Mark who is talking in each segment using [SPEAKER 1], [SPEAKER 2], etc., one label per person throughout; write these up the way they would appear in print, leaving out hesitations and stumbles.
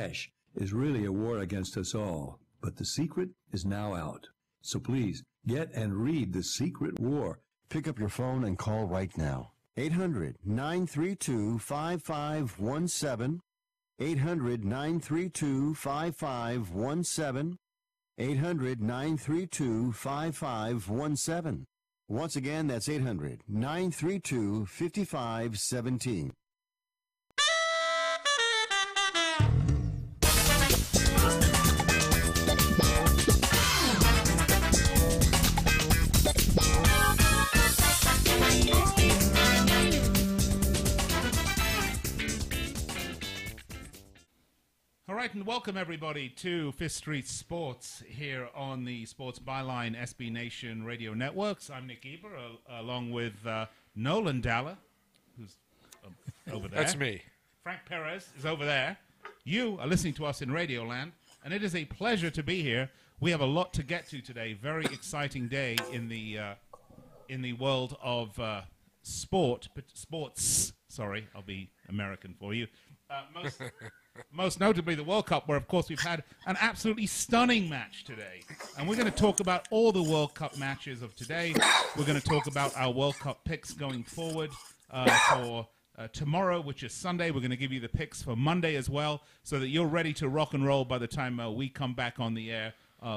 [SPEAKER 1] cash is really a war against us all. But the secret is now out. So please, get and read The Secret War.
[SPEAKER 2] Pick up your phone and call right now. 800-932-5517. 800-932-5517. 800-932-5517. Once again, that's 800-932-5517.
[SPEAKER 3] All right, and welcome everybody to Fifth Street Sports here on the Sports Byline SB Nation Radio Networks. I'm Nick Eber, along with Nolan Dalla, who's over there.
[SPEAKER 4] That's me.
[SPEAKER 3] Frank Perez is over there. You are listening to us in Radioland, and it is a pleasure to be here. We have a lot to get to today. Very exciting day in the world of sports. Sorry, I'll be American for you. Most notably the World Cup, where, of course, we've had an absolutely stunning match today. And we're going to talk about all the World Cup matches of today. We're going to talk about our World Cup picks going forward for tomorrow, which is Sunday. We're going to give you the picks for Monday as well, so that you're ready to rock and roll by the time we come back on the air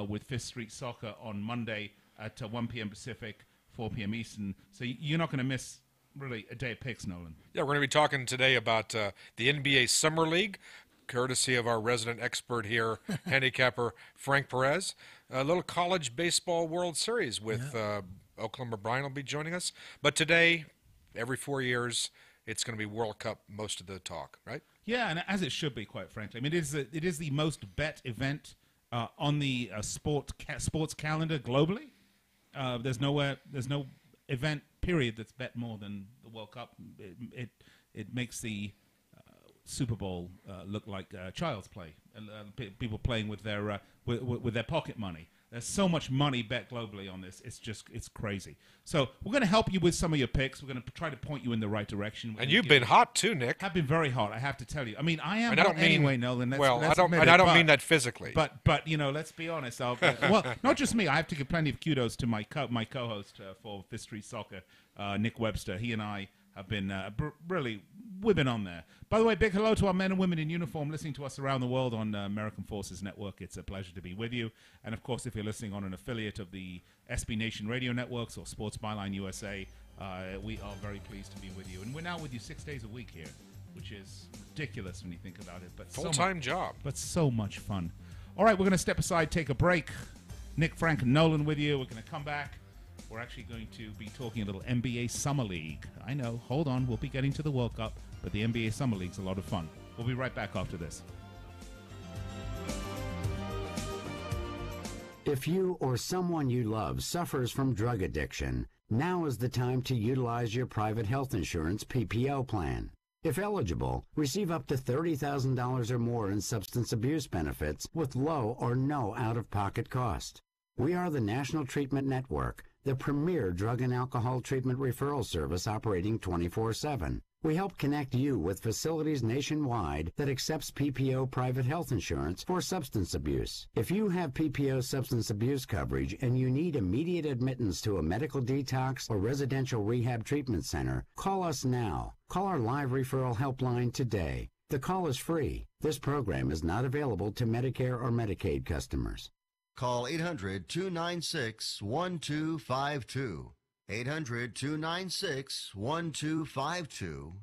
[SPEAKER 3] with Fifth Street Soccer on Monday at 1 p.m. Pacific, 4 p.m. Eastern. So you're not going to miss really a day of picks, Nolan.
[SPEAKER 4] Yeah, we're going to be talking today about the NBA Summer League, courtesy of our resident expert here, handicapper Frank Perez. A little college baseball World Series with Oklahoma Brian will be joining us. But today, every 4 years, it's going to be World Cup most of the talk, right?
[SPEAKER 3] Yeah, and as it should be, quite frankly. I mean, it is the most bet event on the sports calendar globally. There's no event period that's bet more than the World Cup. It makes the Super Bowl look like child's play, and people playing with their pocket money. There's so much money bet globally on this. It's crazy. So we're going to help you with some of your picks. We're going to try to point you in the right direction.
[SPEAKER 4] And you've been hot too, Nick.
[SPEAKER 3] I've been very hot, I have to tell you. I mean, I am hot anyway, Nolan.
[SPEAKER 4] I don't mean that physically.
[SPEAKER 3] But you know, let's be honest. Well, not just me. I have to give plenty of kudos to my co-host for Fifth Street Soccer, Nick Webster. He and I have been we've been on there. By the way, big hello to our men and women in uniform listening to us around the world on American Forces Network. It's a pleasure to be with you. And, of course, if you're listening on an affiliate of the SB Nation Radio Networks or Sports Byline USA, we are very pleased to be with you. And we're now with you 6 days a week here, which is ridiculous when you think about it. But
[SPEAKER 4] full-time job.
[SPEAKER 3] But so much fun. All right, we're going to step aside, take a break. Nick, Frank, and Nolan with you. We're going to come back. We're actually going to be talking a little NBA Summer League. I know, hold on, we'll be getting to the World Cup, but the NBA Summer League's a lot of fun. We'll be right back after this.
[SPEAKER 5] If you or someone you love suffers from drug addiction, now is the time to utilize your private health insurance PPO plan. If eligible, receive up to $30,000 or more in substance abuse benefits with low or no out-of-pocket cost. We are the National Treatment Network, the premier drug and alcohol treatment referral service operating 24/7. We help connect you with facilities nationwide that accepts PPO private health insurance for substance abuse. If you have PPO substance abuse coverage and you need immediate admittance to a medical detox or residential rehab treatment center, call us now. Call our live referral helpline today. The call is free. This program is not available to Medicare or Medicaid customers.
[SPEAKER 2] Call 800-296-1252. 800-296-1252.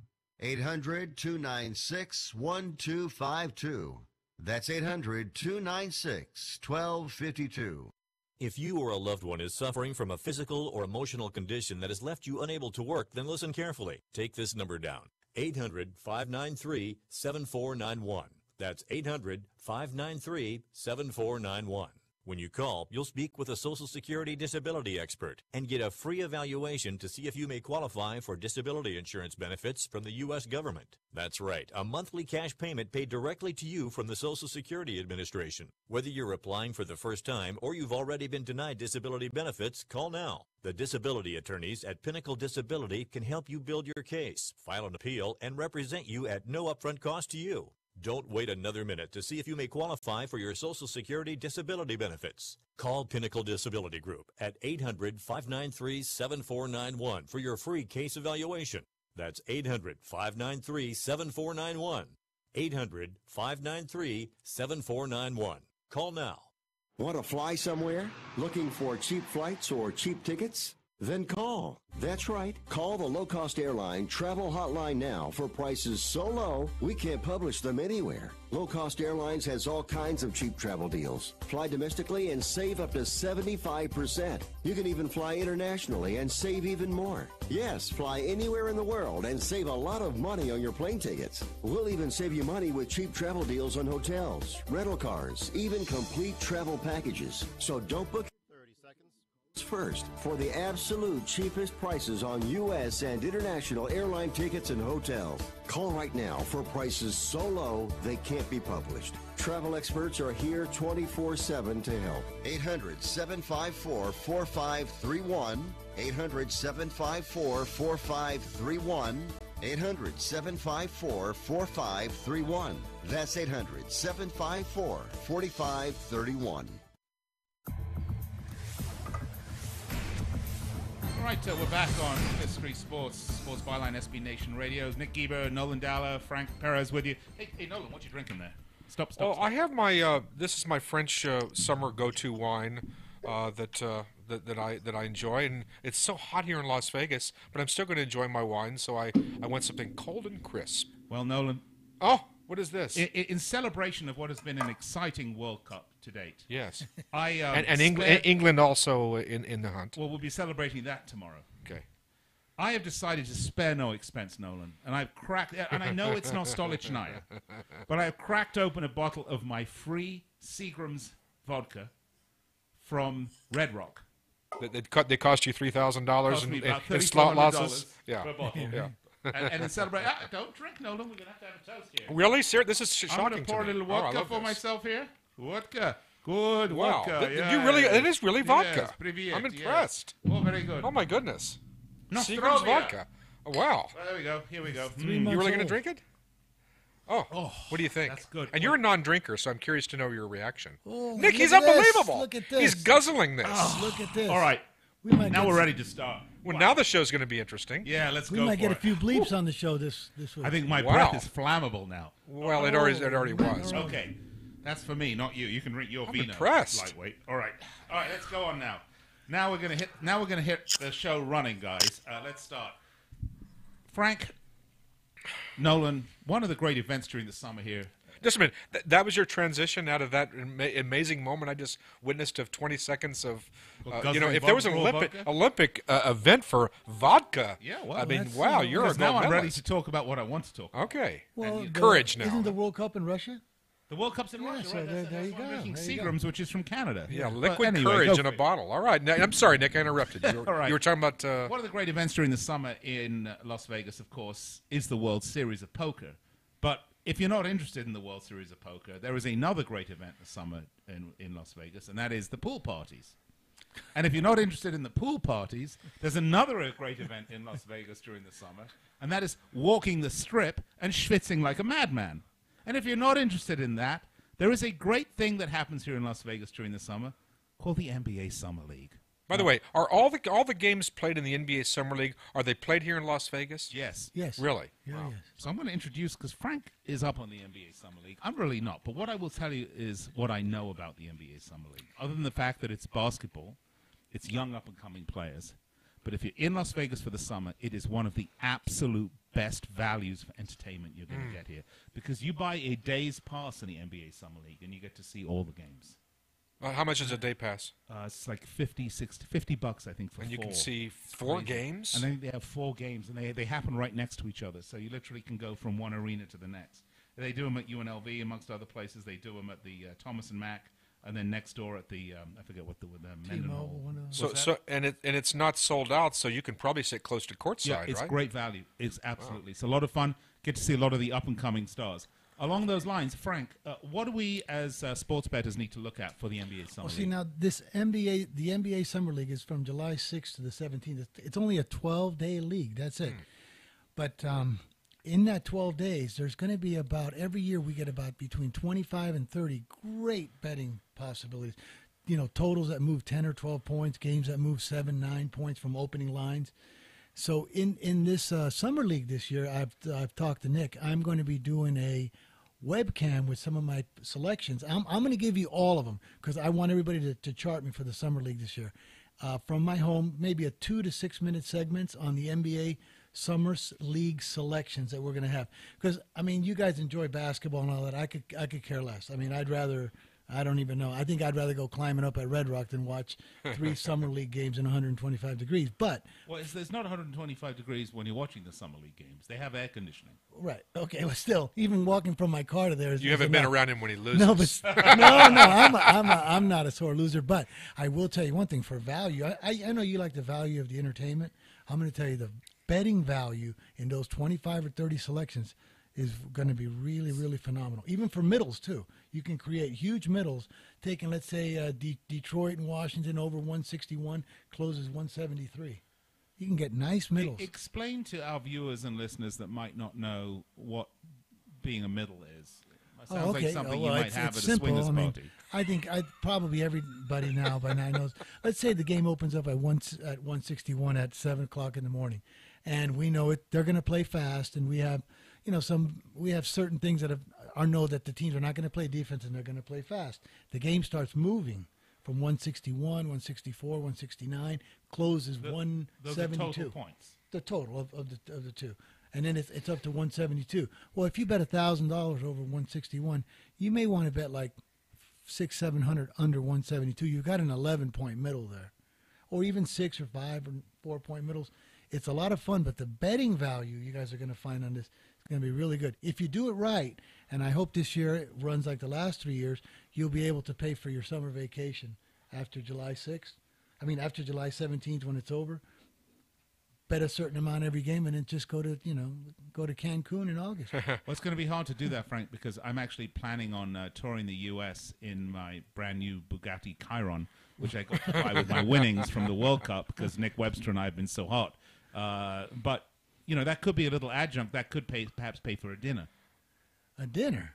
[SPEAKER 2] 800-296-1252. That's 800-296-1252.
[SPEAKER 6] If you or a loved one is suffering from a physical or emotional condition that has left you unable to work, then listen carefully. Take this number down. 800-593-7491. That's 800-593-7491. When you call, you'll speak with a Social Security disability expert and get a free evaluation to see if you may qualify for disability insurance benefits from the U.S. government. That's right, a monthly cash payment paid directly to you from the Social Security Administration. Whether you're applying for the first time or you've already been denied disability benefits, call now. The disability attorneys at Pinnacle Disability can help you build your case, file an appeal, and represent you at no upfront cost to you. Don't wait another minute to see if you may qualify for your Social Security disability benefits. Call Pinnacle Disability Group at 800-593-7491 for your free case evaluation. That's 800-593-7491. 800-593-7491. Call now.
[SPEAKER 7] Want to fly somewhere? Looking for cheap flights or cheap tickets? Then call. That's right. Call the low-cost airline travel hotline now for prices so low we can't publish them anywhere. Low-cost airlines has all kinds of cheap travel deals. Fly domestically and save up to 75%. You can even fly internationally and save even more. Yes, fly anywhere in the world and save a lot of money on your plane tickets. We'll even save you money with cheap travel deals on hotels, rental cars, even complete travel packages. So don't book first for the absolute cheapest prices on U.S. and international airline tickets and hotels. Call right now for prices so low they can't be published. Travel experts are here 24/7 to help.
[SPEAKER 2] 800-754-4531. 800-754-4531. 800-754-4531. That's 800-754-4531.
[SPEAKER 3] All right, we're back on History Sports Byline, SB Nation Radio. Nick Geber, Nolan Dalla, Frank Perez with you. Hey, Nolan, what you drinking there? Stop.
[SPEAKER 4] I have my. This is my French summer go-to wine that I enjoy, and it's so hot here in Las Vegas, but I'm still going to enjoy my wine, so I went something cold and crisp.
[SPEAKER 3] Well, Nolan.
[SPEAKER 4] Oh, what is this?
[SPEAKER 3] In celebration of what has been an exciting World Cup to date.
[SPEAKER 4] Yes.
[SPEAKER 3] And
[SPEAKER 4] England also in the hunt.
[SPEAKER 3] Well, we'll be celebrating that tomorrow.
[SPEAKER 4] Okay.
[SPEAKER 3] I have decided to spare no expense, Nolan, and I've cracked. And I know it's not Stolichnaya, but I've cracked open a bottle of my free Seagram's vodka from Red Rock.
[SPEAKER 4] They cost you $3,000 in slot losses. Yeah.
[SPEAKER 3] Per bottle.
[SPEAKER 4] Yeah.
[SPEAKER 3] And in celebration, don't drink, Nolan. We're gonna have a toast here.
[SPEAKER 4] Really, sir? This is
[SPEAKER 3] I'm
[SPEAKER 4] shocking
[SPEAKER 3] gonna pour
[SPEAKER 4] to
[SPEAKER 3] a
[SPEAKER 4] me.
[SPEAKER 3] little
[SPEAKER 4] Oh, I
[SPEAKER 3] vodka
[SPEAKER 4] love
[SPEAKER 3] for
[SPEAKER 4] this.
[SPEAKER 3] myself here. Vodka, good
[SPEAKER 4] Wow.
[SPEAKER 3] vodka.
[SPEAKER 4] It is really vodka.
[SPEAKER 3] Yes, привет,
[SPEAKER 4] I'm impressed.
[SPEAKER 3] Yes. Oh, very good.
[SPEAKER 4] Oh my goodness.
[SPEAKER 3] Nostrovia.
[SPEAKER 4] Seagram's vodka. Oh, wow.
[SPEAKER 3] Well, there we go. Here we go.
[SPEAKER 4] You really going to drink it? Oh, what do you think?
[SPEAKER 3] That's good.
[SPEAKER 4] And you're a non-drinker, so I'm curious to know your reaction.
[SPEAKER 8] Oh,
[SPEAKER 4] Nick,
[SPEAKER 8] look
[SPEAKER 4] he's
[SPEAKER 8] at this.
[SPEAKER 4] unbelievable.
[SPEAKER 8] Look at this.
[SPEAKER 4] He's guzzling this.
[SPEAKER 8] Look at this.
[SPEAKER 3] All right. Now we're ready to start.
[SPEAKER 4] Well, now the show's going to be interesting.
[SPEAKER 3] Yeah, let's
[SPEAKER 8] We
[SPEAKER 3] go
[SPEAKER 8] might
[SPEAKER 3] for
[SPEAKER 8] get a
[SPEAKER 3] it.
[SPEAKER 8] few bleeps on the show this week.
[SPEAKER 3] I think my
[SPEAKER 4] Wow.
[SPEAKER 3] breath is flammable now.
[SPEAKER 4] Well, it already was.
[SPEAKER 3] Okay. That's for me, not you. You can drink your
[SPEAKER 4] I'm
[SPEAKER 3] vino.
[SPEAKER 4] impressed.
[SPEAKER 3] Lightweight. All right. Let's go on now. Now we're gonna hit the show running, guys. Let's start. Frank, Nolan, one of the great events during the summer here.
[SPEAKER 4] Just a minute. That was your transition out of that amazing moment I just witnessed of 20 seconds of, if there was an Olympic event for vodka.
[SPEAKER 3] Yeah, well,
[SPEAKER 4] I mean,
[SPEAKER 8] that's,
[SPEAKER 4] wow, you're a
[SPEAKER 3] Because now
[SPEAKER 4] gold
[SPEAKER 3] I'm ready
[SPEAKER 4] medalist.
[SPEAKER 3] to talk about what I want to talk about.
[SPEAKER 4] Okay.
[SPEAKER 8] well,
[SPEAKER 4] Courage now.
[SPEAKER 8] Isn't the World Cup in Russia?
[SPEAKER 3] The World Cup's in Russia,
[SPEAKER 8] so
[SPEAKER 3] right?
[SPEAKER 8] there
[SPEAKER 3] That's
[SPEAKER 8] you
[SPEAKER 3] why I'm
[SPEAKER 8] go,
[SPEAKER 3] drinking
[SPEAKER 8] there you go.
[SPEAKER 3] Seagram's, which is from Canada.
[SPEAKER 4] Yeah,
[SPEAKER 3] But
[SPEAKER 4] liquid
[SPEAKER 3] anyway,
[SPEAKER 4] courage
[SPEAKER 3] go
[SPEAKER 4] in a
[SPEAKER 3] for it.
[SPEAKER 4] bottle. All right. Now, I'm sorry, Nick, I interrupted you.
[SPEAKER 3] All right.
[SPEAKER 4] You were talking about...
[SPEAKER 3] One of the great events during the summer in Las Vegas, of course, is the World Series of Poker. But if you're not interested in the World Series of Poker, there is another great event this summer in Las Vegas, and that is the pool parties. And if you're not interested in the pool parties, there's another great event in Las Vegas during the summer, and that is walking the strip and schwitzing like a madman. And if you're not interested in that, there is a great thing that happens here in Las Vegas during the summer called the NBA Summer League.
[SPEAKER 4] By the way, are all the games played in the NBA Summer League, are they played here in Las Vegas?
[SPEAKER 3] Yes.
[SPEAKER 8] Yes.
[SPEAKER 4] Really?
[SPEAKER 8] Yeah,
[SPEAKER 4] Wow.
[SPEAKER 8] yes.
[SPEAKER 3] So I'm going to introduce, because Frank is up on the NBA Summer League. I'm really not. But what I will tell you is what I know about the NBA Summer League. Other than the fact that it's basketball, it's young up-and-coming players. But if you're in Las Vegas for the summer, it is one of the absolute best values for entertainment you're going to get here. Because you buy a day's pass in the NBA Summer League, and you get to see all the games.
[SPEAKER 4] How much is a day pass?
[SPEAKER 3] It's like $50 I think, for
[SPEAKER 4] And you
[SPEAKER 3] four.
[SPEAKER 4] can see four
[SPEAKER 3] Crazy.
[SPEAKER 4] games?
[SPEAKER 3] And then they have 4 games, and they happen right next to each other. So you literally can go from one arena to the next. They do them at UNLV, amongst other places. They do them at the Thomas and Mack, and then next door at the I forget what the Mendenhall.
[SPEAKER 4] So it's not sold out, so you can probably sit close to courtside,
[SPEAKER 3] Yeah, it's
[SPEAKER 4] right?
[SPEAKER 3] great value. It's absolutely. It's a lot of fun. Get to see a lot of the up and coming stars. Along those lines, Frank, what do we as sports bettors need to look at for the NBA Summer
[SPEAKER 8] Well, see,
[SPEAKER 3] League?
[SPEAKER 8] now the NBA Summer League is from July 6th to the 17th. It's only a 12-day league. That's it. But in that 12 days, there's going to be about every year we get about between 25 and 30 great betting possibilities. Totals that move 10 or 12 points, games that move 7, 9 points from opening lines. So in this summer league this year, I've talked to Nick. I'm going to be doing a webcam with some of my selections. I'm going to give you all of them because I want everybody to chart me for the summer league this year. From my home, maybe a 2 to 6 minute segments on the NBA Summer League selections that we're going to have. Because, you guys enjoy basketball and all that. I could care less. I don't even know. I think I'd rather go climbing up at Red Rock than watch 3 Summer League games in 125 degrees. But
[SPEAKER 3] there's not 125 degrees when you're watching the Summer League games. They have air conditioning.
[SPEAKER 8] Right. Okay. Well, still, even walking from my car to there is.
[SPEAKER 4] You haven't been around him when he loses.
[SPEAKER 8] No, but no. I'm not a sore loser. But I will tell you one thing for value. I know you like the value of the entertainment. I'm going to tell you the betting value in those 25 or 30 selections is going to be really, really phenomenal. Even for middles, too. You can create huge middles, taking, let's say, Detroit and Washington over 161, closes 173. You can get nice middles.
[SPEAKER 3] Explain to our viewers and listeners that might not know what being a middle is. It sounds like something you might have at a swingers party.
[SPEAKER 8] I think probably everybody now by now knows. Let's say the game opens up at 161 at 7 o'clock in the morning, and we know they're going to play fast, and we have we have certain things that know that the teams are not going to play defense and they're going to play fast. The game starts moving from 161, 164, 169, closes 172.
[SPEAKER 3] Those are total points.
[SPEAKER 8] The total of the two. And then it's up to 172. Well, if you bet $1,000 over 161, you may want to bet like 600-700 under 172. You've got an 11-point middle there, or even 6 or 5 or 4-point middles. It's a lot of fun, but the betting value you guys are going to find on this is going to be really good. If you do it right, and I hope this year it runs like the last 3 years, you'll be able to pay for your summer vacation after July 6th. After July 17th when it's over. Bet a certain amount every game, and then just go to Cancun in August.
[SPEAKER 3] Well, it's going to be hard to do that, Frank, because I'm actually planning on touring the U.S. in my brand new Bugatti Chiron, which I got to buy with my winnings from the World Cup because Nick Webster and I have been so hot. But that could be a little adjunct. That could perhaps pay for a dinner.
[SPEAKER 8] A dinner?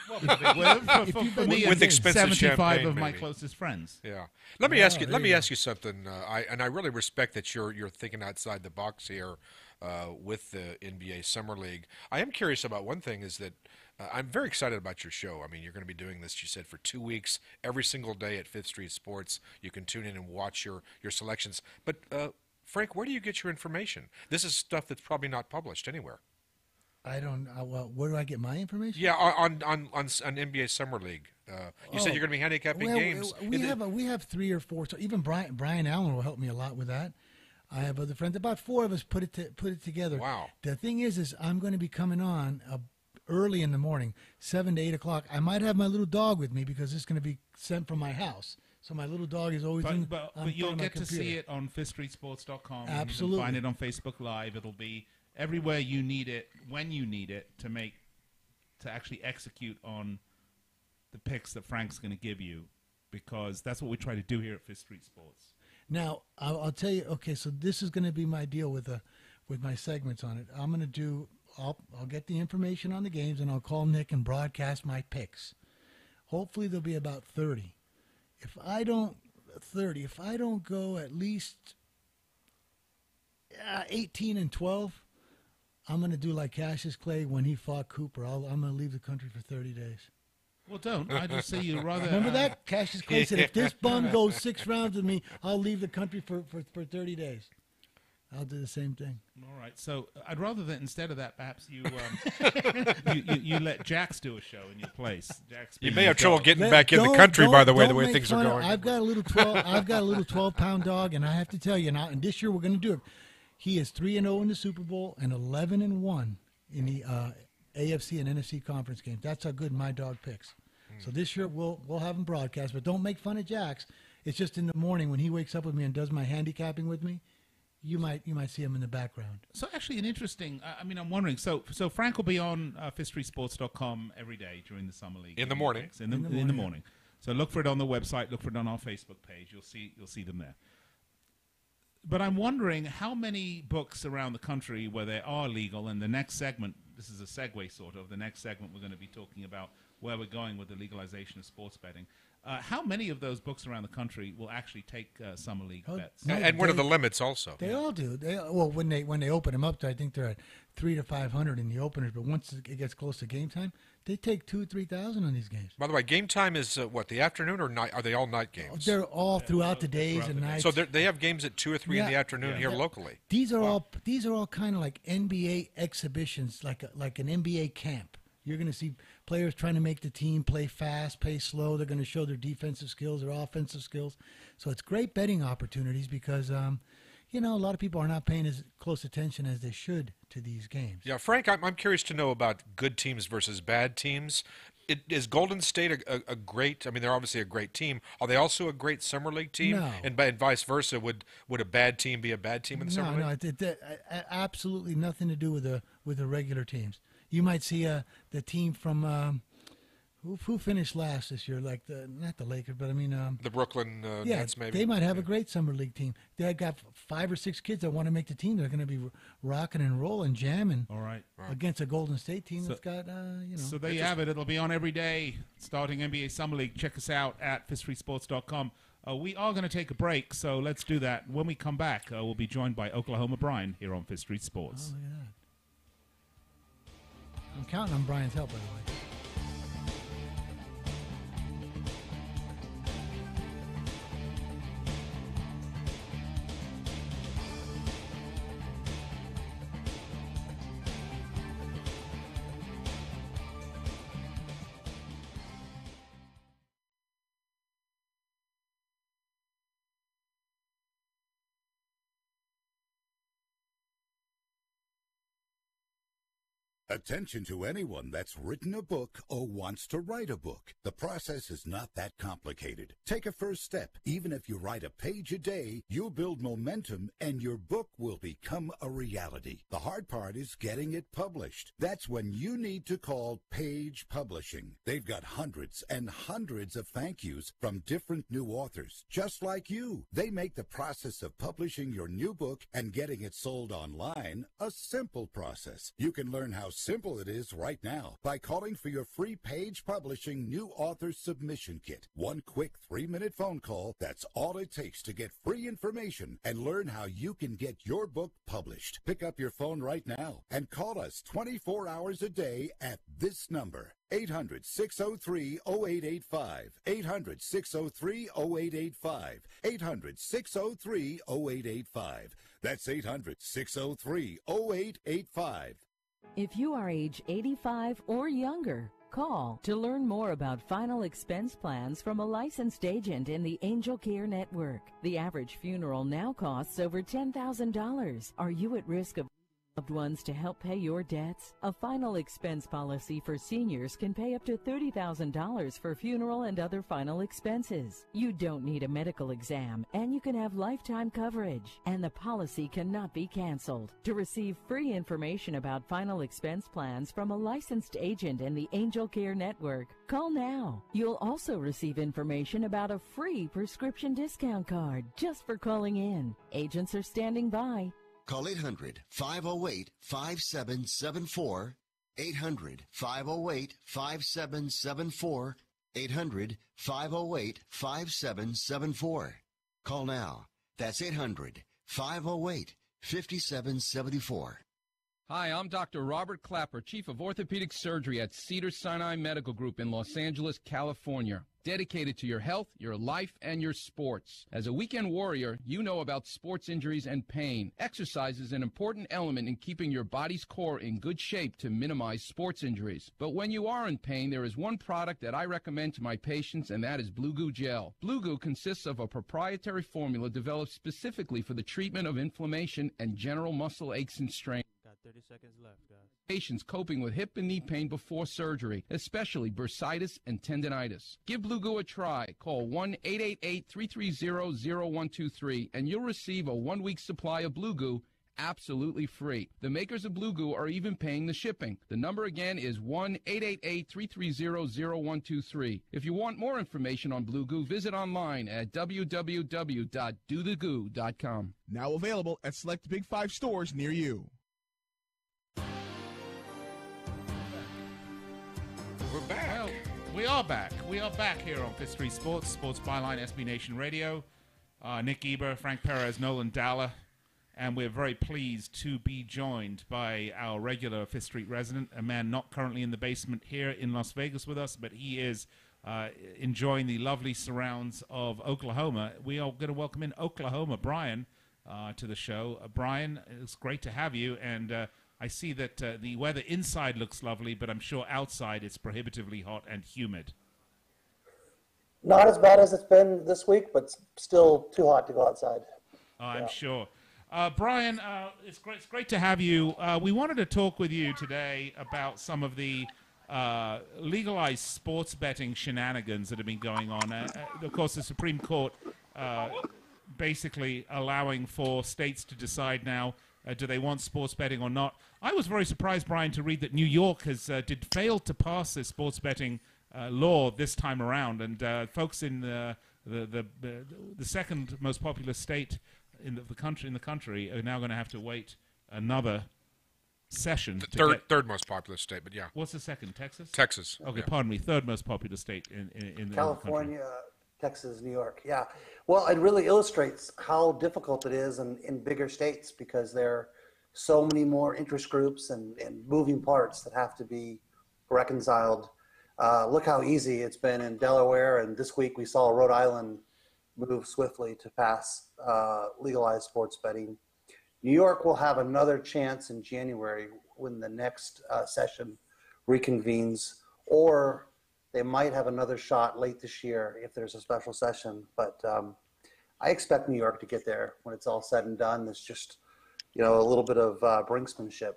[SPEAKER 3] For me,
[SPEAKER 4] with expensive
[SPEAKER 3] 75
[SPEAKER 4] champagne,
[SPEAKER 3] of my
[SPEAKER 4] maybe.
[SPEAKER 3] closest friends.
[SPEAKER 4] Yeah. Let me ask you something. I really respect that you're thinking outside the box here with the NBA Summer League. I am curious about one thing is that I'm very excited about your show. You're going to be doing this, you said, for 2 weeks, every single day at Fifth Street Sports. You can tune in and watch your selections. But, Frank, where do you get your information? This is stuff that's probably not published anywhere.
[SPEAKER 8] I don't. Well, where do I get my information?
[SPEAKER 4] Yeah, on NBA Summer League. You said you're going to be handicapping games.
[SPEAKER 8] We have 3 or 4. So even Brian Allen will help me a lot with that. I have other friends. About 4 of us put it together.
[SPEAKER 4] Wow.
[SPEAKER 8] The thing is I'm going to be coming on early in the morning, 7 to 8 o'clock. I might have my little dog with me because it's going to be sent from my house. So my little dog is always in.
[SPEAKER 3] But you'll get to see it on FifthStreetSports.com.
[SPEAKER 8] Absolutely.
[SPEAKER 3] You can find it on Facebook Live. It'll be everywhere you need it, when you need it, to actually execute on the picks that Frank's going to give you, because that's what we try to do here at Fifth Street Sports.
[SPEAKER 8] Now, I'll tell you. Okay, so this is going to be my deal with my segments on it. I'm going to do. I'll get the information on the games, and I'll call Nick and broadcast my picks. Hopefully, there'll be about 30. If I don't go at least 18 and 12. I'm going to do like Cassius Clay when he fought Cooper. I'm going to leave the country for 30 days.
[SPEAKER 3] Well, don't. I just say you rather...
[SPEAKER 8] Remember that? Cassius Clay said, if this bum goes 6 rounds with me, I'll leave the country for 30 days. I'll do the same thing.
[SPEAKER 3] All right. So I'd rather that instead of that, perhaps you you let Jax do a show in your place. Jax,
[SPEAKER 4] you may have trouble getting back in the country, by the way things are going.
[SPEAKER 8] I've got a little 12-pound dog, and I have to tell you now, and this year we're going to do it. He is 3-0 in the Super Bowl and 11-1 in the AFC and NFC conference games. That's how good my dog picks. So this year we'll have him broadcast, but don't make fun of Jax. It's just in the morning when he wakes up with me and does my handicapping with me. You might see him in the background.
[SPEAKER 3] So actually, an interesting. I'm wondering. So Frank will be on FifthStreetSports.com every day during the summer league
[SPEAKER 4] in the morning.
[SPEAKER 3] In the morning. So look for it on the website. Look for it on our Facebook page. You'll see them there. But I'm wondering how many books around the country where they are legal, and the next segment, this is a segue sort of, the next segment we're going to be talking about where we're going with the legalization of sports betting. How many of those books around the country will actually take summer league bets?
[SPEAKER 4] And what are the limits also?
[SPEAKER 8] They all do. Well, when they open them up, I think they're at 300 to 500 in the openers. But once it gets close to game time, they take 2,000 to 3,000 on these games.
[SPEAKER 4] By the way, game time is what, the afternoon or night? Are they all night games?
[SPEAKER 8] They're all throughout the days and nights.
[SPEAKER 4] So they have games at 2 or 3 in the afternoon here locally.
[SPEAKER 8] These are all kind of like NBA exhibitions, like an NBA camp. You're going to see players trying to make the team play fast, play slow. They're going to show their defensive skills, their offensive skills. So it's great betting opportunities because, a lot of people are not paying as close attention as they should to these games.
[SPEAKER 4] Yeah, Frank, I'm curious to know about good teams versus bad teams. Is Golden State a great? I mean, they're obviously a great team. Are they also a great summer league team?
[SPEAKER 8] No.
[SPEAKER 4] And vice versa, would a bad team be a bad team in the summer league?
[SPEAKER 8] No, absolutely nothing to do with the regular teams. You might see the team from who finished last this year, like not the Lakers, but I mean
[SPEAKER 4] the Brooklyn Nets. Maybe
[SPEAKER 8] they might have a great summer league team. They got 5 or 6 kids that want to make the team. They're going to be rocking and rolling, jamming.
[SPEAKER 3] All right.
[SPEAKER 8] Against a Golden State team that's got
[SPEAKER 3] So there you have it. It'll be on every day starting NBA Summer League. Check us out at fistfreesports.com. We are going to take a break, so let's do that. When we come back, we'll be joined by Oklahoma Brian here on Fifth Street Sports.
[SPEAKER 8] Oh, look at that. I'm counting on Brian's help, by the way.
[SPEAKER 9] Attention to anyone that's written a book or wants to write a book. The process is not that complicated. Take a first step. Even if you write a page a day, you'll build momentum and your book will become a reality. The hard part is getting it published. That's when you need to call Page Publishing. They've got hundreds and hundreds of thank yous from different new authors, just like you. They make the process of publishing your new book and getting it sold online a simple process. You can learn how simple it is right now by calling for your free Page Publishing New Author Submission Kit. One quick 3-minute phone call, that's all it takes to get free information and learn how you can get your book published. Pick up your phone right now and call us 24 hours a day at this number. 800-603-0885. 800-603-0885. 800-603-0885. That's 800-603-0885.
[SPEAKER 10] If you are age 85 or younger, call to learn more about final expense plans from a licensed agent in the Angel Care Network. The average funeral now costs over $10,000. Are you at risk of loved ones to help pay your debts? A final expense policy for seniors can pay up to $30,000 for funeral and other final expenses. You don't need a medical exam, and you can have lifetime coverage, and the policy cannot be canceled. To receive free information about final expense plans from a licensed agent in the Angel Care Network, call now. You'll also receive information about a free prescription discount card just for calling in. Agents are standing by.
[SPEAKER 2] Call 800-508-5774. 800-508-5774. 800-508-5774. Call now. That's 800-508-5774.
[SPEAKER 11] Hi, I'm Dr. Robert Clapper, Chief of Orthopedic Surgery at Cedars-Sinai Medical Group in Los Angeles, California. Dedicated to your health, your life, and your sports. As a weekend warrior, you know about sports injuries and pain. Exercise is an important element in keeping your body's core in good shape to minimize sports injuries. But when you are in pain, there is one product that I recommend to my patients, and that is Blue Goo Gel. Blue Goo consists of a proprietary formula developed specifically for the treatment of inflammation and general muscle aches and strains.
[SPEAKER 12] 30 seconds left, guys.
[SPEAKER 11] Patients coping with hip and knee pain before surgery, especially bursitis and tendinitis. Give Blue Goo a try. Call 1-888-330-0123 and you'll receive a 1-week supply of Blue Goo absolutely free. The makers of Blue Goo are even paying the shipping. The number again is 1-888-330-0123. If you want more information on Blue Goo, visit online at www.dothegoo.com.
[SPEAKER 12] Now available at select Big 5 stores near you.
[SPEAKER 4] We're back.
[SPEAKER 3] Well, we are back. We are back here on Fifth Street Sports, Sports Byline, SB Nation Radio. Nick Eber, Frank Perez, Nolan Dalla, and we're very pleased to be joined by our regular Fifth Street resident, a man not currently in the basement here in Las Vegas with us, but he is enjoying the lovely surrounds of Oklahoma. We are going to welcome in Oklahoma, Brian, to the show. Brian, it's great to have you, and I see that the weather inside looks lovely, but I'm sure outside it's prohibitively hot and humid.
[SPEAKER 13] Not as bad as it's been this week, but still too hot to go outside.
[SPEAKER 3] I'm sure. Brian, it's great to have you. We wanted to talk with you today about some of the legalized sports betting shenanigans that have been going on. Of course, the Supreme Court basically allowing for states to decide now, do they want sports betting or not. I was very surprised, Brian, to read that New York has failed to pass this sports betting law this time around, and folks in the second most populous state in the country are now going to have to wait another session.
[SPEAKER 4] Third most populous state, but yeah.
[SPEAKER 3] What's the second? Texas.
[SPEAKER 4] Texas.
[SPEAKER 3] Okay,
[SPEAKER 4] yeah.
[SPEAKER 3] Pardon me. Third most populous state in the
[SPEAKER 13] California,
[SPEAKER 3] country.
[SPEAKER 13] Texas, New York. Yeah. Well, it really illustrates how difficult it is in bigger states because there are so many more interest groups and moving parts that have to be reconciled. Look how easy it's been in Delaware, and this week we saw Rhode Island move swiftly to pass legalized sports betting. New York will have another chance in January when the next session reconvenes, or they might have another shot late this year if there's a special session. But I expect New York to get there when it's all said and done. There's just, a little bit of brinksmanship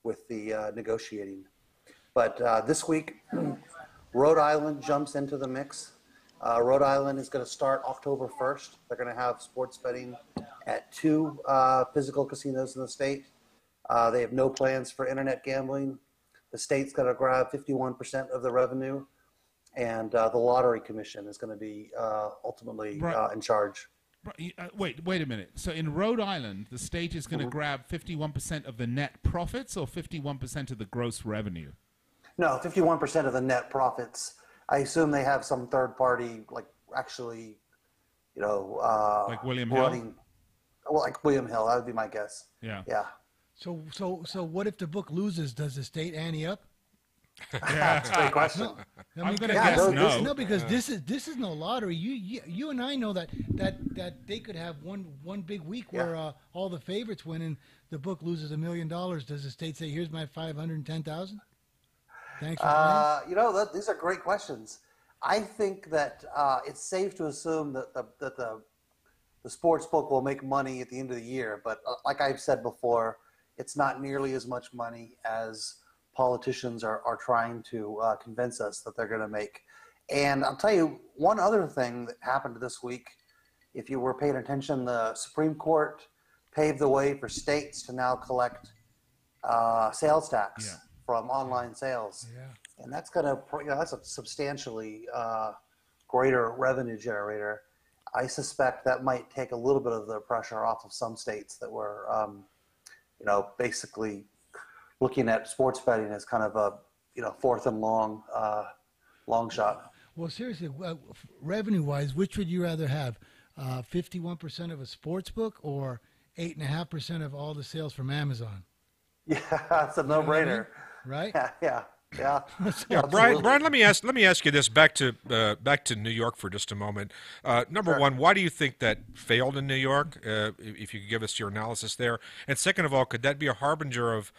[SPEAKER 13] with the negotiating. But this week, Rhode Island jumps into the mix. Rhode Island is going to start October 1st. They're going to have sports betting at 2 physical casinos in the state. They have no plans for internet gambling. The state's going to grab 51% of the revenue, and the Lottery Commission is going to be ultimately in charge.
[SPEAKER 3] Wait a minute. So in Rhode Island, the state is going to grab 51% of the net profits or 51% of the gross revenue?
[SPEAKER 13] No, 51% of the net profits. I assume they have some third party, like
[SPEAKER 3] William Hill?
[SPEAKER 13] Well, like William Hill, that would be my guess.
[SPEAKER 3] Yeah.
[SPEAKER 13] Yeah.
[SPEAKER 8] So what if the book loses? Does the state ante up?
[SPEAKER 13] That's a great question.
[SPEAKER 8] No,
[SPEAKER 3] I'm going to guess no.
[SPEAKER 8] No, because this is no lottery. You and I know that they could have one big week where all the favorites win and the book loses $1 million. Does the state say, "Here's my $510,000"? Thanks for playing.
[SPEAKER 13] These are great questions. I think that it's safe to assume that the sports book will make money at the end of the year. But like I've said before, it's not nearly as much money as politicians are trying to convince us that they're going to make. And I'll tell you one other thing that happened this week. If you were paying attention, the Supreme Court paved the way for states to now collect sales tax from online sales. Yeah. And that's that's a substantially greater revenue generator. I suspect that might take a little bit of the pressure off of some states that were, basically looking at sports betting as kind of a, fourth and long shot.
[SPEAKER 8] Well, seriously, revenue-wise, which would you rather have? 51% of a sports book or 8.5% of all the sales from Amazon?
[SPEAKER 13] Yeah, that's a no-brainer.
[SPEAKER 8] Right?
[SPEAKER 13] Yeah.
[SPEAKER 4] Yeah, Brian. Let me ask you this. Back to New York for just a moment. Number one, why do you think that failed in New York? If you could give us your analysis there. And second of all, could that be a harbinger of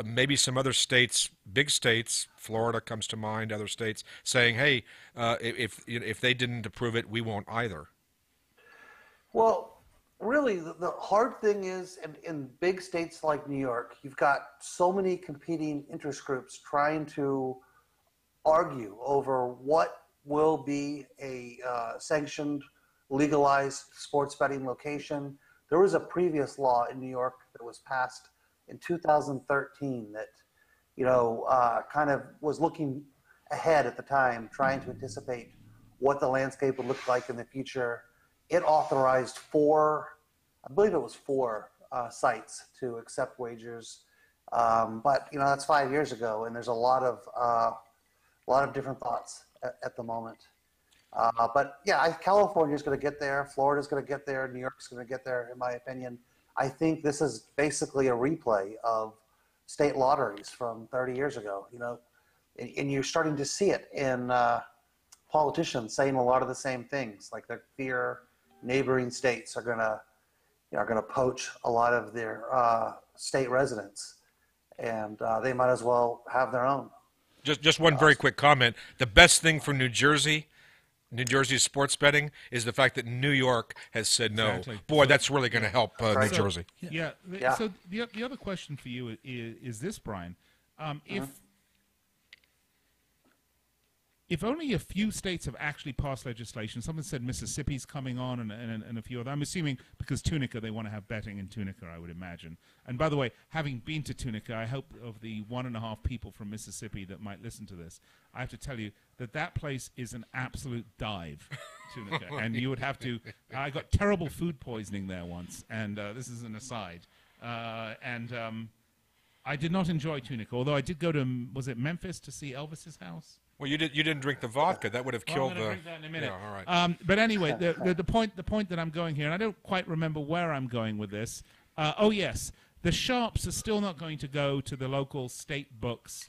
[SPEAKER 4] maybe some other states, big states, Florida comes to mind, other states saying, "Hey, if they didn't approve it, we won't either."
[SPEAKER 13] Well, really, the hard thing is in big states like New York, you've got so many competing interest groups trying to argue over what will be a sanctioned, legalized sports betting location. there was a previous law in New York that was passed in 2013 that, kind of was looking ahead at the time, trying to anticipate what the landscape would look like in the future. It authorized four sites to accept wagers. But that's 5 years ago, and there's a lot of different thoughts at the moment. But yeah, California's going to get there. Florida's going to get there. New York's going to get there, in my opinion. I think this is basically a replay of state lotteries from 30 years ago, and you're starting to see it in politicians saying a lot of the same things, like they fear neighboring states are going to poach a lot of their state residents, and they might as well have their own.
[SPEAKER 4] Just one very quick comment. The best thing for New Jersey's sports betting is the fact that New York has said no.
[SPEAKER 3] Exactly.
[SPEAKER 4] Boy, that's really going to help New Jersey.
[SPEAKER 3] Yeah. So the other question for you is this, Brian. If only a few states have actually passed legislation, someone said Mississippi's coming on and a few other. I'm assuming because Tunica, they want to have betting in Tunica, I would imagine. And by the way, having been to Tunica, I hope of the 1.5 people from Mississippi that might listen to this, I have to tell you that place is an absolute dive, Tunica. And you would have to, I got terrible food poisoning there once, and this is an aside. I did not enjoy Tunica, although I did go to, was it Memphis to see Elvis's house?
[SPEAKER 4] Well, you didn't drink the vodka. That would have killed
[SPEAKER 3] I'm
[SPEAKER 4] the.
[SPEAKER 3] drink that in a minute.
[SPEAKER 4] Yeah, all right.
[SPEAKER 3] But anyway, the point that I'm going here, and I don't quite remember where I'm going with this. Yes, the Sharps are still not going to go to the local state books,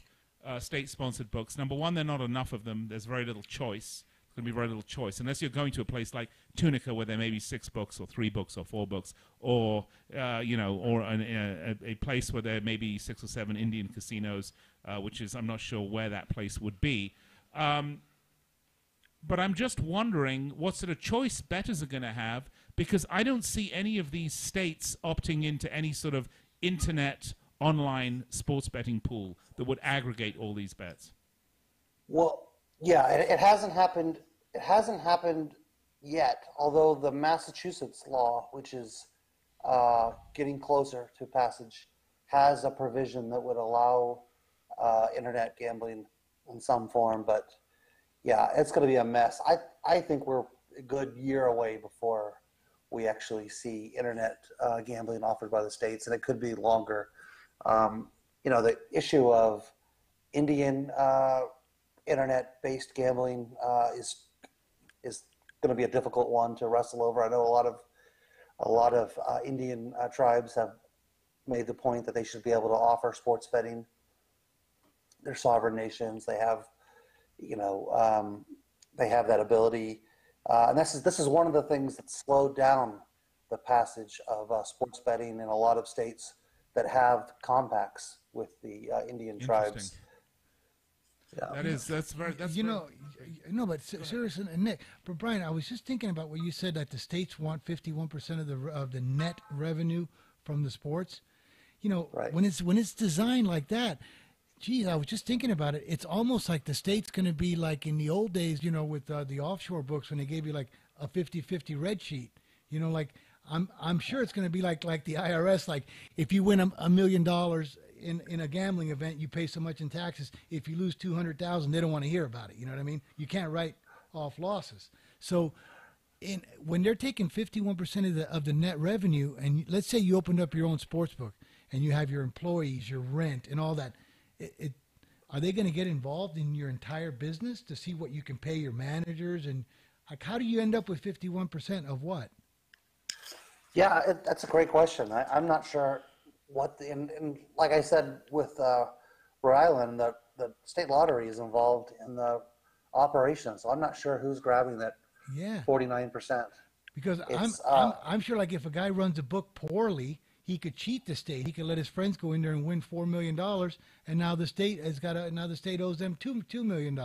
[SPEAKER 3] state-sponsored books. Number one, there are not enough of them. There's very little choice. There's going to be very little choice unless you're going to a place like Tunica where there may be 6 books or 3 books or 4 books, or a place where there may be 6 or 7 Indian casinos, which is, I'm not sure where that place would be. But I'm just wondering what sort of choice bettors are going to have, because I don't see any of these states opting into any sort of internet online sports betting pool that would aggregate all these bets.
[SPEAKER 13] Well, yeah, it hasn't happened. It hasn't happened yet, although the Massachusetts law, which is getting closer to passage, has a provision that would allow internet gambling in some form. But yeah, it's going to be a mess. I think we're a good year away before we actually see internet gambling offered by the states, and it could be longer. The issue of Indian internet-based gambling is going to be a difficult one to wrestle over. I know a lot of Indian tribes have made the point that they should be able to offer sports betting. They're sovereign nations. They have, they have that ability, and this is one of the things that slowed down the passage of sports betting in a lot of states that have compacts with the Indian tribes. Yeah.
[SPEAKER 8] But seriously, Nick, but Brian, I was just thinking about what you said, that the states want 51% of the net revenue from the sports. Right. when it's designed like that, geez, I was just thinking about it. It's almost like the state's going to be like in the old days, with the offshore books when they gave you like a 50-50 red sheet. I'm sure it's going to be like the IRS. Like if you win $1 million in a gambling event, you pay so much in taxes. If you lose $200,000, they don't want to hear about it. You know what I mean? You can't write off losses. So, when they're taking 51% of the net revenue, and let's say you opened up your own sports book and you have your employees, your rent, and all that, are they going to get involved in your entire business to see what you can pay your managers? And like, how do you end up with 51% of what?
[SPEAKER 13] Yeah, that's a great question. I'm not sure what and like I said with Rhode Island, the state lottery is involved in the operation, so I'm not sure who's grabbing that 49%.
[SPEAKER 8] Because I'm sure, like, if a guy runs a book poorly, he could cheat the state. He could let his friends go in there and win $4 million, and now the state the state owes them $2 million.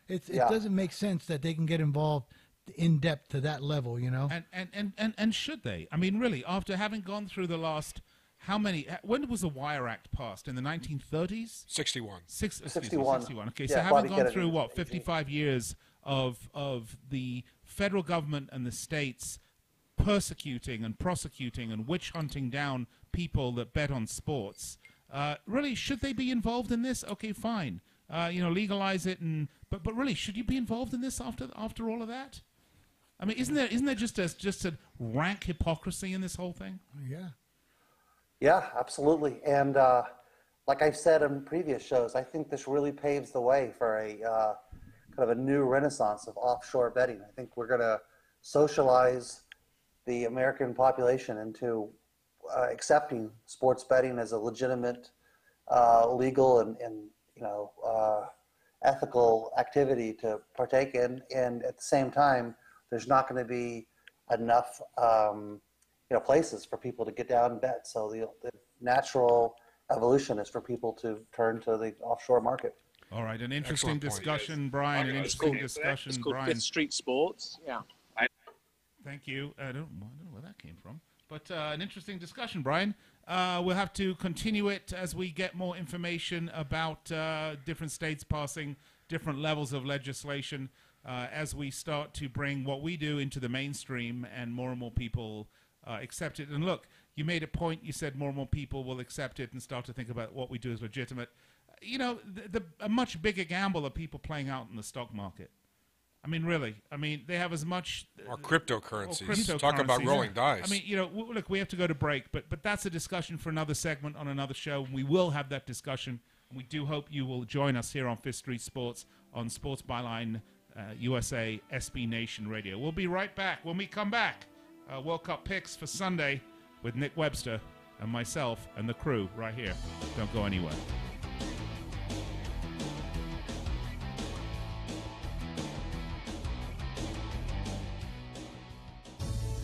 [SPEAKER 8] It doesn't make sense that they can get involved in depth to that level.
[SPEAKER 3] And should they? I mean, really, after having gone through the last. When was the Wire Act passed? In the 1930s?
[SPEAKER 4] 61.
[SPEAKER 3] 61. Okay, so having gone through, 55 years of the federal government and the states persecuting and prosecuting and witch hunting down people that bet on sports. Really, should they be involved in this? Okay, fine. Legalize it, but really, should you be involved in this after all of that? I mean, isn't there just a rank hypocrisy in this whole thing?
[SPEAKER 8] Yeah.
[SPEAKER 13] Yeah, absolutely. And like I've said in previous shows, I think this really paves the way for a kind of a new renaissance of offshore betting. I think we're going to socialize the American population into accepting sports betting as a legitimate, legal, and ethical activity to partake in. And at the same time, there's not going to be enough places for people to get down and bet. So the natural evolution is for people to turn to the offshore market.
[SPEAKER 3] All right, an interesting discussion, Brian. An interesting discussion,
[SPEAKER 14] it's called
[SPEAKER 3] Brian.
[SPEAKER 14] Fifth Street Sports. Yeah.
[SPEAKER 3] Thank you. I don't know where that came from, but an interesting discussion, Brian. We'll have to continue it as we get more information about different states passing different levels of legislation, as we start to bring what we do into the mainstream and more people accept it. And look, you made a point. You said more and more people will accept it and start to think about what we do as legitimate. A much bigger gamble are people playing out in the stock market. I mean, really. I mean, they have as much...
[SPEAKER 4] Or cryptocurrencies. Talk about rolling dice.
[SPEAKER 3] I mean, look, we have to go to break, but that's a discussion for another segment on another show. We will have that discussion, and we do hope you will join us here on Fifth Street Sports on Sports Byline USA SB Nation Radio. We'll be right back. When we come back, World Cup picks for Sunday with Nick Webster and myself and the crew right here. Don't go anywhere.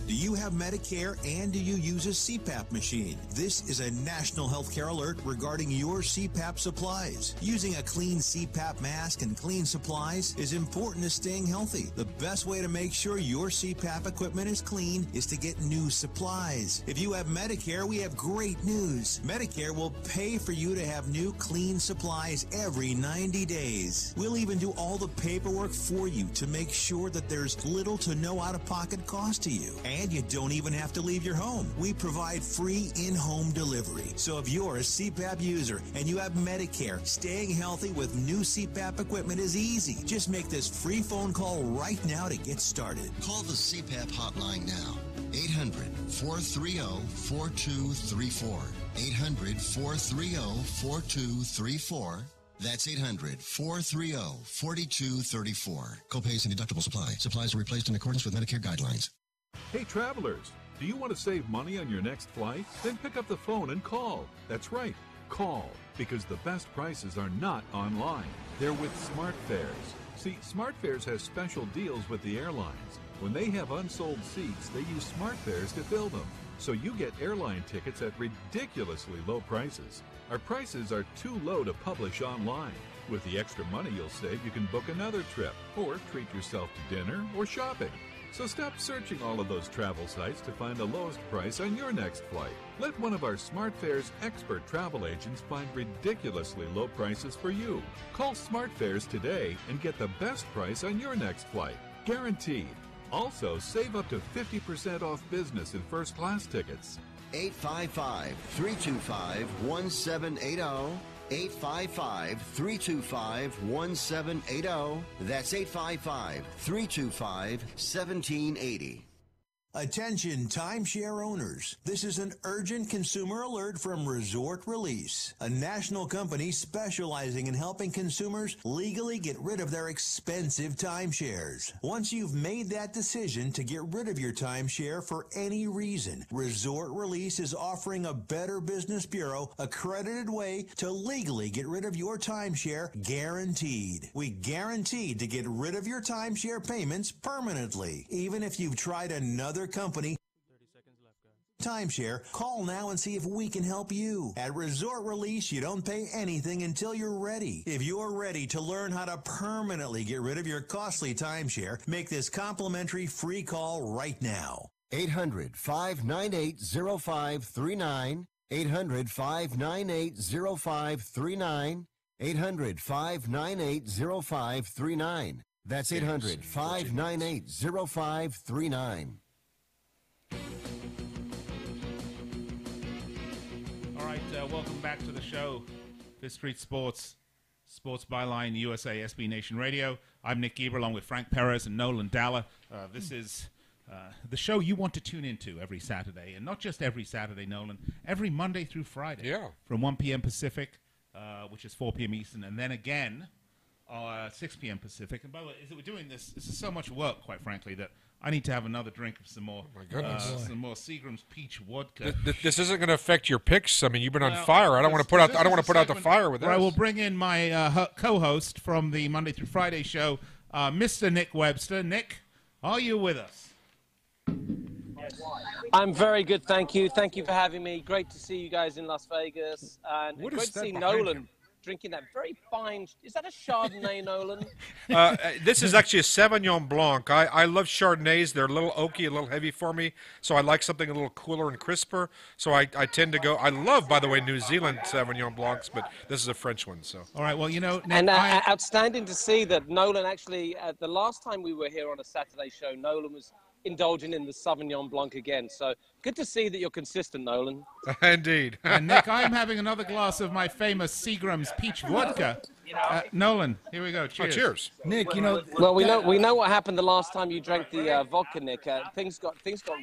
[SPEAKER 15] Do you have Medicare and do you use a CPAP machine? This is a national healthcare alert regarding your CPAP supplies. Using a clean CPAP mask and clean supplies is important to staying healthy. The best way to make sure your CPAP equipment is clean is to get new supplies. If you have Medicare, we have great news. Medicare will pay for you to have new clean supplies every 90 days. We'll even do all the paperwork for you to make sure that there's little to no out-of-pocket cost to you. And you don't even have to leave your home. We provide free in-home delivery. So if you're a CPAP user and you have Medicare, staying healthy with new CPAP equipment is easy. Just make this free phone call right now to get started.
[SPEAKER 2] Call the CPAP hotline now. 800-430-4234. 800-430-4234. That's 800-430-4234. Copays and deductibles apply. Supplies are replaced in accordance with Medicare guidelines.
[SPEAKER 1] Hey travelers, do you want to save money on your next flight? Then pick up the phone and call. That's right, call, because the best prices are not online. They're with SmartFares. See, SmartFares has special deals with the airlines. When they have unsold seats, they use SmartFares to fill them. So you get airline tickets at ridiculously low prices. Our prices are too low to publish online. With the extra money you'll save, you can book another trip, or treat yourself to dinner or shopping. So stop searching all of those travel sites to find the lowest price on your next flight. Let one of our SmartFares expert travel agents find ridiculously low prices for you. Call SmartFares today and get the best price on your next flight. Guaranteed. Also, save up to 50% off business and first class tickets.
[SPEAKER 2] 855-325-1780. 855-325-1780. That's 855-325-1780.
[SPEAKER 15] Attention timeshare owners. This is an urgent consumer alert from Resort Release, a national company specializing in helping consumers legally get rid of their expensive timeshares. Once you've made that decision to get rid of your timeshare for any reason, Resort Release is offering a Better Business Bureau accredited way to legally get rid of your timeshare, guaranteed. We guaranteed to get rid of your timeshare payments permanently, even if you've tried another company.
[SPEAKER 16] 30 seconds left, guys.
[SPEAKER 15] Timeshare. Call now and see if we can help you. At Resort Release, you don't pay anything until you're ready. If you're ready to learn how to permanently get rid of your costly timeshare, make this complimentary free call right now.
[SPEAKER 2] 800-598-0539. 800-598-0539. 800-598-0539. That's 800-598-0539.
[SPEAKER 3] right, welcome back to the show. Fifth Street Sports, Sports Byline USA, SB Nation Radio. I'm Nick Geber along with Frank Perez and Nolan Dalla. This is the show you want to tune into every Saturday, and not just every Saturday, Nolan, every Monday through Friday.
[SPEAKER 4] Yeah.
[SPEAKER 3] From 1 p.m. Pacific, which is 4 p.m. Eastern, and then again 6 p.m. Pacific. And by the way, as we're doing this is so much work, quite frankly, that I need to have another drink of some more.
[SPEAKER 4] Oh my goodness.
[SPEAKER 3] Some more Seagram's Peach Vodka.
[SPEAKER 4] This isn't going to affect your picks. I mean, you've been on fire. I don't want to put out. I don't want to put out the fire with this.
[SPEAKER 3] I will bring in my co-host from the Monday through Friday show, Mr. Nick Webster. Nick, are you with us?
[SPEAKER 14] I'm very good, thank you. Thank you for having me. Great to see you guys in Las Vegas, and
[SPEAKER 4] What
[SPEAKER 14] great
[SPEAKER 4] is
[SPEAKER 14] to
[SPEAKER 4] that
[SPEAKER 14] see
[SPEAKER 4] behind
[SPEAKER 14] Nolan
[SPEAKER 4] him?
[SPEAKER 14] drinking that very fine. Is that a Chardonnay, Nolan?
[SPEAKER 4] This is actually a Sauvignon Blanc. I love Chardonnays. They're a little oaky, a little heavy for me, so I like something a little cooler and crisper. So I tend to go. I love, by the way, New Zealand Sauvignon Blancs, but this is a French one. So.
[SPEAKER 3] All right. Well, you know, Nick,
[SPEAKER 14] And outstanding to see that Nolan actually, the last time we were here on a Saturday show, Nolan was indulging in the Sauvignon Blanc again. So good to see that you're consistent, Nolan.
[SPEAKER 4] Indeed.
[SPEAKER 3] And Nick, I'm having another glass of my famous Seagram's Peach Vodka. Nolan, here we go. Cheers.
[SPEAKER 4] Cheers.
[SPEAKER 8] Nick, you know.
[SPEAKER 14] Well, we know what happened the last time you drank the vodka, Nick. Things got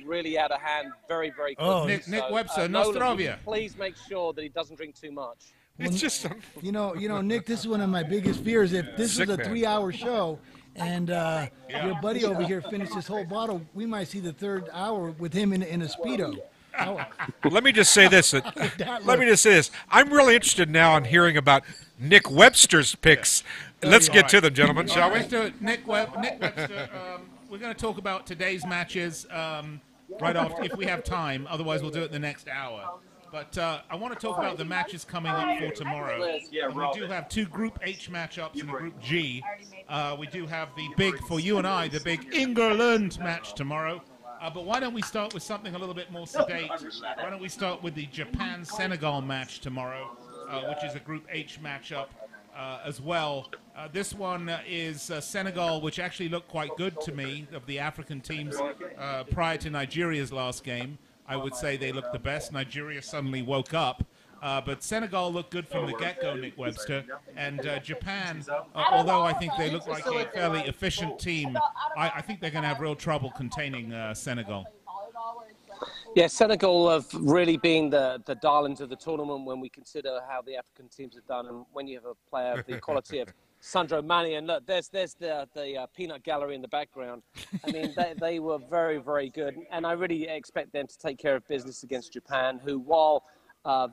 [SPEAKER 14] really out of hand very, very quickly.
[SPEAKER 8] Oh,
[SPEAKER 3] Nick Webster,
[SPEAKER 14] Nolan,
[SPEAKER 3] Nostrovia.
[SPEAKER 14] please make sure that he doesn't drink too much.
[SPEAKER 4] It's just.
[SPEAKER 8] You know, Nick. This is one of my biggest fears. If this
[SPEAKER 4] Sick
[SPEAKER 8] is a
[SPEAKER 4] man.
[SPEAKER 8] 3-hour show, and your buddy over here finished his whole bottle, we might see the third hour with him in a Speedo.
[SPEAKER 4] Let me just say this. I'm really interested now in hearing about Nick Webster's picks. Let's get to them, gentlemen, shall we?
[SPEAKER 3] Nick Webster, we're going to talk about today's matches right off if we have time. Otherwise, we'll do it the next hour. But I want to talk about the matches coming up for tomorrow. And we do have two Group H matchups in Group G. We do have the big, for you and I, the big England match tomorrow. But why don't we start with something a little bit more sedate? Why don't we start with the Japan-Senegal match tomorrow, which is a Group H matchup as well. This one is Senegal, which actually looked quite good to me of the African teams prior to Nigeria's last game. I would say they looked the best. Nigeria suddenly woke up. But Senegal looked good from the get-go, Nick Webster. And Japan, although I think they look like a fairly efficient team, I think they're going to have real trouble containing Senegal.
[SPEAKER 14] Yeah, Senegal have really been the darlings of the tournament when we consider how the African teams have done. And when you have a player of the quality of Sandro Mane, and look, there's the peanut gallery in the background. I mean, they were very, very good. And I really expect them to take care of business against Japan, who, while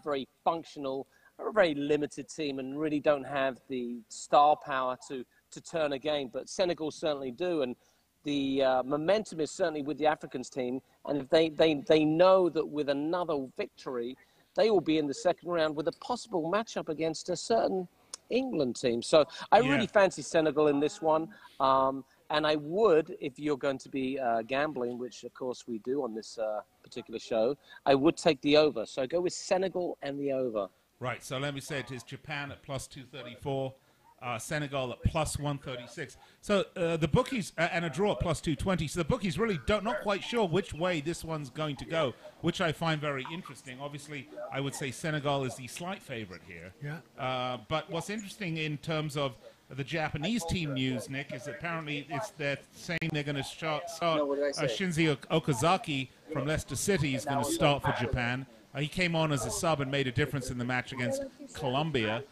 [SPEAKER 14] very functional, are a very limited team and really don't have the star power to turn a game. But Senegal certainly do. And the momentum is certainly with the Africans team. And if they know that with another victory, they will be in the second round with a possible matchup against a certain England team. So I really fancy Senegal in this one. And I would, if you're going to be gambling, which of course we do on this particular show, I would take the over. So I go with Senegal and the over.
[SPEAKER 3] Right, so let me say it is Japan at plus 234, Senegal at plus 136. So the bookies, and a draw at plus 220. So the bookies really not quite sure which way this one's going to go, which I find very interesting. Obviously, I would say Senegal is the slight favorite here.
[SPEAKER 8] Yeah.
[SPEAKER 3] But what's interesting in terms of the Japanese team news, Nick, is apparently they're saying they're going to start Shinji Okazaki from Leicester City is going to start for Japan. He came on as a sub and made a difference in the match against Colombia.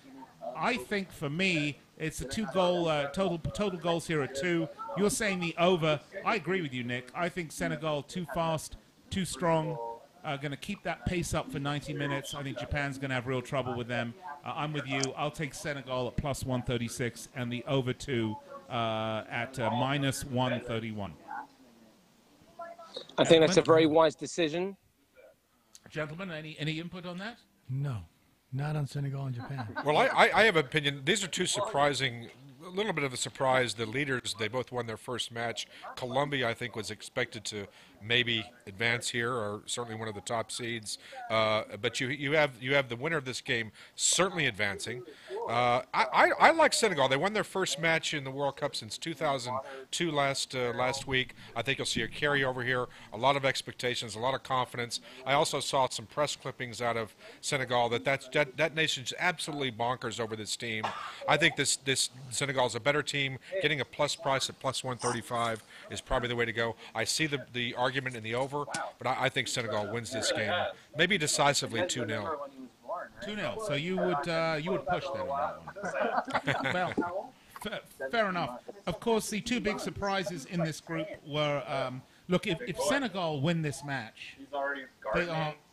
[SPEAKER 3] I think for me, it's a two-goal total goals here at 2. You're saying the over. I agree with you, Nick. I think Senegal too fast, too strong. Going to keep that pace up for 90 minutes. I think Japan's going to have real trouble with them. I'm with you. I'll take Senegal at plus 136 and the over 2 at minus 131.
[SPEAKER 14] I think that's a very wise decision.
[SPEAKER 3] Gentlemen, any input on that?
[SPEAKER 8] No, not on Senegal and Japan.
[SPEAKER 4] Well, I have an opinion. These are two surprising, a little bit of a surprise. The leaders, they both won their first match. Colombia, I think, was expected to maybe advance here, or certainly one of the top seeds. But you have the winner of this game certainly advancing. I like Senegal. They won their first match in the World Cup since 2002 last week. I think you'll see a carryover here. A lot of expectations, a lot of confidence. I also saw some press clippings out of Senegal that nation's absolutely bonkers over this team. I think this Senegal is a better team. Getting a plus price at plus 135 is probably the way to go. I see the argument in the over, but I think Senegal wins this game, maybe decisively 2-0.
[SPEAKER 3] 2-0. So you would push them on that one. Well, fair enough. Of course, the two big surprises in this group were look, if Senegal win this match,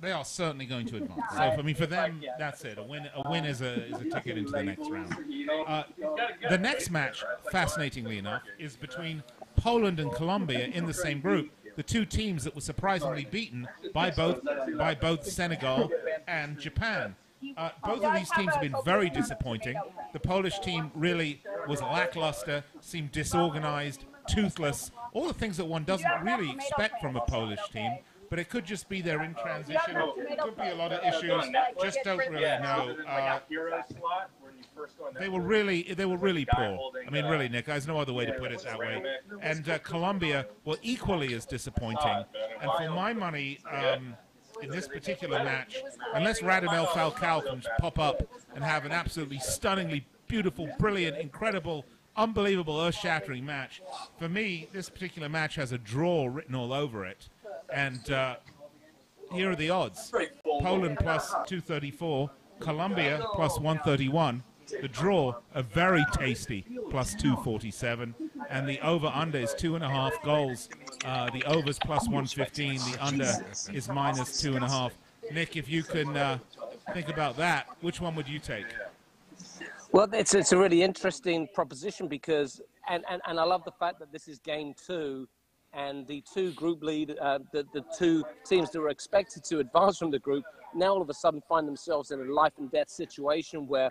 [SPEAKER 3] they are certainly going to advance. So I mean, for them, that's it. A win is a ticket into the next round. The next match, fascinatingly enough, is between Poland and Colombia in the same group. The two teams that were surprisingly beaten by both Senegal and Japan. Both of these teams have been very disappointing. The Polish team really was lackluster, seemed disorganized, toothless, all the things that one doesn't really expect from a Polish team. But it could just be they're in transition. It could be a lot of issues. Just don't really know. They were really poor. I mean, really, Nick. There's no other way to put it that way. And Colombia were equally as disappointing. And for my money, in this particular match, unless Radamel Falcao can pop up and have an absolutely stunningly beautiful, brilliant, incredible, unbelievable, earth-shattering match, for me, this particular match has a draw written all over it. And here are the odds. Poland plus 234, Colombia plus 131. The draw, a very tasty plus 247. And the over-under is 2.5 goals. The over's plus 115. The under is minus 2.5. Nick, if you can think about that, which one would you take?
[SPEAKER 14] Well, it's a really interesting proposition because, and I love the fact that this is game 2. And the two group lead, the two teams that were expected to advance from the group, now all of a sudden find themselves in a life and death situation where,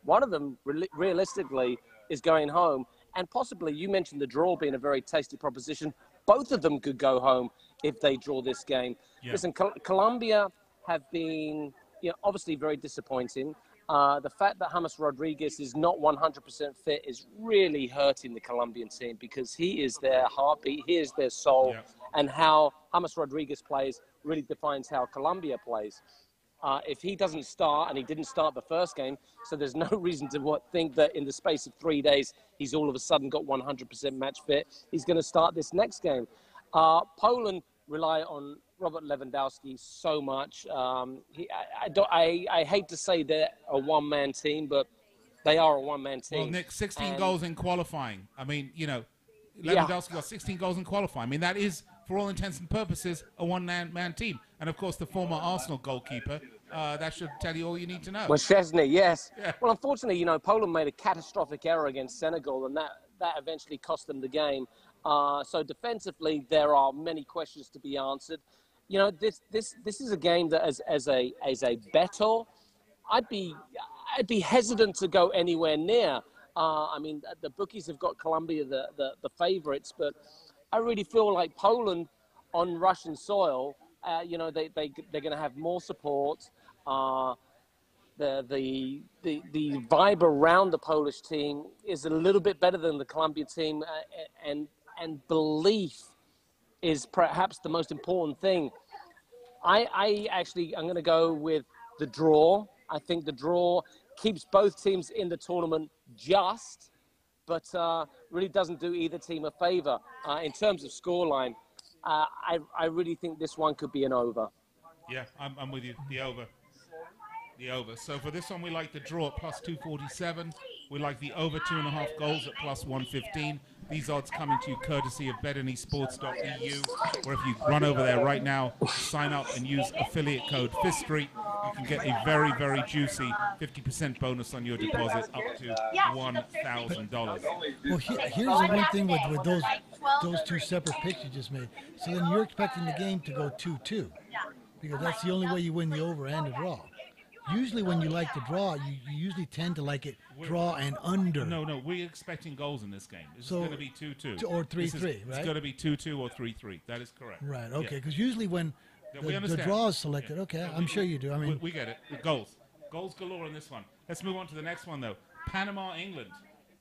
[SPEAKER 14] one of them realistically is going home. And possibly, you mentioned the draw being a very tasty proposition. Both of them could go home if they draw this game. Yeah. Listen, Colombia have been, obviously very disappointing. The fact that James Rodriguez is not 100% fit is really hurting the Colombian team because he is their heartbeat, he is their soul, and how James Rodriguez plays really defines how Colombia plays. If he doesn't start, and he didn't start the first game, so there's no reason to think that in the space of 3 days he's all of a sudden got 100% match fit. He's going to start this next game. Poland rely on Robert Lewandowski so much. I hate to say they're a one-man team, but they are a one-man team.
[SPEAKER 3] Well, Nick, 16 goals in qualifying. I mean, Lewandowski got 16 goals in qualifying. I mean, that is, for all intents and purposes, a one-man team. And, of course, the former Arsenal goalkeeper, that should tell you all you need to know.
[SPEAKER 14] Well, Szczesny, yes. Yeah. Well, unfortunately, Poland made a catastrophic error against Senegal, and that eventually cost them the game. So defensively, there are many questions to be answered. This is a game that as a bettor, I'd be hesitant to go anywhere near. I mean, the bookies have got Colombia the favourites, but I really feel like Poland on Russian soil, they're going to have more support. The vibe around the Polish team is a little bit better than the Colombian team, and belief is perhaps the most important thing. I'm going to go with the draw. I think the draw keeps both teams in the tournament but really doesn't do either team a favor. In terms of scoreline, I really think this one could be an over.
[SPEAKER 3] Yeah, I'm with you. The over. The over. So for this one, we like the draw at plus 247. We like the over 2.5 goals at plus 115. These odds coming to you courtesy of BetAnySports.eu, where if you run over there right now, sign up and use affiliate code FISTREET, you can get a very, very juicy 50% bonus on your deposit up to $1,000.
[SPEAKER 8] Well, here's the one thing with those two separate picks you just made. So then you're expecting the game to go 2-2, because that's the only way you win the over and the draw. Usually when you like the draw, you usually tend to like it draw and under.
[SPEAKER 3] No, we're expecting goals in this game. This is going to be 2-2.
[SPEAKER 8] Or 3-3, right?
[SPEAKER 3] It's going to be 2-2 or 3-3. That is correct.
[SPEAKER 8] Right, okay, because usually when the draw is selected, okay, I'm sure you do. I mean,
[SPEAKER 3] we get it. Goals galore in this one. Let's move on to the next one, though. Panama, England.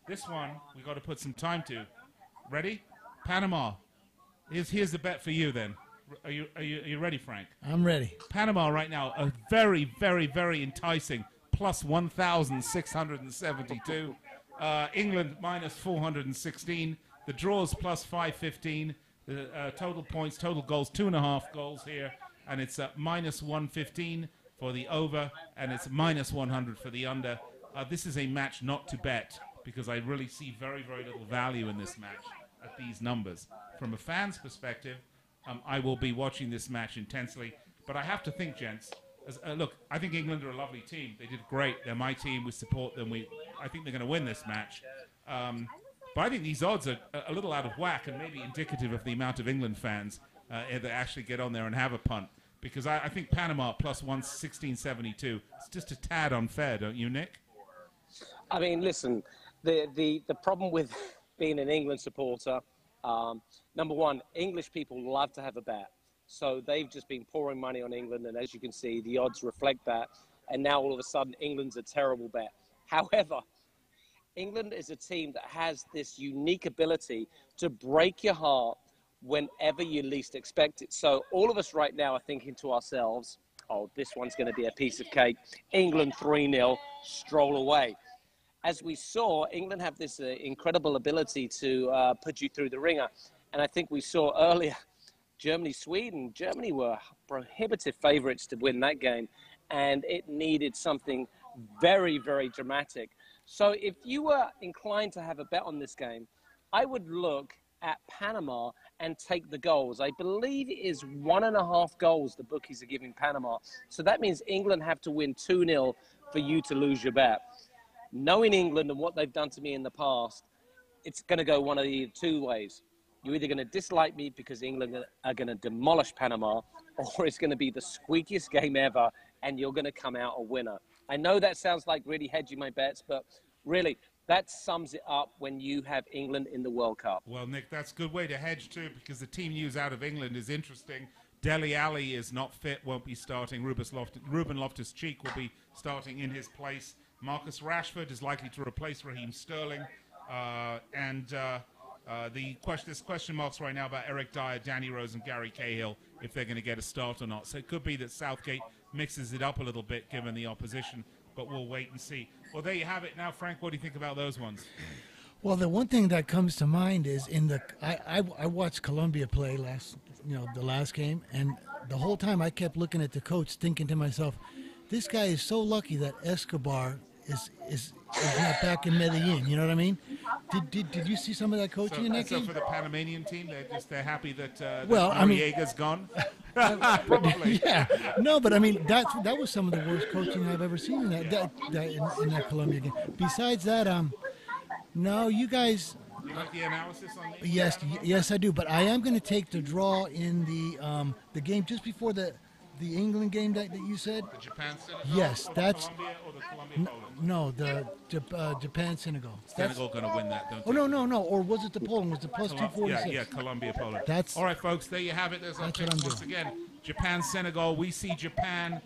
[SPEAKER 3] This one we got to put some time to. Ready? Panama. Here's the bet for you then. Are you ready, Frank?
[SPEAKER 8] I'm ready.
[SPEAKER 3] Panama right now, a very, very, very enticing plus 1,672. England minus 416. The draws plus 515. The total points, total goals, 2.5 goals here. And it's minus 115 for the over, and it's minus 100 for the under. This is a match not to bet, because I really see very, very little value in this match at these numbers. From a fan's perspective, I will be watching this match intensely. But I have to think, gents, look, I think England are a lovely team. They did great. They're my team. We support them. I think they're going to win this match. But I think these odds are a little out of whack and maybe indicative of the amount of England fans that actually get on there and have a punt. Because I think Panama plus 116.72 is just a tad unfair, don't you, Nick?
[SPEAKER 14] I mean, listen, the problem with being an England supporter, number one, English people love to have a bet. So they've just been pouring money on England, and as you can see, the odds reflect that. And now all of a sudden, England's a terrible bet. However, England is a team that has this unique ability to break your heart whenever you least expect it. So all of us right now are thinking to ourselves, oh, this one's going to be a piece of cake. England 3-0, stroll away. As we saw, England have this incredible ability to put you through the ringer. And I think we saw earlier, Germany-Sweden. Germany were prohibitive favourites to win that game, and it needed something very, very dramatic. So if you were inclined to have a bet on this game, I would look at Panama and take the goals. I believe it is 1.5 goals the bookies are giving Panama. So that means England have to win 2-0 for you to lose your bet. Knowing England and what they've done to me in the past, it's going to go one of the two ways. You're either going to dislike me because England are going to demolish Panama, or it's going to be the squeakiest game ever and you're going to come out a winner. I know that sounds like really hedging my bets, but really, that sums it up when you have England in the World Cup.
[SPEAKER 3] Well, Nick, that's a good way to hedge too, because the team news out of England is interesting. Dele Alli is not fit, won't be starting. Ruben Loftus-Cheek will be starting in his place. Marcus Rashford is likely to replace Raheem Sterling. There's question marks right now about Eric Dyer, Danny Rose, and Gary Cahill, if they're going to get a start or not. So it could be that Southgate mixes it up a little bit given the opposition, but we'll wait and see. Well, there you have it. Now, Frank, what do you think about those ones?
[SPEAKER 8] Well, the one thing that comes to mind is I watched Colombia play the last game, and the whole time I kept looking at the coach, thinking to myself, this guy is so lucky that Escobar is not back in Medellin. You know what I mean? Did you see some of that coaching in that game?
[SPEAKER 3] So for the Panamanian team, they're happy that
[SPEAKER 8] I mean,
[SPEAKER 3] Noriega's gone. Probably.
[SPEAKER 8] Yeah. No, but I mean that was some of the worst coaching I've ever seen in that Colombia game. Besides that, no, you guys.
[SPEAKER 3] You like the analysis on these?
[SPEAKER 8] Yes, I do. But I am going to take the draw in the game just before the England game that you said.
[SPEAKER 3] The Japan-Senegal?
[SPEAKER 8] Yes, that's
[SPEAKER 3] Colombia or the Colombia-Poland?
[SPEAKER 8] No, the Japan-Senegal.
[SPEAKER 3] Senegal going to win that, don't they?
[SPEAKER 8] Oh no! Or was it the Poland? Was it plus 246?
[SPEAKER 3] Yeah, Colombia-Poland.
[SPEAKER 8] That's
[SPEAKER 3] all right, folks. There you have it. There's our picks once again. Japan-Senegal. We see Japan.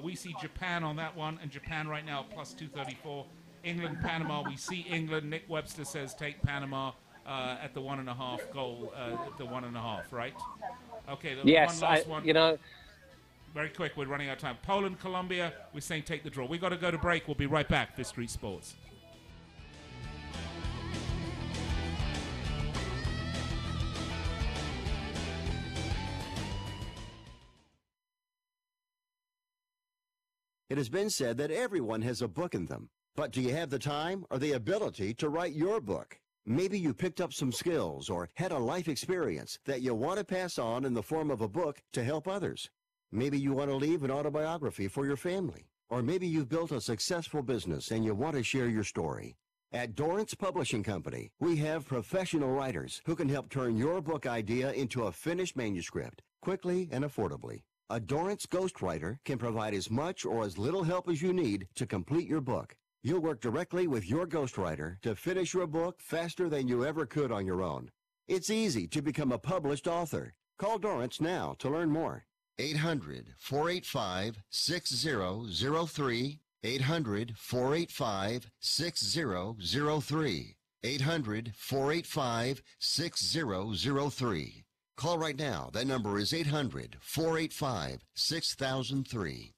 [SPEAKER 3] We see Japan on that one, and Japan right now plus 234. England-Panama. We see England. Nick Webster says take Panama at the 1.5 goal. At the 1.5, right? Okay.
[SPEAKER 14] Yes,
[SPEAKER 3] one last one. Very quick, we're running out of time. Poland, Colombia, we're saying take the draw. We've got to go to break. We'll be right back. Fifth Street Sports.
[SPEAKER 7] It has been said that everyone has a book in them. But do you have the time or the ability to write your book? Maybe you picked up some skills or had a life experience that you want to pass on in the form of a book to help others. Maybe you want to leave an autobiography for your family. Or maybe you've built a successful business and you want to share your story. At Dorrance Publishing Company, we have professional writers who can help turn your book idea into a finished manuscript quickly and affordably. A Dorrance ghostwriter can provide as much or as little help as you need to complete your book. You'll work directly with your ghostwriter to finish your book faster than you ever could on your own. It's easy to become a published author. Call Dorrance now to learn more.
[SPEAKER 2] 800-485-6003,
[SPEAKER 7] 800-485-6003. 800-485-6003. Call right now. That number is 800-485-6003.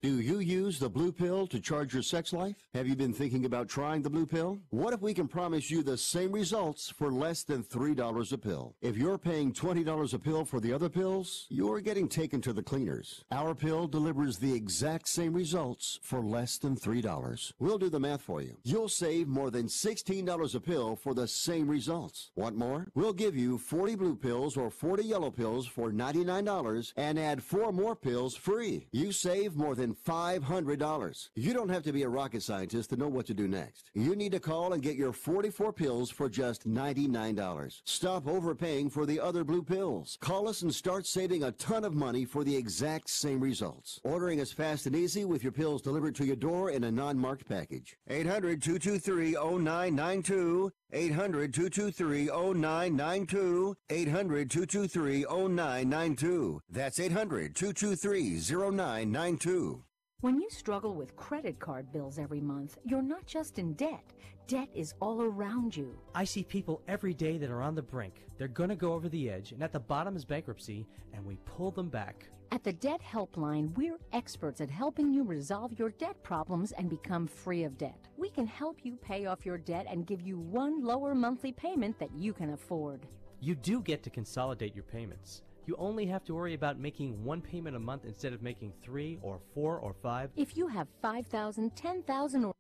[SPEAKER 7] Do you use the blue pill to charge your sex life? Have you been thinking about trying the blue pill? What if we can promise you the same results for less than $3 a pill? If you're paying $20 a pill for the other pills, you're getting taken to the cleaners. Our pill delivers the exact same results for less than $3. We'll do the math for you. You'll save more than $16 a pill for the same results. Want more? We'll give you 40 blue pills or 40 yellow pills for $99 and add 4 more pills free. You save more than $500. You don't have to be a rocket scientist to know what to do next. You need to call and get your 44 pills for just $99. Stop overpaying for the other blue pills. Call us and start saving a ton of money for the exact same results. Ordering is fast and easy with your pills delivered to your door in a non-marked package. 800-223-0992. 800-223-0992. 800-223-0992. That's 800-223-0992.
[SPEAKER 16] When you struggle with credit card bills every month, you're not just in debt. Debt is all around you.
[SPEAKER 17] I see people every day that are on the brink. They're going to go over the edge, and at the bottom is bankruptcy, and we pull them back.
[SPEAKER 16] At the Debt Helpline, we're experts at helping you resolve your debt problems and become free of debt. We can help you pay off your debt and give you one lower monthly payment that you can afford.
[SPEAKER 17] You do get to consolidate your payments. You only have to worry about making one payment a month instead of making 3 or 4 or 5.
[SPEAKER 16] If you have $5,000, $10,000, or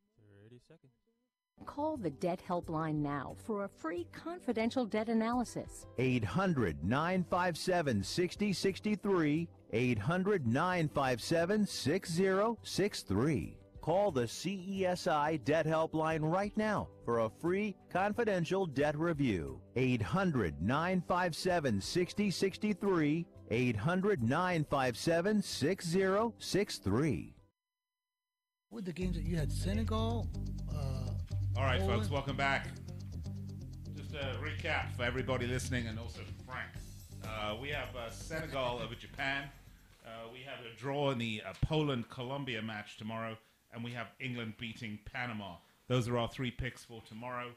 [SPEAKER 16] 30 seconds. Call the Debt Helpline now for a free confidential debt analysis.
[SPEAKER 18] 800-957-6063. 800-957-6063. Call the CESI Debt Helpline right now for a free confidential debt review. 800-957-6063. 800-957-6063.
[SPEAKER 8] With the games that you had, Senegal.
[SPEAKER 3] All right,
[SPEAKER 8] Poland.
[SPEAKER 3] folks, welcome back. Just a recap for everybody listening and also for Frank. We have Senegal over Japan. We have a draw in the Poland-Colombia match tomorrow. And we have England beating Panama. Those are our 3 picks for tomorrow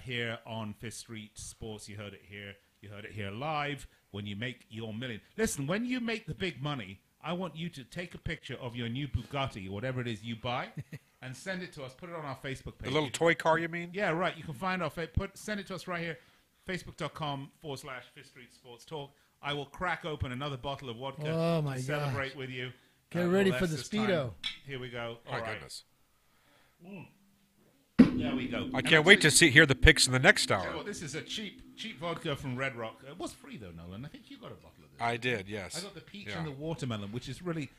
[SPEAKER 3] here on Fifth Street Sports. You heard it here. You heard it here live. When you make your million. Listen, when you make the big money, I want you to take a picture of your new Bugatti or whatever it is you buy and send it to us. Put it on our Facebook page.
[SPEAKER 4] The little toy car, you mean?
[SPEAKER 3] Yeah, right. You can find our send it to us right here. Facebook.com/Fifth Street Sports Talk. I will crack open another bottle of vodka to celebrate with you.
[SPEAKER 8] Get ready for the Speedo.
[SPEAKER 3] Here we go.
[SPEAKER 4] My goodness.
[SPEAKER 3] There we go.
[SPEAKER 4] I can't wait to hear the picks in the next hour.
[SPEAKER 3] Well, this is a cheap vodka from Red Rock. It was free though, Nolan. I think you got a bottle of this.
[SPEAKER 4] I did, yes.
[SPEAKER 3] I got the peach and the watermelon, which is really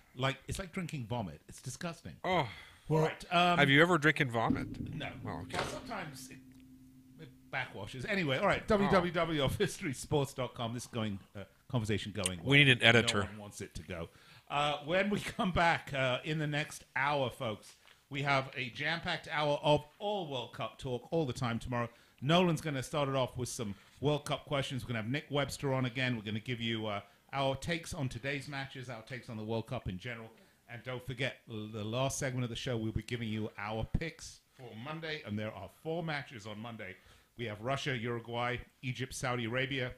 [SPEAKER 3] it's like drinking vomit. It's disgusting.
[SPEAKER 4] Oh.
[SPEAKER 3] All right.
[SPEAKER 4] Have you ever drinking vomit?
[SPEAKER 3] No.
[SPEAKER 4] Oh, okay.
[SPEAKER 3] Well, sometimes it backwashes. Anyway, all right. www.fifthstreetsports.com. This is going conversation going.
[SPEAKER 4] We need an editor.
[SPEAKER 3] No one wants it to go. When we come back in the next hour, folks, we have a jam-packed hour of all World Cup talk all the time tomorrow. Nolan's going to start it off with some World Cup questions. We're going to have Nick Webster on again. We're going to give you our takes on today's matches, our takes on the World Cup in general. And don't forget, the last segment of the show, we'll be giving you our picks for Monday. And there are 4 matches on Monday. We have Russia, Uruguay, Egypt, Saudi Arabia,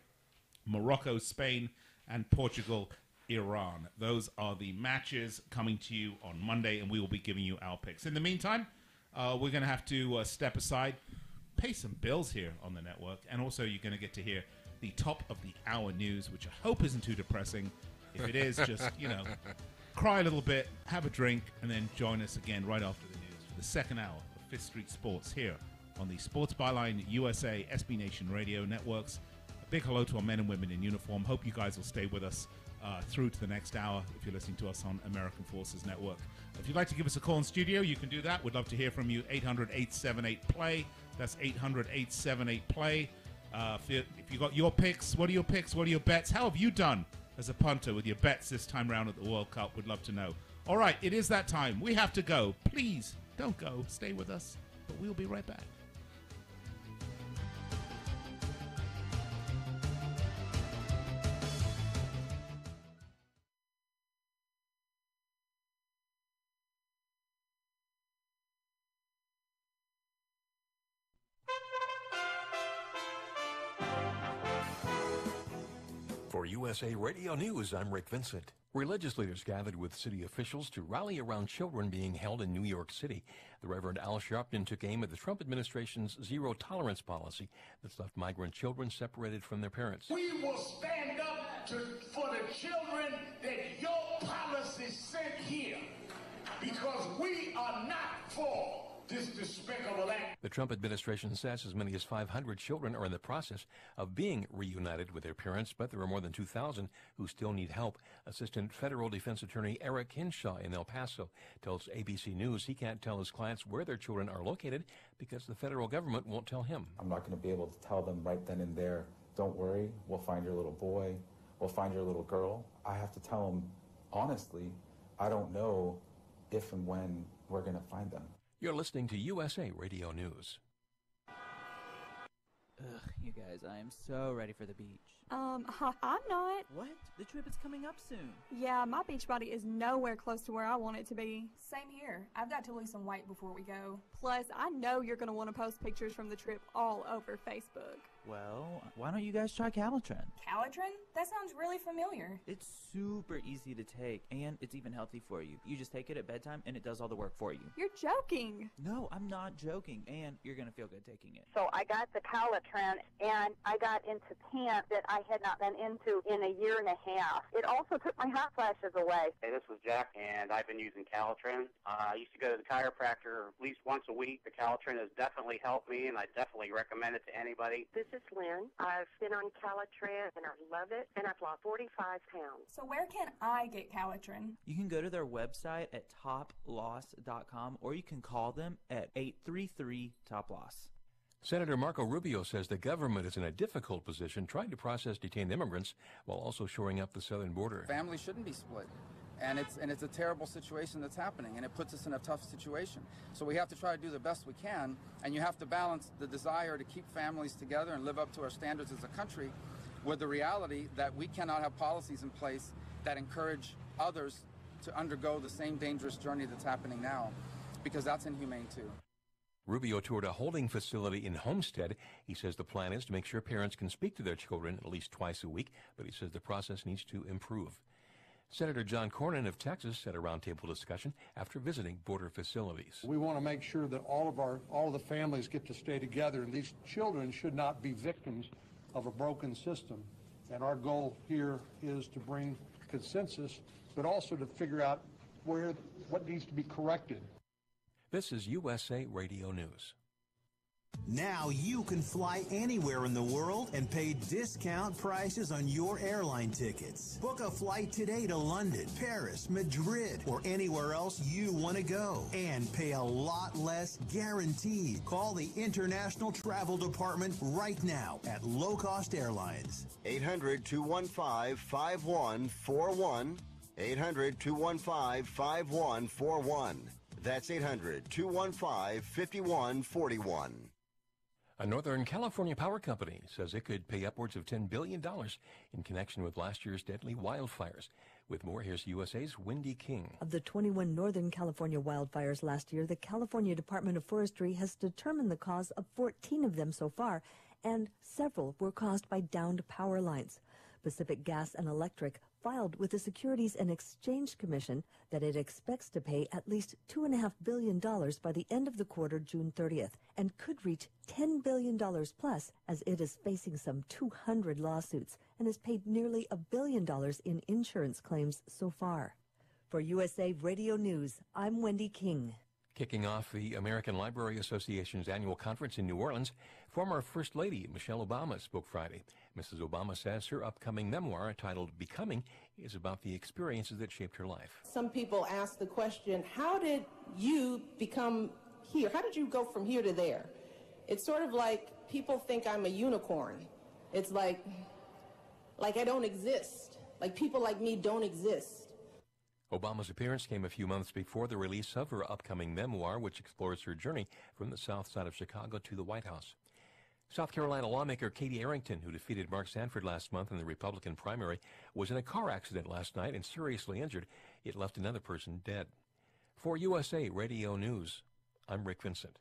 [SPEAKER 3] Morocco, Spain, and Portugal, Iran. Those are the matches coming to you on Monday, and we will be giving you our picks. In the meantime, we're going to have to step aside, pay some bills here on the network, and also you're going to get to hear the top of the hour news, which I hope isn't too depressing. If it is, just, cry a little bit, have a drink, and then join us again right after the news for the second hour of Fifth Street Sports here on the Sports Byline USA, SB Nation Radio Networks. A big hello to our men and women in uniform. Hope you guys will stay with us through to the next hour if you're listening to us on American Forces Network. If you'd like to give us a call in studio, you can do that. We'd love to hear from you. 800-878-PLAY. That's 800-878-PLAY. If you got your picks, what are your picks? What are your bets? How have you done as a punter with your bets this time around at the World Cup? We'd love to know. All right, it is that time. We have to go. Please don't go. Stay with us, but we'll be right back.
[SPEAKER 19] USA Radio News, I'm Rick Vincent. Religious leaders gathered with city officials to rally around children being held in New York City. The Reverend Al Sharpton took aim at the Trump administration's zero-tolerance policy that's left migrant children separated from their parents.
[SPEAKER 20] We will stand up for the children that your policy sent here, because we are not for this despicable act.
[SPEAKER 19] The Trump administration says as many as 500 children are in the process of being reunited with their parents, but there are more than 2,000 who still need help. Assistant Federal Defense Attorney Eric Hinshaw in El Paso tells ABC News he can't tell his clients where their children are located because the federal government won't tell him.
[SPEAKER 21] I'm not going to be able to tell them right then and there, don't worry, we'll find your little boy, we'll find your little girl. I have to tell them, honestly, I don't know if and when we're going to find them.
[SPEAKER 19] You're listening to USA Radio News.
[SPEAKER 22] Ugh, you guys, I am so ready for the beach.
[SPEAKER 23] I'm not.
[SPEAKER 22] What? The trip is coming up soon.
[SPEAKER 23] Yeah, my beach body is nowhere close to where I want it to be.
[SPEAKER 24] Same here. I've got to lose some weight before we go.
[SPEAKER 23] Plus, I know you're going to want to post pictures from the trip all over Facebook.
[SPEAKER 22] Well, why don't you guys try Calitrin?
[SPEAKER 24] Calitrin? That sounds really familiar.
[SPEAKER 22] It's super easy to take, and it's even healthy for you. You just take it at bedtime, and it does all the work for you.
[SPEAKER 23] You're joking.
[SPEAKER 22] No, I'm not joking, and you're going to feel good taking it.
[SPEAKER 25] So I got the Calitrin, and I got into pants that I had not been into in a year and a half. It also took my hot flashes away.
[SPEAKER 26] Hey, this is Jack, and I've been using Calitrin. I used to go to the chiropractor at least once a week. The Calitrin has definitely helped me, and I definitely recommend it to anybody.
[SPEAKER 25] This is Lynn. I've been on Calitrin, and I love it, and I've lost 45 pounds.
[SPEAKER 24] So where can I get Calitrin?
[SPEAKER 22] You can go to their website at toploss.com, or you can call them at 833-TOP-LOSS.
[SPEAKER 19] Senator Marco Rubio says the government is in a difficult position trying to process detained immigrants while also shoring up the southern border.
[SPEAKER 27] Families shouldn't be split. And it's a terrible situation that's happening, and it puts us in a tough situation. So we have to try to do the best we can, and you have to balance the desire to keep families together and live up to our standards as a country with the reality that we cannot have policies in place that encourage others to undergo the same dangerous journey that's happening now, because that's inhumane too.
[SPEAKER 19] Rubio toured a holding facility in Homestead. He says the plan is to make sure parents can speak to their children at least twice a week, but he says the process needs to improve. Senator John Cornyn of Texas said a roundtable discussion after visiting border facilities.
[SPEAKER 28] We want to make sure that all of the families get to stay together, and these children should not be victims of a broken system. And our goal here is to bring consensus, but also to figure out what needs to be corrected.
[SPEAKER 19] This is USA Radio News.
[SPEAKER 15] Now you can fly anywhere in the world and pay discount prices on your airline tickets. Book a flight today to London, Paris, Madrid, or anywhere else you want to go and pay a lot less guaranteed. Call the International Travel Department right now at Low Cost Airlines.
[SPEAKER 7] 800-215-5141. 800-215-5141. That's 800-215-5141.
[SPEAKER 19] A Northern California power company says it could pay upwards of $10 billion in connection with last year's deadly wildfires. With more, here's USA's Wendy King.
[SPEAKER 29] Of the 21 Northern California wildfires last year, the California Department of Forestry has determined the cause of 14 of them so far, and several were caused by downed power lines. Pacific Gas and Electric filed with the Securities and Exchange Commission that it expects to pay at least $2.5 billion by the end of the quarter, June 30th, and could reach $10 billion plus as it is facing some 200 lawsuits and has paid nearly $1 billion in insurance claims so far. For USA Radio News, I'm Wendy King.
[SPEAKER 19] Kicking off the American Library Association's annual conference in New Orleans, former First Lady Michelle Obama spoke Friday. Mrs. Obama says her upcoming memoir, titled Becoming, is about the experiences that shaped her life.
[SPEAKER 30] Some people ask the question, how did you become here? How did you go from here to there? It's sort of like people think I'm a unicorn. It's like I don't exist. Like people like me don't exist.
[SPEAKER 19] Obama's appearance came a few months before the release of her upcoming memoir, which explores her journey from the south side of Chicago to the White House. South Carolina lawmaker Katie Arrington, who defeated Mark Sanford last month in the Republican primary, was in a car accident last night and seriously injured. It left another person dead. For USA Radio News, I'm Rick Vincent.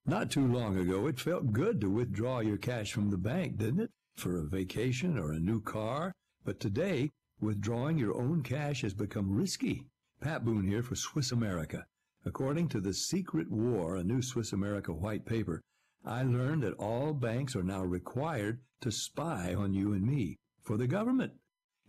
[SPEAKER 1] Not too long ago, it felt good to withdraw your cash from the bank, didn't it? For a vacation or a new car. But today, withdrawing your own cash has become risky. Pat Boone here for Swiss America. According to The Secret War, a new Swiss America white paper, I learned that all banks are now required to spy on you and me for the government,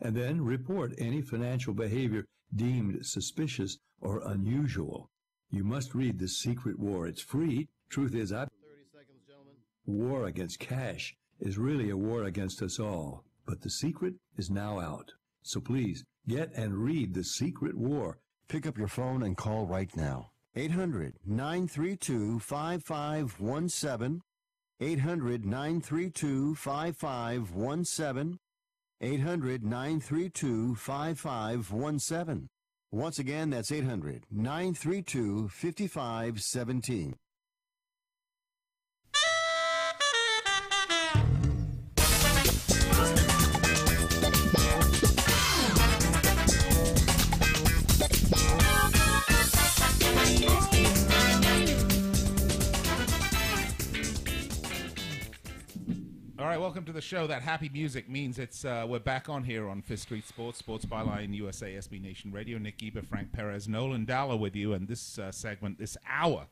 [SPEAKER 1] and then report any financial behavior deemed suspicious or unusual. You must read The Secret War. It's free. Truth is, 30 seconds, gentlemen. War against cash is really a war against us all. But the secret is now out. So please, get and read The Secret War.
[SPEAKER 7] Pick up your phone and call right now. 800-932-5517. 800-932-5517. 800-932-5517. Once again, that's 800-932-5517.
[SPEAKER 3] All right, welcome to the show. That happy music means it's we're back on here on Fifth Street Sports, Sports Byline USA, SB Nation Radio. Nick Geber, Frank Perez, Nolan Dalla with you. And this segment, this hour,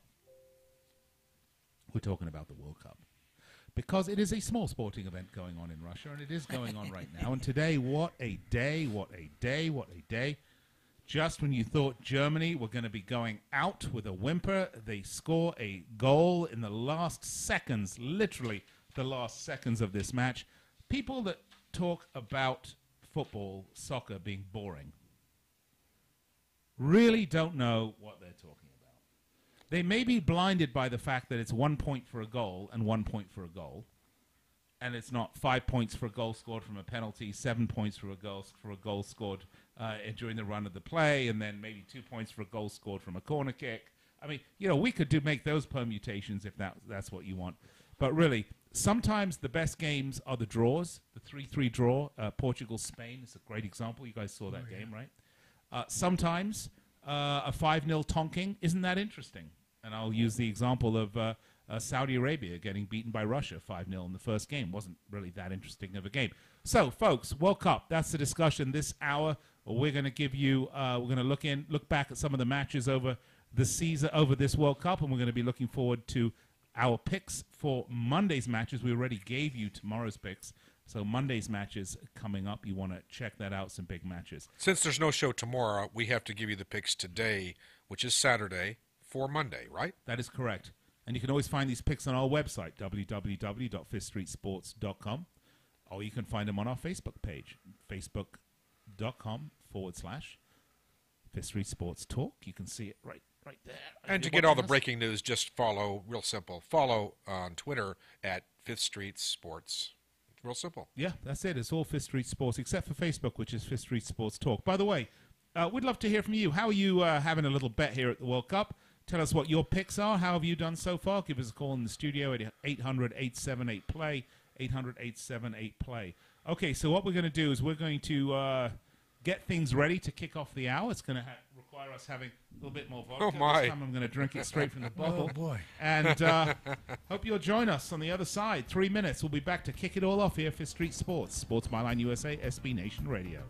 [SPEAKER 3] we're talking about the World Cup. Because it is a small sporting event going on in Russia, and it is going on right now. And today, what a day, what a day, what a day. Just when you thought Germany were going to be going out with a whimper, they score a goal in the last seconds, literally the last seconds of this match. People that talk about football, soccer being boring, really don't know what they're talking about. They may be blinded by the fact that it's 1 point for a goal and 1 point for a goal, and it's not 5 points for a goal scored from a penalty, 7 points for a goal scored during the run of the play, and then maybe 2 points for a goal scored from a corner kick. I mean, we could make those permutations if that's what you want. But really, sometimes the best games are the draws. The 3-3 draw, Portugal-Spain is a great example. You guys saw that game, right? Sometimes a 5-0 tonking isn't that interesting. And I'll use the example of Saudi Arabia getting beaten by Russia 5-0 in the first game. Wasn't really that interesting of a game. So, folks, World Cup, that's the discussion this hour. We're going to give you, we're going to look back at some of the matches over the season, over this World Cup, and we're going to be looking forward to our picks for Monday's matches. We already gave you tomorrow's picks. So Monday's matches coming up. You want to check that out, some big matches.
[SPEAKER 4] Since there's no show tomorrow, we have to give you the picks today, which is Saturday, for Monday, right?
[SPEAKER 3] That is correct. And you can always find these picks on our website, www.fifthstreetsports.com. Or you can find them on our Facebook page, facebook.com/Fifth Street Sports Talk. You can see it right there.
[SPEAKER 4] And to get all the breaking news, just follow, real simple, follow on Twitter at Fifth Street Sports. Real simple.
[SPEAKER 3] Yeah, that's it. It's all Fifth Street Sports, except for Facebook, which is Fifth Street Sports Talk. By the way, we'd love to hear from you. How are you having a little bet here at the World Cup? Tell us what your picks are. How have you done so far? Give us a call in the studio at 800-878-PLAY, 800-878-PLAY. Okay, so what we're going to do is we're going to get things ready to kick off the hour. It's going to require us having a little bit more vodka.
[SPEAKER 4] Oh, my.
[SPEAKER 3] This time I'm going to drink it straight from the bottle.
[SPEAKER 8] Oh, boy.
[SPEAKER 3] And hope you'll join us on the other side. 3 minutes. We'll be back to kick it all off here for Street Sports. Sports Byline USA, SB Nation Radio.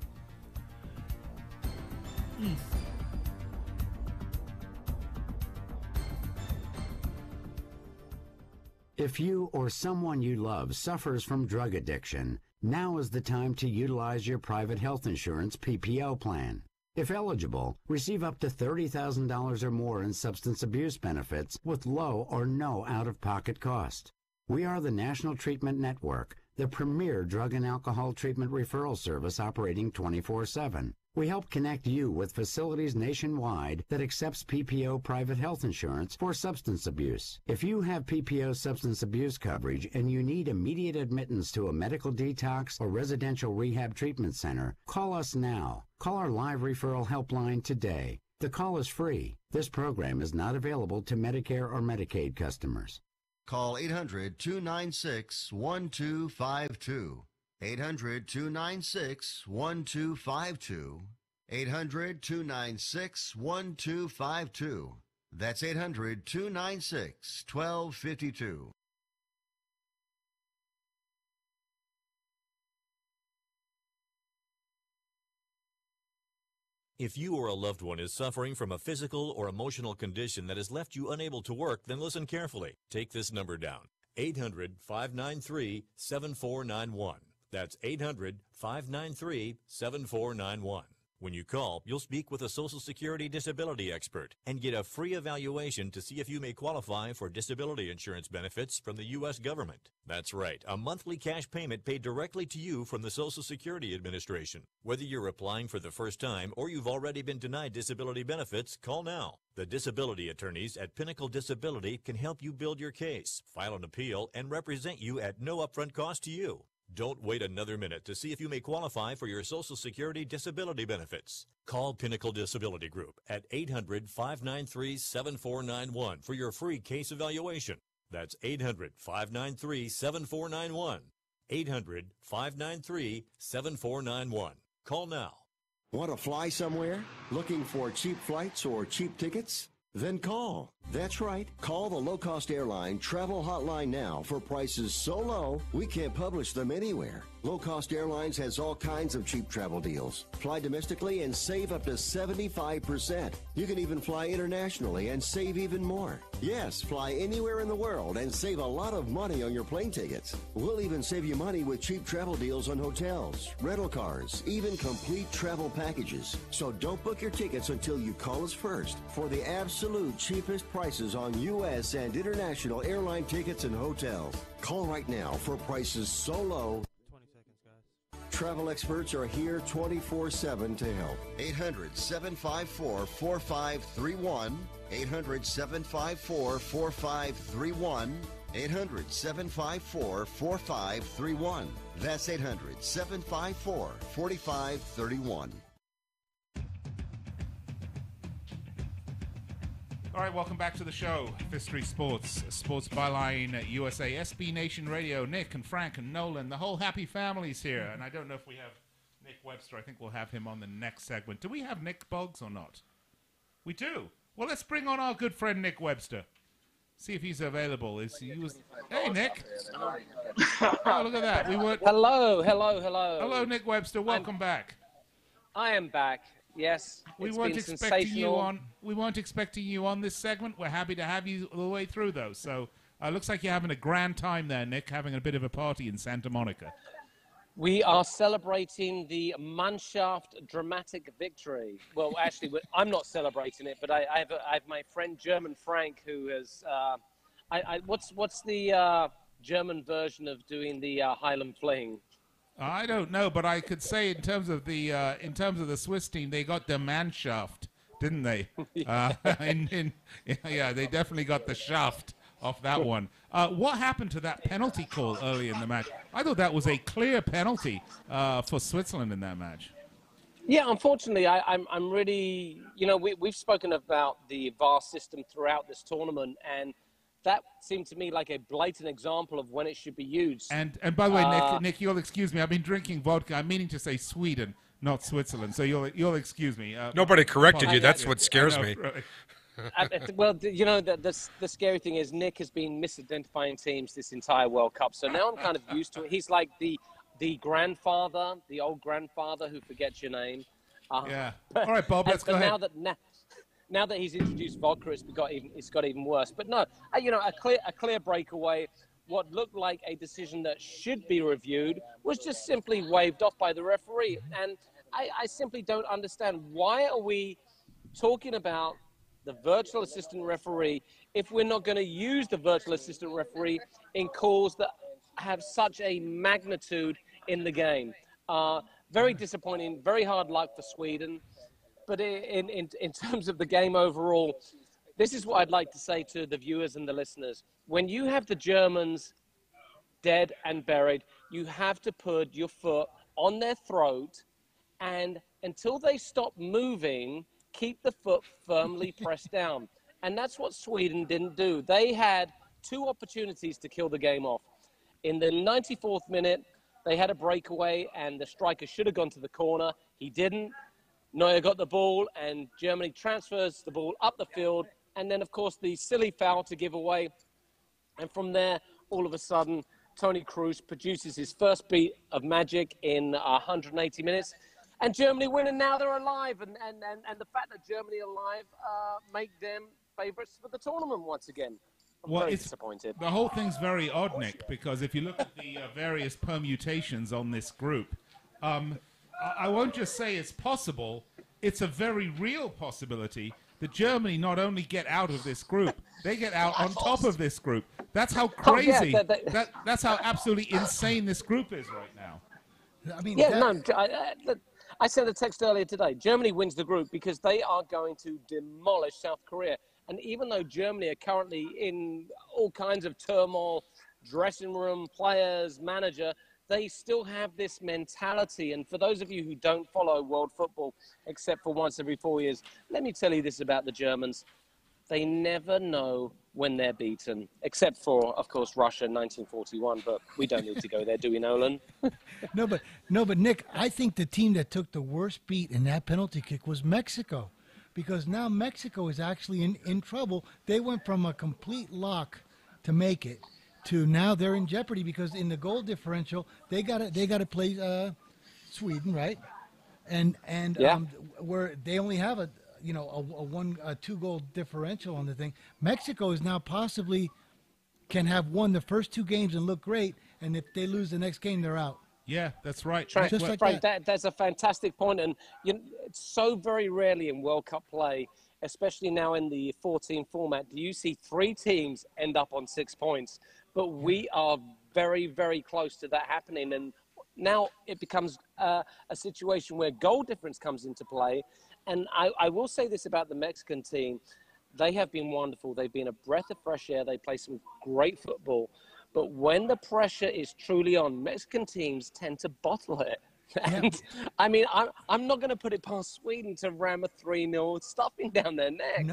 [SPEAKER 2] If you or someone you love suffers from drug addiction, now is the time to utilize your private health insurance PPO plan. If eligible, receive up to $30,000 or more in substance abuse benefits with low or no out-of-pocket cost. We are the National Treatment Network, the premier drug and alcohol treatment referral service operating 24/7. We help connect you with facilities nationwide that accepts PPO private health insurance for substance abuse. If you have PPO substance abuse coverage and you need immediate admittance to a medical detox or residential rehab treatment center, call us now. Call our live referral helpline today. The call is free. This program is not available to Medicare or Medicaid customers.
[SPEAKER 7] Call 800-296-1252. 800-296-1252. 800-296-1252. That's 800-296-1252.
[SPEAKER 5] If you or a loved one is suffering from a physical or emotional condition that has left you unable to work, then listen carefully. Take this number down, 800-593-7491. That's 800-593-7491. When you call, you'll speak with a Social Security disability expert and get a free evaluation to see if you may qualify for disability insurance benefits from the U.S. government. That's right, a monthly cash payment paid directly to you from the Social Security Administration. Whether you're applying for the first time or you've already been denied disability benefits, call now. The disability attorneys at Pinnacle Disability can help you build your case, file an appeal, and represent you at no upfront cost to you. Don't wait another minute to see if you may qualify for your Social Security disability benefits. Call Pinnacle Disability Group at 800-593-7491 for your free case evaluation. That's 800-593-7491. 800-593-7491. Call now.
[SPEAKER 7] Want to fly somewhere? Looking for cheap flights or cheap tickets? Then call. That's right. Call the low-cost airline travel hotline now for prices so low we can't publish them anywhere. Low-cost airlines has all kinds of cheap travel deals. Fly domestically and save up to 75%. You can even fly internationally and save even more. Yes, fly anywhere in the world and save a lot of money on your plane tickets. We'll even save you money with cheap travel deals on hotels, rental cars, even complete travel packages. So don't book your tickets until you call us first for the absolute cheapest prices on U.S. and international airline tickets and hotels. Call right now for prices so low. Travel experts are here 24/7 to help. 800-754-4531. 800-754-4531. 800-754-4531. That's 800-754-4531.
[SPEAKER 3] All right, welcome back to the show. Fifth Street Sports, Sports Byline USA, SB Nation Radio. Nick and Frank and Nolan, the whole happy family's here. And I don't know if we have Nick Webster. I think we'll have him on the next segment. Do we have Nick Boggs or not? We do. Well, let's bring on our good friend Nick Webster. See if he's available. Hey, Nick. Oh, look at that.
[SPEAKER 6] Hello.
[SPEAKER 3] Hello, Nick Webster. Welcome back.
[SPEAKER 6] I am back. Yes,
[SPEAKER 3] we weren't expecting you on. We weren't expecting you on this segment. We're happy to have you all the way through, though. So, looks like you're having a grand time there, Nick. Having a bit of a party in Santa Monica.
[SPEAKER 6] We are celebrating the Mannschaft dramatic victory. Well, actually, I'm not celebrating it, but I have my friend German Frank, who has. What's the German version of doing the Highland Fling?
[SPEAKER 3] I don't know, but I could say in terms of the Swiss team, they got the Mannschaft, didn't they? Yeah, they definitely got the shaft off that one. What happened to that penalty call early in the match? I thought that was a clear penalty for Switzerland in that match.
[SPEAKER 6] Yeah, unfortunately, I'm really, we've spoken about the VAR system throughout this tournament, and that seemed to me like a blatant example of when it should be used.
[SPEAKER 3] And by the way, Nick, you'll excuse me. I've been drinking vodka. I'm meaning to say Sweden, not Switzerland. So you'll excuse me.
[SPEAKER 4] Nobody corrected you. That's what scares me.
[SPEAKER 6] Well, the scary thing is Nick has been misidentifying teams this entire World Cup. So now I'm kind of used to it. He's like the grandfather, the old grandfather who forgets your name.
[SPEAKER 3] Yeah. All right, Bob. Let's go ahead.
[SPEAKER 6] Now that he's introduced vodka, it's got even worse. But no, a clear breakaway. What looked like a decision that should be reviewed was just simply waved off by the referee. And I simply don't understand, why are we talking about the virtual assistant referee if we're not going to use the virtual assistant referee in calls that have such a magnitude in the game? Very disappointing, very hard luck for Sweden. But in terms of the game overall, this is what I'd like to say to the viewers and the listeners. When you have the Germans dead and buried, you have to put your foot on their throat, and until they stop moving, keep the foot firmly pressed down. And that's what Sweden didn't do. They had two opportunities to kill the game off. In the 94th minute, they had a breakaway, and the striker should have gone to the corner. He didn't. Neuer got the ball, and Germany transfers the ball up the field and then, of course, the silly foul to give away. And from there, all of a sudden, Toni Kroos produces his first beat of magic in 180 minutes. And Germany win, and now they're alive. And the fact that Germany are alive make them favourites for the tournament once again. I'm very disappointed.
[SPEAKER 3] The whole thing's very odd, Nick, because if you look at the various permutations on this group, I won't just say it's possible, it's a very real possibility that Germany not only get out of this group, they get out on top of this group. That's how crazy, that's how absolutely insane this group is right now.
[SPEAKER 8] I mean,
[SPEAKER 6] I sent a text earlier today. Germany wins the group because they are going to demolish South Korea. And even though Germany are currently in all kinds of turmoil, dressing room, players, manager, they still have this mentality. And for those of you who don't follow world football, except for once every 4 years, let me tell you this about the Germans. They never know when they're beaten, except for, of course, Russia in 1941. But we don't need to go there, do we, Nolan?
[SPEAKER 8] No, but Nick, I think the team that took the worst beat in that penalty kick was Mexico, because now Mexico is actually in trouble. They went from a complete lock to make it to now they're in jeopardy because in the goal differential they got to play Sweden, right? And where they only have a 2-goal differential on the thing. Mexico is now possibly can have won the first 2 games and look great, and if they lose the next game, they're out.
[SPEAKER 3] Yeah, that's right.
[SPEAKER 6] Frank, that's a fantastic point, and it's so very rarely in World Cup play, especially now in the 14 format, do you see 3 teams end up on 6 points? But we are very, very close to that happening, and now it becomes a situation where goal difference comes into play. And I will say this about the Mexican team. They have been wonderful. They've been a breath of fresh air. They play some great football. But when the pressure is truly on, Mexican teams tend to bottle it. And, I mean, I'm not going to put it past Sweden to ram a 3-0 stuffing down their necks.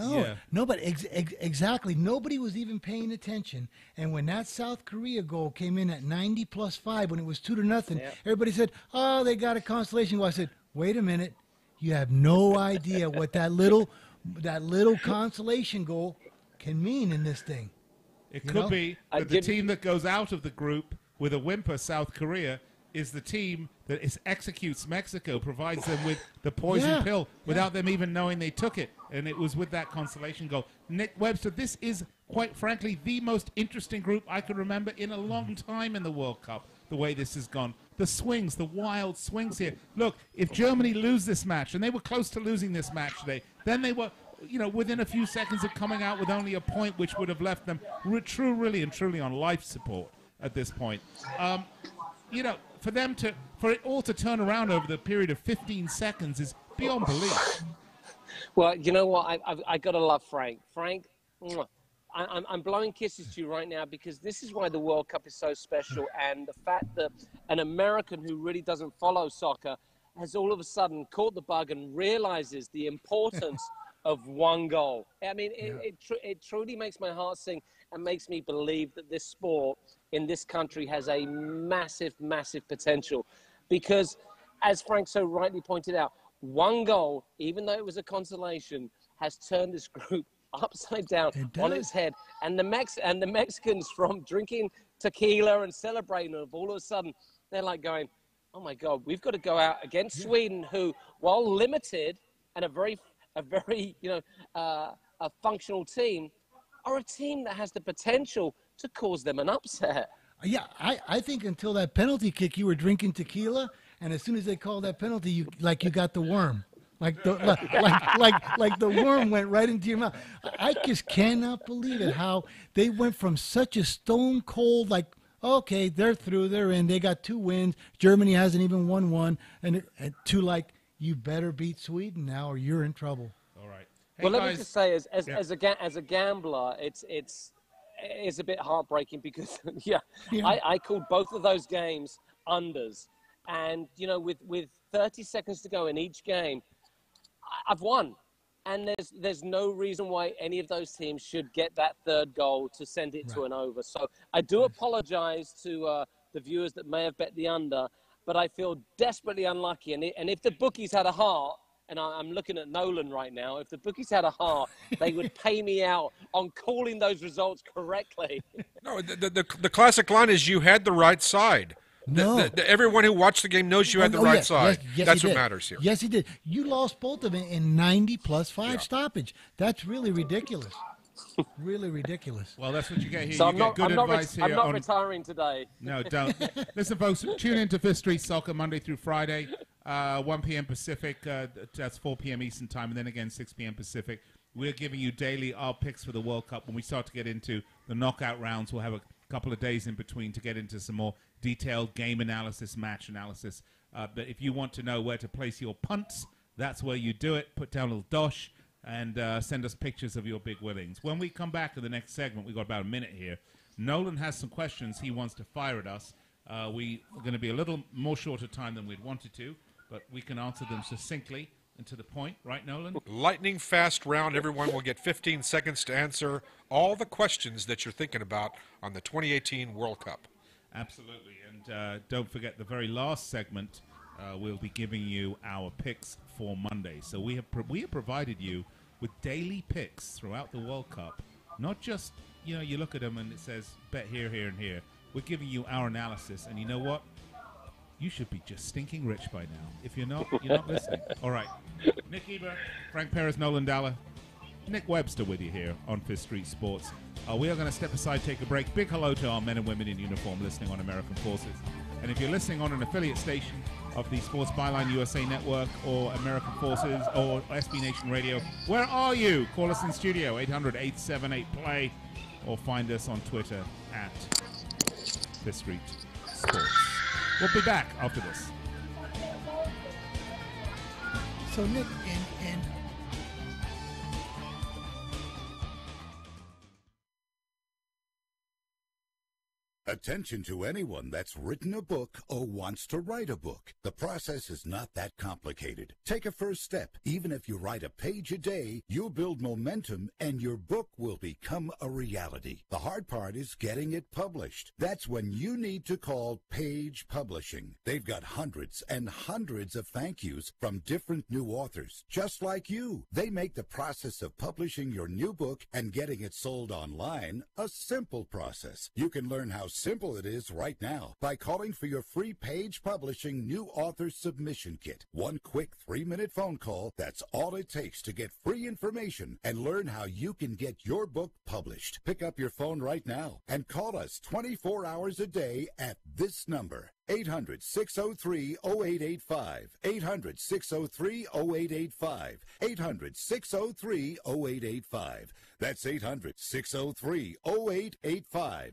[SPEAKER 8] No, but exactly. Nobody was even paying attention. And when that South Korea goal came in at 90 plus 5, when it was 2-0, everybody said, oh, they got a consolation goal. I said, wait a minute. You have no idea what that little consolation goal can mean in this thing.
[SPEAKER 3] It could be that the team that goes out of the group with a whimper, South Korea, is the team that executes Mexico, provides them with the poison pill without them even knowing they took it. And it was with that consolation goal. Nick Webster, this is, quite frankly, the most interesting group I can remember in a long time in the World Cup, the way this has gone. The swings, the wild swings here. Look, if Germany lose this match, and they were close to losing this match today, then they were, within a few seconds of coming out with only a point, which would have left them really and truly on life support at this point. For it all to turn around over the period of 15 seconds is beyond belief.
[SPEAKER 6] Well, you know what? I got to love Frank. Frank, I'm blowing kisses to you right now because this is why the World Cup is so special, and the fact that an American who really doesn't follow soccer has all of a sudden caught the bug and realizes the importance of 1 goal. I mean, it truly makes my heart sing and makes me believe that this sport in this country has a massive, massive potential because, as Frank so rightly pointed out, 1 goal, even though it was a consolation, has turned this group upside down on its head. And the Mexicans, from drinking tequila and celebrating, all of a sudden, they're like going, oh my God, we've got to go out against Sweden, who, while limited and a very a functional team, are a team that has the potential to cause them an upset.
[SPEAKER 8] Yeah, I think until that penalty kick, you were drinking tequila, and as soon as they called that penalty, you got the worm. Like the worm went right into your mouth. I just cannot believe it, how they went from such a stone cold, like, okay, they're through, they're in, they got 2 wins, Germany hasn't even won 1, and to like, you better beat Sweden now or you're in trouble.
[SPEAKER 3] All right.
[SPEAKER 6] Hey, well, let me just say, as a gambler, it's a bit heartbreaking because I called both of those games unders, and with 30 seconds to go in each game, I've won, and there's no reason why any of those teams should get that 3rd goal to send it to an over. So I do apologize to the viewers that may have bet the under, but I feel desperately unlucky. And if the bookies had a heart, and I'm looking at Nolan right now. If the bookies had a heart, they would pay me out on calling those results correctly.
[SPEAKER 4] No, the classic line is you had the right side.
[SPEAKER 8] No.
[SPEAKER 4] Everyone who watched the game knows you had the right side.
[SPEAKER 8] Yes,
[SPEAKER 4] That's
[SPEAKER 8] he
[SPEAKER 4] what
[SPEAKER 8] did.
[SPEAKER 4] matters here.
[SPEAKER 8] Yes, he did. You lost both of them in 90 plus 5 stoppage. That's really ridiculous. Really ridiculous.
[SPEAKER 3] Well, that's what you get here.
[SPEAKER 6] So
[SPEAKER 3] you get good advice here.
[SPEAKER 6] I'm not retiring today.
[SPEAKER 3] No, don't. Listen, folks, tune in to Fifth Street Soccer Monday through Friday, 1 p.m. Pacific. That's 4 p.m. Eastern Time, and then again 6 p.m. Pacific. We're giving you daily our picks for the World Cup. When we start to get into the knockout rounds, we'll have a couple of days in between to get into some more detailed game analysis, match analysis. But if you want to know where to place your punts, that's where you do it. Put down a little dosh and send us pictures of your big winnings. When we come back to the next segment, we've got about a minute here. Nolan has some questions he wants to fire at us. We are going to be a little more shorter time than we'd wanted to, but we can answer them succinctly and to the point. Right, Nolan?
[SPEAKER 4] Lightning fast round. Everyone will get 15 seconds to answer all the questions that you're thinking about on the 2018 World Cup.
[SPEAKER 3] Absolutely. And don't forget the very last segment, we'll be giving you our picks for Monday. So we have provided you with daily picks throughout the World Cup. Not just, you look at them and it says bet here, here, and here. We're giving you our analysis. And you know what? You should be just stinking rich by now. If you're not listening. All right. Nick Ebert, Frank Perez, Nolan Dalla, Nick Webster with you here on Fifth Street Sports. We are going to step aside, take a break. Big hello to our men and women in uniform listening on American Forces. And if you're listening on an affiliate station of the Sports Byline USA Network or American Forces or SB Nation Radio, where are you? Call us in studio, 800-878-PLAY, or find us on Twitter at Fifth Street Sports. We'll be back after this.
[SPEAKER 8] So, Nick, and
[SPEAKER 9] Attention to anyone that's written a book or wants to write a book. The process is not that complicated. Take a first step. Even if you write a page a day, you'll build momentum and your book will become a reality. The hard part is getting it published. That's when you need to call Page Publishing. They've got hundreds and hundreds of thank yous from different new authors, just like you. They make the process of publishing your new book and getting it sold online a simple process. You can learn how simple it is right now by calling for your free Page Publishing New Author Submission Kit. One quick 3-minute phone call, that's all it takes to get free information and learn how you can get your book published. Pick up your phone right now and call us 24 hours a day at this number. 800-603-0885. 800-603-0885. 800-603-0885. That's 800-603-0885.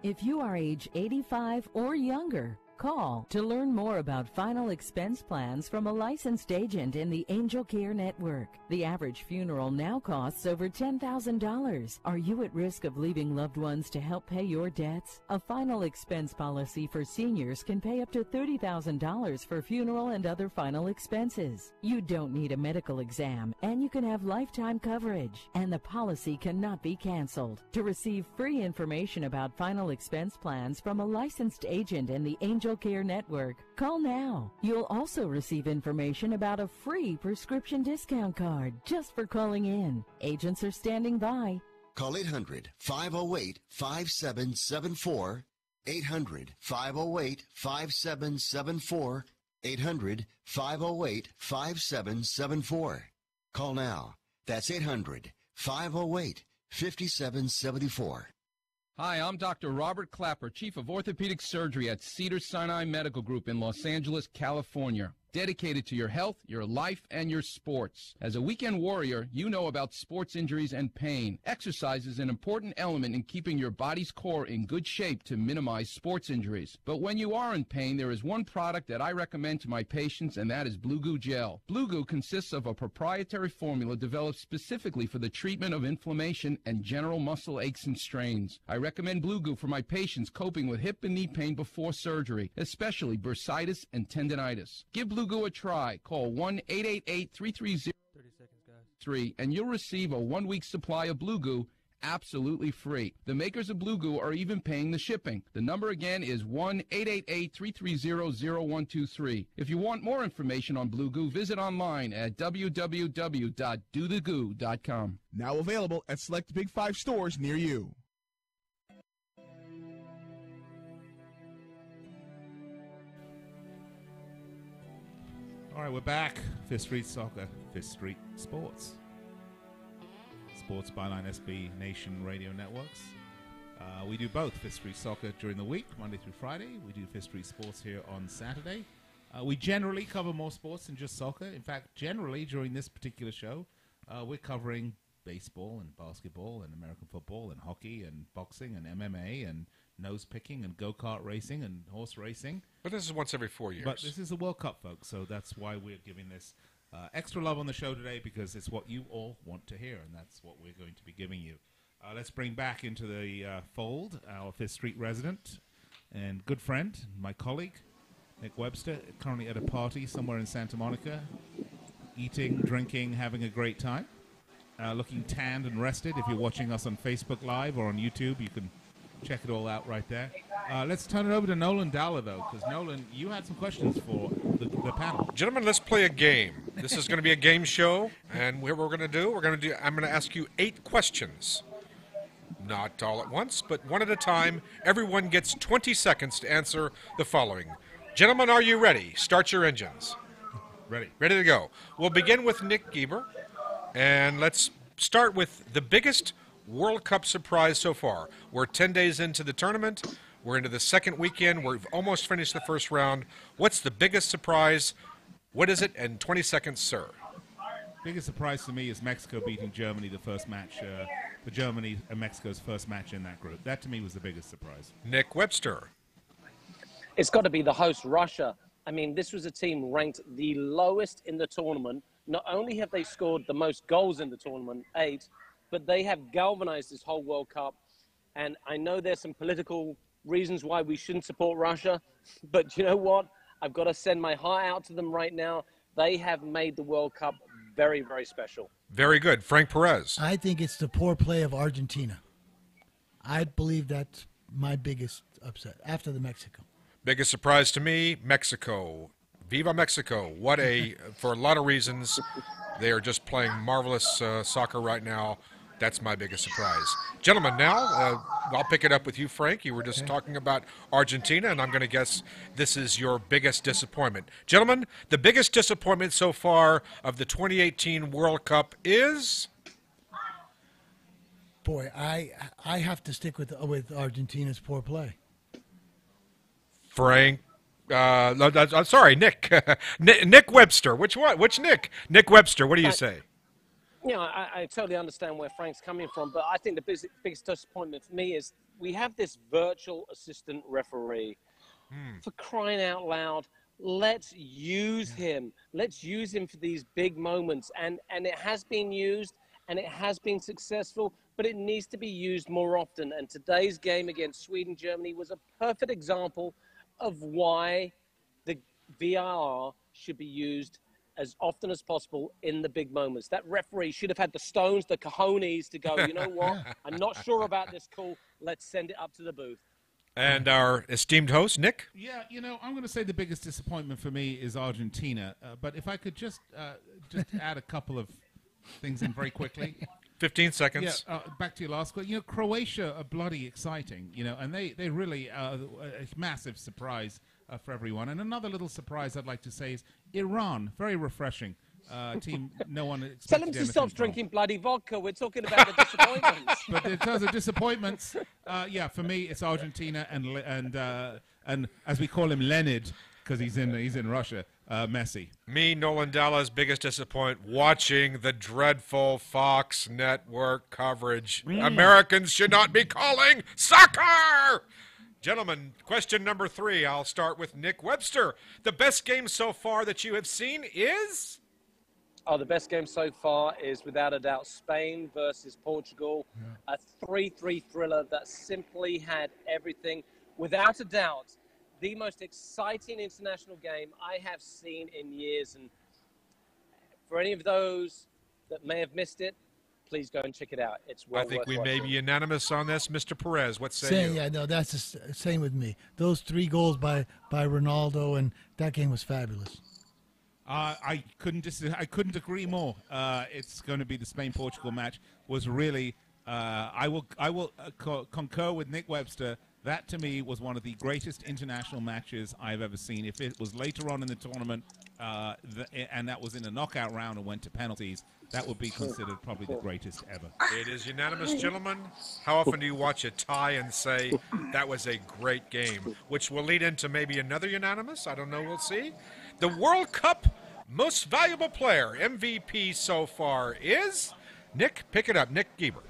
[SPEAKER 10] If you are age 85 or younger, call to learn more about final expense plans from a licensed agent in the Angel Care Network. The average funeral now costs over $10,000. Are you at risk of leaving loved ones to help pay your debts? A final expense policy for seniors can pay up to $30,000 for funeral and other final expenses. You don't need a medical exam, and you can have lifetime coverage, and the policy cannot be canceled. To receive free information about final expense plans from a licensed agent in the Angel Care Network, call now. You'll also receive information about a free prescription discount card just for calling in. Agents are standing by.
[SPEAKER 7] Call 800-508-5774. 800-508-5774. 800-508-5774. Call now. That's 800-508-5774.
[SPEAKER 11] Hi, I'm Dr. Robert Clapper, Chief of Orthopedic Surgery at Cedars-Sinai Medical Group in Los Angeles, California. Dedicated to your health, your life, and your sports. As a weekend warrior, you know about sports injuries and pain. Exercise is an important element in keeping your body's core in good shape to minimize sports injuries. But when you are in pain, there is one product that I recommend to my patients, and that is Blue Goo Gel. Blue Goo consists of a proprietary formula developed specifically for the treatment of inflammation and general muscle aches and strains. I recommend Blue Goo for my patients coping with hip and knee pain before surgery, especially bursitis and tendinitis. Give Blue Goo a try. Call 1-888-330-3 and you'll receive a 1-week supply of Blue Goo absolutely free. The makers of Blue Goo are even paying the shipping. The number again is 1-888-330-0123. If you want more information on Blue Goo, visit online at www.dothegoo.com.
[SPEAKER 12] Now available at select Big 5 stores near you.
[SPEAKER 3] All right, we're back. Fifth Street Soccer, Fifth Street Sports. Sports Byline SB Nation Radio Networks. We do both Fifth Street Soccer during the week, Monday through Friday. We do Fifth Street Sports here on Saturday. We generally cover more sports than just soccer. In fact, generally during this particular show, we're covering baseball and basketball and American football and hockey and boxing and MMA and nose picking and go-kart racing and horse racing.
[SPEAKER 4] But this is once every 4 years.
[SPEAKER 3] But this is the World Cup, folks, so that's why we're giving this extra love on the show today, because it's what you all want to hear, and that's what we're going to be giving you. Let's bring back into the fold our Fifth Street resident and good friend, my colleague, Nick Webster, currently at a party somewhere in Santa Monica, eating, drinking, having a great time, looking tanned and rested. If you're watching us on Facebook Live or on YouTube, you can check it all out right there. Let's turn it over to Nolan Dalla, though, because, Nolan, you had some questions for the panel.
[SPEAKER 4] Gentlemen, let's play a game. This is going to be a game show, and what we're going to do, I'm going to ask you 8 questions. Not all at once, but one at a time. Everyone gets 20 seconds to answer the following. Gentlemen, are you ready? Start your engines.
[SPEAKER 3] Ready.
[SPEAKER 4] Ready to go. We'll begin with Nick Geber, and let's start with the biggest World Cup surprise so far. We're 10 days into the tournament. We're into the second weekend. We've almost finished the first round. What's the biggest surprise? What is it? And 20 seconds, sir.
[SPEAKER 3] Biggest surprise to me is Mexico beating Germany the first match, for Germany and Mexico's first match in that group. That, to me, was the biggest surprise.
[SPEAKER 4] Nick Webster.
[SPEAKER 6] It's got to be the host, Russia. I mean, this was a team ranked the lowest in the tournament. Not only have they scored the most goals in the tournament, 8, but they have galvanized this whole World Cup. And I know there's some political reasons why we shouldn't support Russia, but you know what? I've got to send my heart out to them right now. They have made the World Cup very, very special.
[SPEAKER 4] Very good. Frank Perez.
[SPEAKER 8] I think it's the poor play of Argentina. I believe that's my biggest upset after the Mexico.
[SPEAKER 4] Biggest surprise to me, Mexico. Viva Mexico. What a, for a lot of reasons, they are just playing marvelous soccer right now. That's my biggest surprise. Gentlemen, now, I'll pick it up with you, Frank. You were just talking about Argentina, and I'm going to guess this is your biggest disappointment. Gentlemen, the biggest disappointment so far of the 2018 World Cup is?
[SPEAKER 8] Boy, I have to stick with Argentina's poor play.
[SPEAKER 4] Frank. I'm sorry, Nick. Nick Webster. Which one? Which Nick? Nick Webster. What do you say?
[SPEAKER 6] You know, I totally understand where Frank's coming from, but I think the biggest disappointment for me is we have this virtual assistant referee. For crying out loud, let's use him. Let's use him for these big moments. And it has been used, and it has been successful, but it needs to be used more often. And today's game against Sweden, Germany was a perfect example of why the VAR should be used as often as possible in the big moments. That referee should have had the stones, the cojones to go, you know what? I'm not sure about this call. Let's send it up to the booth.
[SPEAKER 4] And our esteemed host, Nick?
[SPEAKER 3] Yeah, you know, I'm going to say the biggest disappointment for me is Argentina. But if I could just add a couple of things in very quickly.
[SPEAKER 4] 15 seconds.
[SPEAKER 3] Yeah, back to your last question. You know, Croatia are bloody exciting, you know, and they really are a massive surprise for everyone. And another little surprise I'd like to say is Iran. Very refreshing. Team no one expected.
[SPEAKER 6] Tell him to stop drinking bloody vodka. We're talking about the disappointments.
[SPEAKER 3] But in terms of disappointments, yeah, for me it's Argentina and as we call him Leonid because he's in Russia. Messi.
[SPEAKER 4] Me, Nolan Dalla's biggest disappointment, watching the dreadful Fox Network coverage. Americans should not be calling soccer! Gentlemen, question number 3. I'll start with Nick Webster. The best game so far that you have seen is?
[SPEAKER 6] Oh, the best game so far is, without a doubt, Spain versus Portugal. A 3-3 thriller that simply had everything. Without a doubt, the most exciting international game I have seen in years. And for any of those that may have missed it, please go and check it out. It's well
[SPEAKER 4] I think
[SPEAKER 6] worth
[SPEAKER 4] we
[SPEAKER 6] watching.
[SPEAKER 4] may be unanimous on this. Mr. Perez, what say
[SPEAKER 8] Same,
[SPEAKER 4] you?
[SPEAKER 8] yeah, no, that's the same with me. Those 3 goals by Ronaldo, and that game was fabulous.
[SPEAKER 3] I couldn't agree more. It's going to be the Spain-Portugal match. Was really I will concur with Nick Webster. That to me was one of the greatest international matches I've ever seen. If it was later on in the tournament and that was in a knockout round and went to penalties, that would be considered probably the greatest ever.
[SPEAKER 4] It is unanimous, gentlemen. How often do you watch a tie and say that was a great game? Which will lead into maybe another unanimous. I don't know. We'll see. The World Cup most valuable player, MVP so far, is Nick. Pick it up, Nick Geber.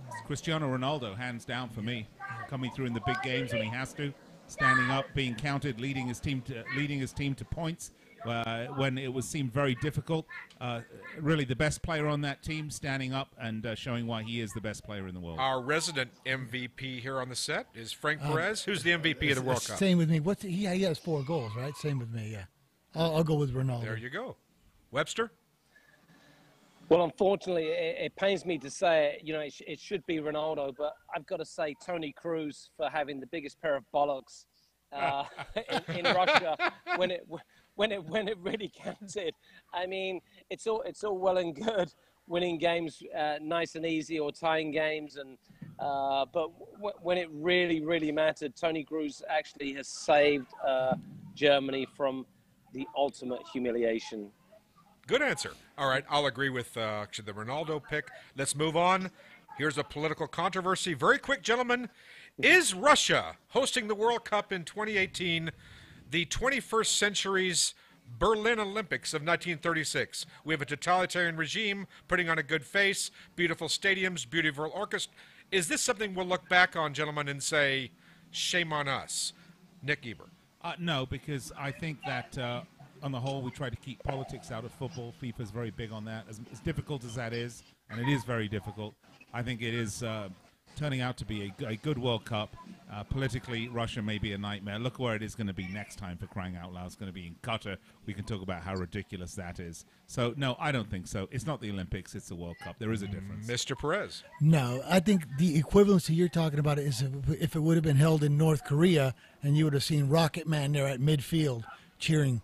[SPEAKER 3] It's Cristiano Ronaldo, hands down for me. Coming through in the big games when he has to, standing up, being counted, leading his team to points when it seemed very difficult. Really, the best player on that team, standing up and showing why he is the best player in the world.
[SPEAKER 4] Our resident MVP here on the set is Frank Perez. Who's the MVP of the World Cup?
[SPEAKER 8] Same with me. He has 4 goals, right? Same with me. Yeah, I'll go with Ronaldo.
[SPEAKER 4] There you go, Webster.
[SPEAKER 6] Well, unfortunately, it pains me to say it, it should be Ronaldo, but I've got to say Tony Cruz for having the biggest pair of bollocks in Russia when it really counted. I mean, it's all well and good winning games nice and easy or tying games, but when it really mattered, Tony Cruz actually has saved Germany from the ultimate humiliation.
[SPEAKER 4] Good answer. All right, I'll agree with the Ronaldo pick. Let's move on. Here's a political controversy. Very quick, gentlemen. Is Russia hosting the World Cup in 2018 the 21st century's Berlin Olympics of 1936? We have a totalitarian regime putting on a good face, beautiful stadiums, beautiful orchestra. Is this something we'll look back on, gentlemen, and say, shame on us? Nick Geber.
[SPEAKER 3] No, because I think that on the whole, we try to keep politics out of football. FIFA's very big on that. As difficult as that is, and it is very difficult, I think it is turning out to be a good World Cup. Politically, Russia may be a nightmare. Look where it is going to be next time, for crying out loud. It's going to be in Qatar. We can talk about how ridiculous that is. So, no, I don't think so. It's not the Olympics. It's the World Cup. There is a difference.
[SPEAKER 4] Mr. Perez.
[SPEAKER 8] No, I think the equivalency you're talking about is if it would have been held in North Korea and you would have seen Rocket Man there at midfield cheering,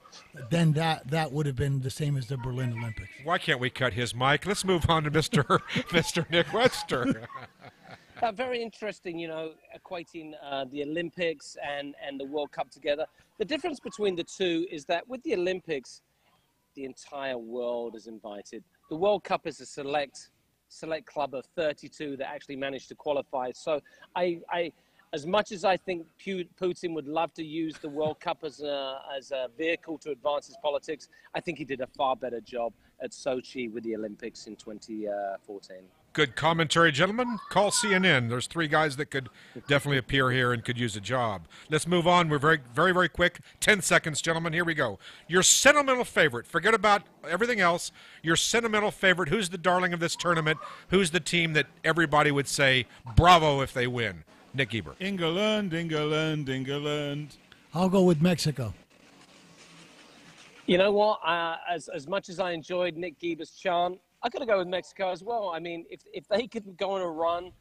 [SPEAKER 8] then that would have been the same as the Berlin Olympics.
[SPEAKER 4] Why can't we cut his mic? Let's move on to Mr. Nick Webster.
[SPEAKER 6] Very interesting, equating the Olympics and the World Cup together. The difference between the two is that with the Olympics, the entire world is invited. The World Cup is a select club of 32 that actually managed to qualify. So I as much as I think Putin would love to use the World Cup as a vehicle to advance his politics, I think he did a far better job at Sochi with the Olympics in 2014.
[SPEAKER 4] Good commentary, gentlemen. Call CNN. There's 3 guys that could definitely appear here and could use a job. Let's move on. We're very, very, very quick. 10 seconds, gentlemen. Here we go. Your sentimental favorite. Forget about everything else. Your sentimental favorite. Who's the darling of this tournament? Who's the team that everybody would say bravo if they win? Nick Geber.
[SPEAKER 3] England, England, England.
[SPEAKER 8] I'll go with Mexico.
[SPEAKER 6] You know what? As much as I enjoyed Nick Geber's chant, I got to go with Mexico as well. I mean, if they could go on a run,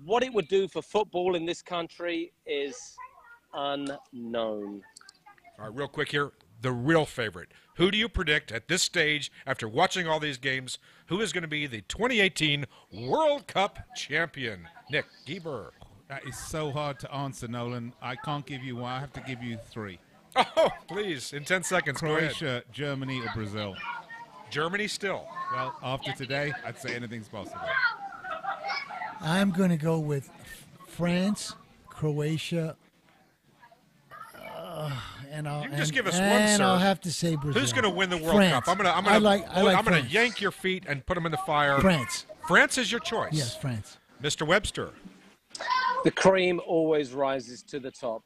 [SPEAKER 6] what it would do for football in this country is unknown.
[SPEAKER 4] All right, real quick here. The real favorite. Who do you predict at this stage, after watching all these games, who is going to be the 2018 World Cup champion? Nick Geber.
[SPEAKER 3] That is so hard to answer, Nolan. I can't give you one. I have to give you 3.
[SPEAKER 4] Oh, please, in 10 seconds,
[SPEAKER 3] Croatia,
[SPEAKER 4] go ahead.
[SPEAKER 3] Germany, or Brazil.
[SPEAKER 4] Germany still.
[SPEAKER 3] Well, after today, I'd say anything's possible.
[SPEAKER 8] I'm going to go with France, Croatia, and I'll
[SPEAKER 4] give us one, sir.
[SPEAKER 8] I'll have to say Brazil.
[SPEAKER 4] Who's going to win the World
[SPEAKER 8] France.
[SPEAKER 4] Cup? I'm going to yank your feet and put them in the fire.
[SPEAKER 8] France.
[SPEAKER 4] France is your choice.
[SPEAKER 8] Yes, France.
[SPEAKER 4] Mr. Webster.
[SPEAKER 6] The cream always rises to the top.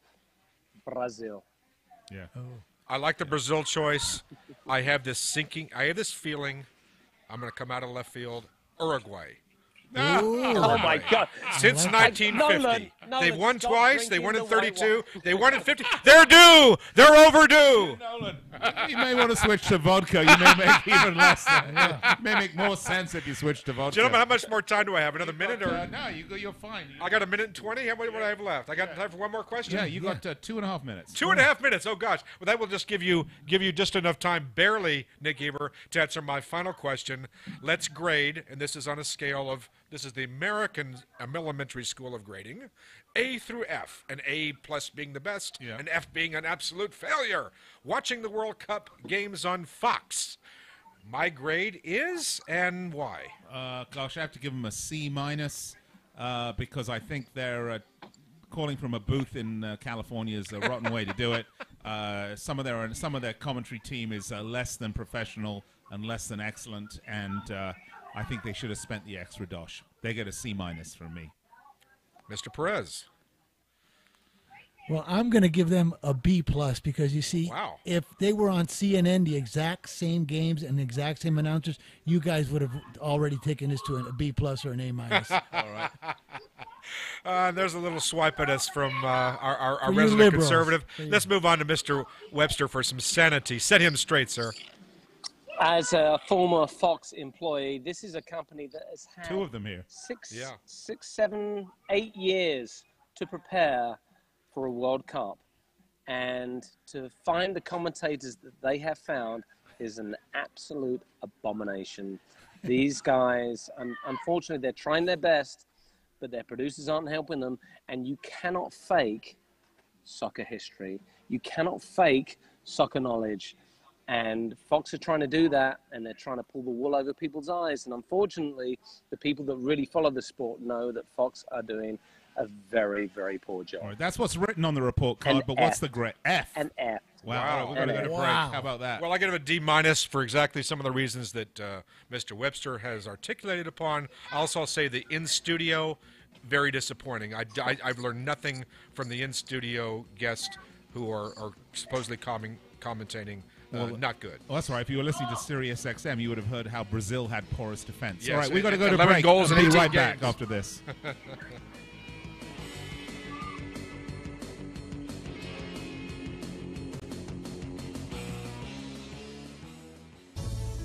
[SPEAKER 6] Brazil.
[SPEAKER 3] Yeah.
[SPEAKER 8] Oh.
[SPEAKER 4] I like the Brazil choice. I have this feeling I'm going to come out of left field. Uruguay.
[SPEAKER 6] Oh, my God.
[SPEAKER 4] Since 1950.
[SPEAKER 6] Nolan,
[SPEAKER 4] They've won
[SPEAKER 6] stop
[SPEAKER 4] twice. They
[SPEAKER 6] drinking
[SPEAKER 4] won in
[SPEAKER 6] the white
[SPEAKER 4] 32.
[SPEAKER 6] wine.
[SPEAKER 4] They won in 50. They're due. They're overdue.
[SPEAKER 3] Nolan. You may want to switch to vodka. You may make even less. It may make more sense if you switch to vodka.
[SPEAKER 4] Gentlemen, how much more time do I have? Another minute? Or
[SPEAKER 3] no, you're fine.
[SPEAKER 4] I got a minute and 20? What do I have left? I got time for one more question?
[SPEAKER 3] Yeah, you got 2.5 minutes.
[SPEAKER 4] 2.5 minutes. Oh, gosh. Well, that will just give you just enough time, barely, Nick Eber, to answer my final question. Let's grade, and this is on a scale of, this is the American Elementary School of Grading, A through F, and A plus being the best, and F being an absolute failure. Watching the World Cup games on Fox. My grade is, and why?
[SPEAKER 3] Gosh, I have to give them a C minus because I think they're calling from a booth in California is a rotten way to do it. Some of their commentary team is less than professional and less than excellent, and I think they should have spent the extra dosh. They get a C minus from me.
[SPEAKER 4] Mr. Perez.
[SPEAKER 8] Well, I'm going to give them a B plus because you see, if they were on CNN, the exact same games and the exact same announcers, you guys would have already taken this to a B plus or an A minus.
[SPEAKER 4] All right. There's a little swipe at us from our
[SPEAKER 8] For you
[SPEAKER 4] resident
[SPEAKER 8] liberals.
[SPEAKER 4] conservative. Let's move on to Mr. Webster for some sanity. Set him straight, sir.
[SPEAKER 6] As a former Fox employee, this is a company that has had
[SPEAKER 3] 2 of them here.
[SPEAKER 6] 6, 7, 8 years to prepare for a World Cup, and to find the commentators that they have found is an absolute abomination. These guys, unfortunately, they're trying their best, but their producers aren't helping them, and you cannot fake soccer history. You cannot fake soccer knowledge. And Fox are trying to do that, and they're trying to pull the wool over people's eyes. And unfortunately, the people that really follow the sport know that Fox are doing a very, very poor job.
[SPEAKER 3] All right, that's what's written on the report card, but what's the grade? F.
[SPEAKER 6] An F.
[SPEAKER 3] Wow. All right, we're going to go to break. How about that?
[SPEAKER 4] Well, I give it a D minus for exactly some of the reasons that Mr. Webster has articulated upon. I also say the in-studio, very disappointing. I've learned nothing from the in-studio guests who are supposedly commentating. Not good.
[SPEAKER 3] Well, that's all right. If you were listening to Sirius XM, you would have heard how Brazil had porous defense.
[SPEAKER 4] Yes,
[SPEAKER 3] all right, we've got to go to
[SPEAKER 4] 11
[SPEAKER 3] break.
[SPEAKER 4] goals in
[SPEAKER 3] I'll be
[SPEAKER 4] 18
[SPEAKER 3] right
[SPEAKER 4] games.
[SPEAKER 3] back after this.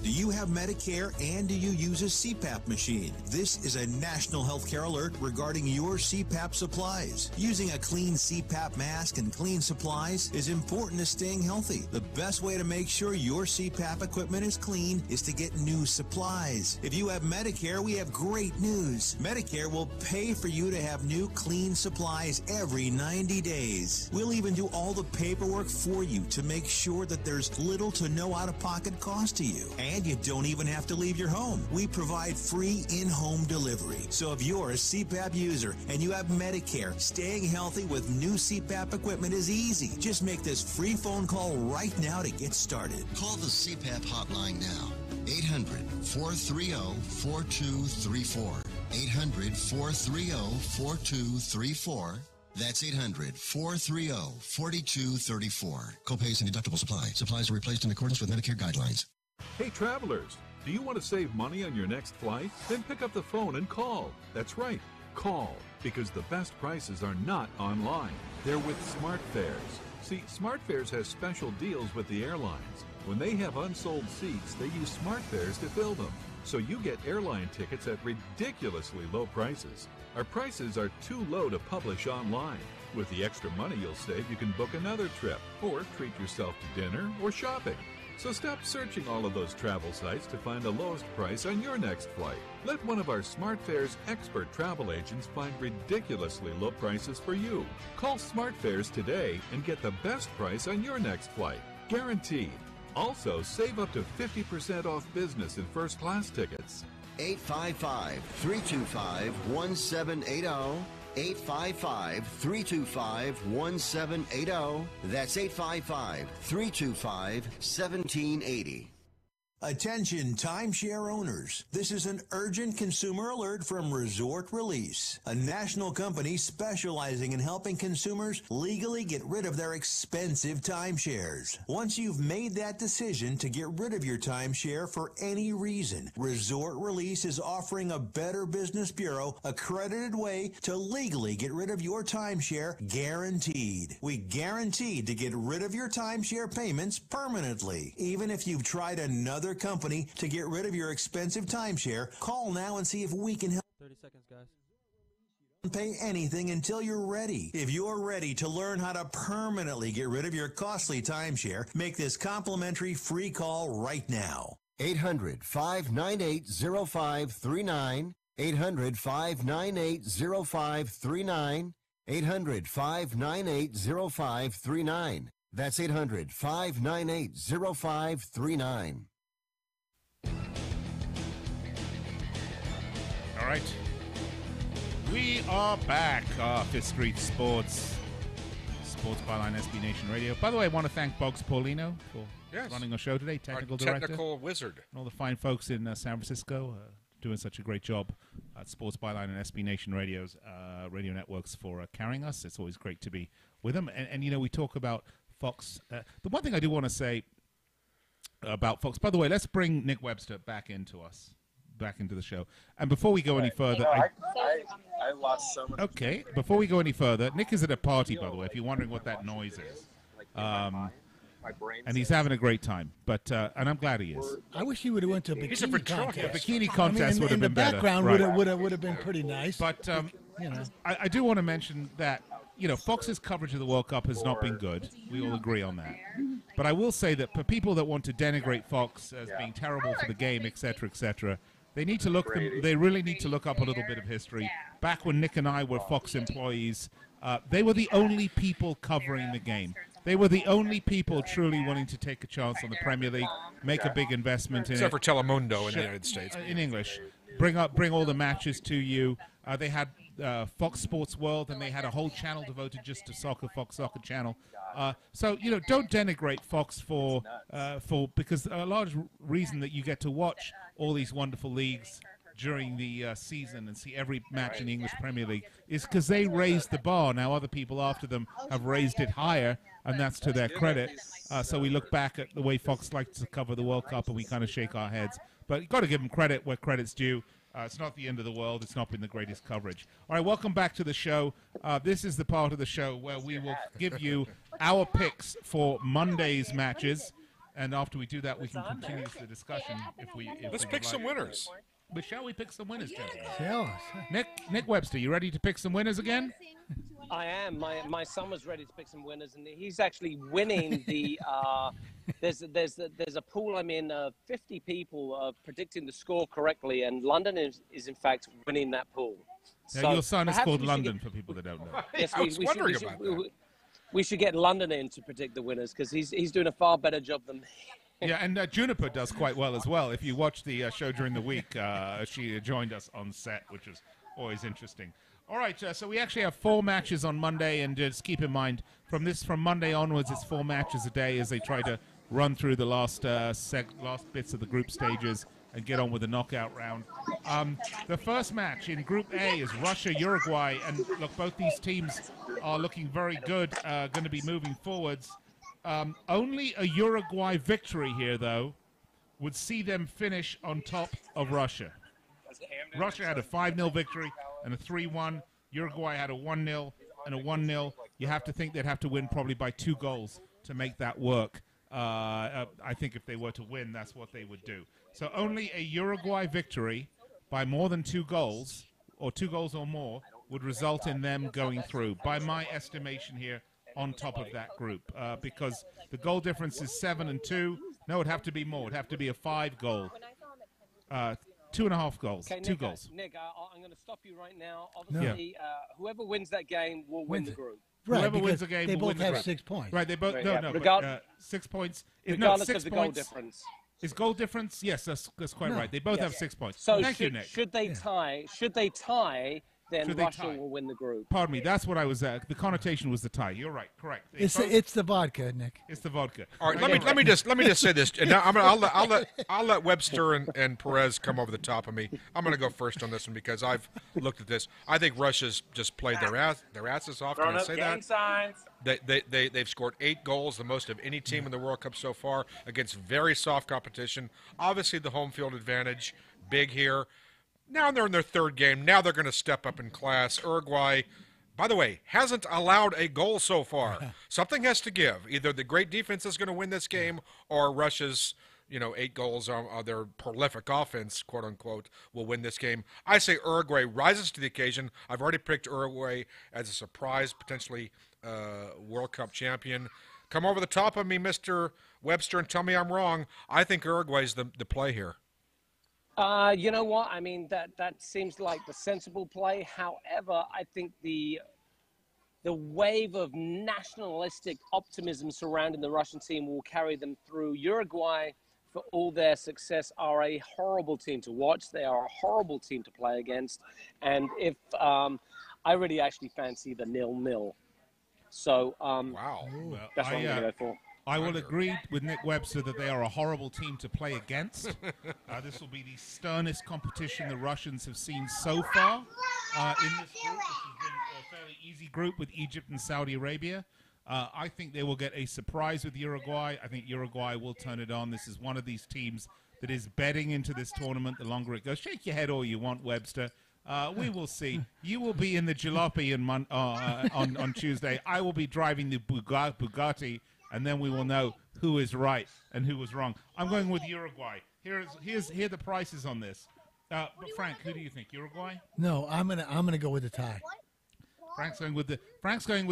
[SPEAKER 15] Do you have Medicare and do you use a CPAP machine? This is a national healthcare alert regarding your CPAP supplies. Using a clean CPAP mask and clean supplies is important to staying healthy. The best way to make sure your CPAP equipment is clean is to get new supplies. If you have Medicare, we have great news. Medicare will pay for you to have new clean supplies every 90 days. We'll even do all the paperwork for you to make sure that there's little to no out-of-pocket cost to you. And you don't even have to leave your home. We provide free in-home delivery. So if you're a CPAP user and you have Medicare, staying healthy with new CPAP equipment is easy. Just make this free phone call right now to get started.
[SPEAKER 7] Call the CPAP hotline now. 800-430-4234. 800-430-4234. That's 800-430-4234. Copays and deductible supply. Supplies are replaced in accordance with Medicare guidelines.
[SPEAKER 13] Hey travelers, do you want to save money on your next flight? Then pick up the phone and call. That's right, call, because the best prices are not online. They're with SmartFares. See, SmartFares has special deals with the airlines. When they have unsold seats, they use SmartFares to fill them. So you get airline tickets at ridiculously low prices. Our prices are too low to publish online. With the extra money you'll save, you can book another trip, or treat yourself to dinner or shopping. So stop searching all of those travel sites to find the lowest price on your next flight. Let one of our SmartFares expert travel agents find ridiculously low prices for you. Call SmartFares today and get the best price on your next flight. Guaranteed. Also, save up to 50% off business and first class tickets.
[SPEAKER 7] 855-325-1780. 855-325-1780. That's 855-325-1780.
[SPEAKER 15] Attention timeshare owners. This is an urgent consumer alert from Resort Release, a national company specializing in helping consumers legally get rid of their expensive timeshares. Once you've made that decision to get rid of your timeshare for any reason, Resort Release is offering a Better Business Bureau accredited way to legally get rid of your timeshare, guaranteed. We guaranteed to get rid of your timeshare payments permanently. Even if you've tried another company to get rid of your expensive timeshare, call now and see if we can help.
[SPEAKER 14] 30 seconds, guys.
[SPEAKER 15] Don't pay anything until you're ready. If you're ready to learn how to permanently get rid of your costly timeshare, make this complimentary free call right now.
[SPEAKER 7] 800-598-0539. 800-598-0539. 800-598-0539. That's 800-598-0539.
[SPEAKER 3] All right. We are back. Fifth Street Sports Byline SB Nation Radio. By the way, I want to thank Boggs Paulino for running our show today, technical director.
[SPEAKER 4] Technical wizard.
[SPEAKER 3] And all the fine folks in San Francisco doing such a great job at Sports Byline and SB Nation Radio's radio networks for carrying us. It's always great to be with them. And you know, we talk about Fox. The one thing I do want to say about Fox, by the way, let's bring Nick Webster back into the show. And before we go any further,
[SPEAKER 16] I lost so much.
[SPEAKER 3] Okay, before we go any further, Nick is at a party, by the way, if you're wondering what that noise is. And he's having a great time, and I'm glad he is.
[SPEAKER 8] I wish he would have went to a bikini contest.
[SPEAKER 3] A bikini contest would have been better.
[SPEAKER 8] The background would have been pretty nice.
[SPEAKER 3] But you know, I do want to mention that Fox's coverage of the World Cup has not been good. We all agree on that. But I will say that for people that want to denigrate Fox as being terrible for the game, etc., they need to look. They really need to look up a little bit of history. Back when Nick and I were Fox employees, they were the only people covering the game. They were the only people truly willing to take a chance on the Premier League, make a big investment in it.
[SPEAKER 4] Except for Telemundo in the United States.
[SPEAKER 3] In English. Bring all the matches to you. They had Fox Sports World, and they had a whole channel devoted just to soccer, Fox Soccer Channel. So, don't denigrate Fox because a large reason that you get to watch all these wonderful leagues during the season and see every match in the English Premier League is because they raised the bar. Now other people after them have raised it higher, and that's to their credit. So we look back at the way Fox likes to cover the World Cup, and we kind of shake our heads. But you've got to give them credit where credit's due. It's not the end of the world. It's not been the greatest coverage. All right, welcome back to the show. This is the part of the show where we will give you our picks for Monday's matches. And after we do that, we can continue the discussion.
[SPEAKER 4] Let's pick some winners.
[SPEAKER 3] But shall we pick some winners, gentlemen?
[SPEAKER 8] Tell us.
[SPEAKER 3] Nick Webster, you ready to pick some winners again?
[SPEAKER 6] I am. My son was ready to pick some winners, and he's actually winning the. There's a pool I'm in. 50 people predicting the score correctly, and London is in fact winning that pool.
[SPEAKER 3] Now,
[SPEAKER 6] So
[SPEAKER 3] your son is called London,
[SPEAKER 6] get,
[SPEAKER 3] for people that don't know.
[SPEAKER 6] Yes,
[SPEAKER 4] I was wondering about that.
[SPEAKER 6] We should get London in to predict the winners because he's doing a far better job than me.
[SPEAKER 3] Yeah, and Juniper does quite well as well. If you watch the show during the week, she joined us on set, which was always interesting. All right, so we actually have 4 matches on Monday, and just keep in mind, from Monday onwards, it's 4 matches a day as they try to run through the last bits of the group stages and get on with the knockout round. The first match in Group A is Russia-Uruguay, and look, both these teams are looking very good, going to be moving forwards. Only a Uruguay victory here, though, would see them finish on top of Russia. Russia had a 5-0 victory and a 3-1. Uruguay had a 1-0 and a 1-0. You have to think they'd have to win probably by 2 goals to make that work. I think if they were to win, that's what they would do. So only a Uruguay victory by more than 2 goals, or 2 goals or more, would result in them going through, by my estimation here, on top of that group, because the goal difference is 7 and 2. No, it'd have to be more. It'd have to be a 5-goal. 2.5 goals.
[SPEAKER 6] Okay,
[SPEAKER 3] 2 goals.
[SPEAKER 6] Nick, I'm going to stop you right now. Obviously, whoever wins that game will win the group.
[SPEAKER 8] Right,
[SPEAKER 3] Whoever wins the game
[SPEAKER 8] they
[SPEAKER 3] will
[SPEAKER 8] both
[SPEAKER 3] win the
[SPEAKER 8] have
[SPEAKER 3] group.
[SPEAKER 8] 6 points.
[SPEAKER 3] Right, they both.
[SPEAKER 6] Right,
[SPEAKER 3] no,
[SPEAKER 6] yeah.
[SPEAKER 3] no,
[SPEAKER 6] Regard-
[SPEAKER 3] 6 points.
[SPEAKER 6] Regardless
[SPEAKER 3] 6
[SPEAKER 6] of the
[SPEAKER 3] points.
[SPEAKER 6] goal difference.
[SPEAKER 3] Is goal difference? Yes, that's quite right. They both have 6 points.
[SPEAKER 6] So
[SPEAKER 3] Thank you, Nick.
[SPEAKER 6] Should they tie? then
[SPEAKER 3] Should they
[SPEAKER 6] Russia
[SPEAKER 3] tie?
[SPEAKER 6] will win the group.
[SPEAKER 3] Pardon me, that's what I was at. The connotation was the tie. You're right, correct.
[SPEAKER 8] It's the vodka, Nick.
[SPEAKER 3] It's the vodka.
[SPEAKER 4] All right, let me just say this, and now I'll let Webster and Perez come over the top of me. I'm going to go first on this one because I've looked at this. I think Russia's just played their asses off. Can I say that?
[SPEAKER 6] Signs.
[SPEAKER 4] They've scored 8 goals, the most of any team in the World Cup so far, against very soft competition. Obviously, the home field advantage big here. Now they're in their 3rd game. Now they're going to step up in class. Uruguay, by the way, hasn't allowed a goal so far. Something has to give. Either the great defense is going to win this game, or Russia's 8 goals on their prolific offense, quote unquote, will win this game. I say Uruguay rises to the occasion. I've already picked Uruguay as a surprise, potentially World Cup champion. Come over the top of me, Mr. Webster, and tell me I'm wrong. I think Uruguay's the play here.
[SPEAKER 6] You know what? I mean, that seems like the sensible play. However, I think the wave of nationalistic optimism surrounding the Russian team will carry them through. Uruguay, for all their success, are a horrible team to watch. They are a horrible team to play against. And if I really actually fancy the 0-0. So
[SPEAKER 4] wow,
[SPEAKER 6] that's what I'm going to go for.
[SPEAKER 3] I will agree with Nick Webster that they are a horrible team to play against. This will be the sternest competition the Russians have seen so far in this group, which has been a fairly easy group with Egypt and Saudi Arabia. I think they will get a surprise with Uruguay. I think Uruguay will turn it on. This is one of these teams that is betting into this tournament the longer it goes. Shake your head all you want, Webster. We will see. You will be in the jalopy on Tuesday. I will be driving the Bugatti. And then we will know who is right and who was wrong. I'm going with Uruguay. Here are the prices on this. But Frank, who do you think? Uruguay?
[SPEAKER 8] No, I'm gonna go with the tie.
[SPEAKER 3] Frank's going with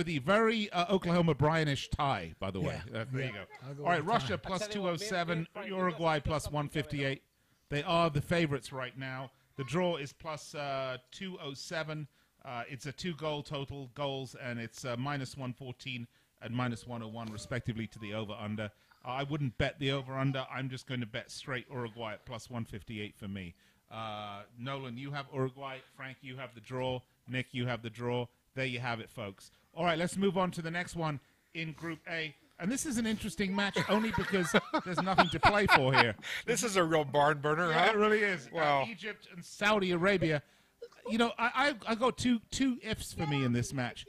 [SPEAKER 3] the very Oklahoma Bryanish tie. By the way, there you go. All right, Russia plus 207, Uruguay plus 158. They are the favorites right now. The draw is plus 207. It's a 2-goal total goals, and it's minus 114. And minus 101, respectively, to the over-under. I wouldn't bet the over-under. I'm just going to bet straight Uruguay at plus 158 for me. Nolan, you have Uruguay. Frank, you have the draw. Nick, you have the draw. There you have it, folks. All right, let's move on to the next one in Group A. And this is an interesting match only because there's nothing to play for here.
[SPEAKER 4] This is a real barn burner, huh?
[SPEAKER 3] It really is.
[SPEAKER 4] Wow.
[SPEAKER 3] Egypt and Saudi Arabia. I got two ifs for me in this match.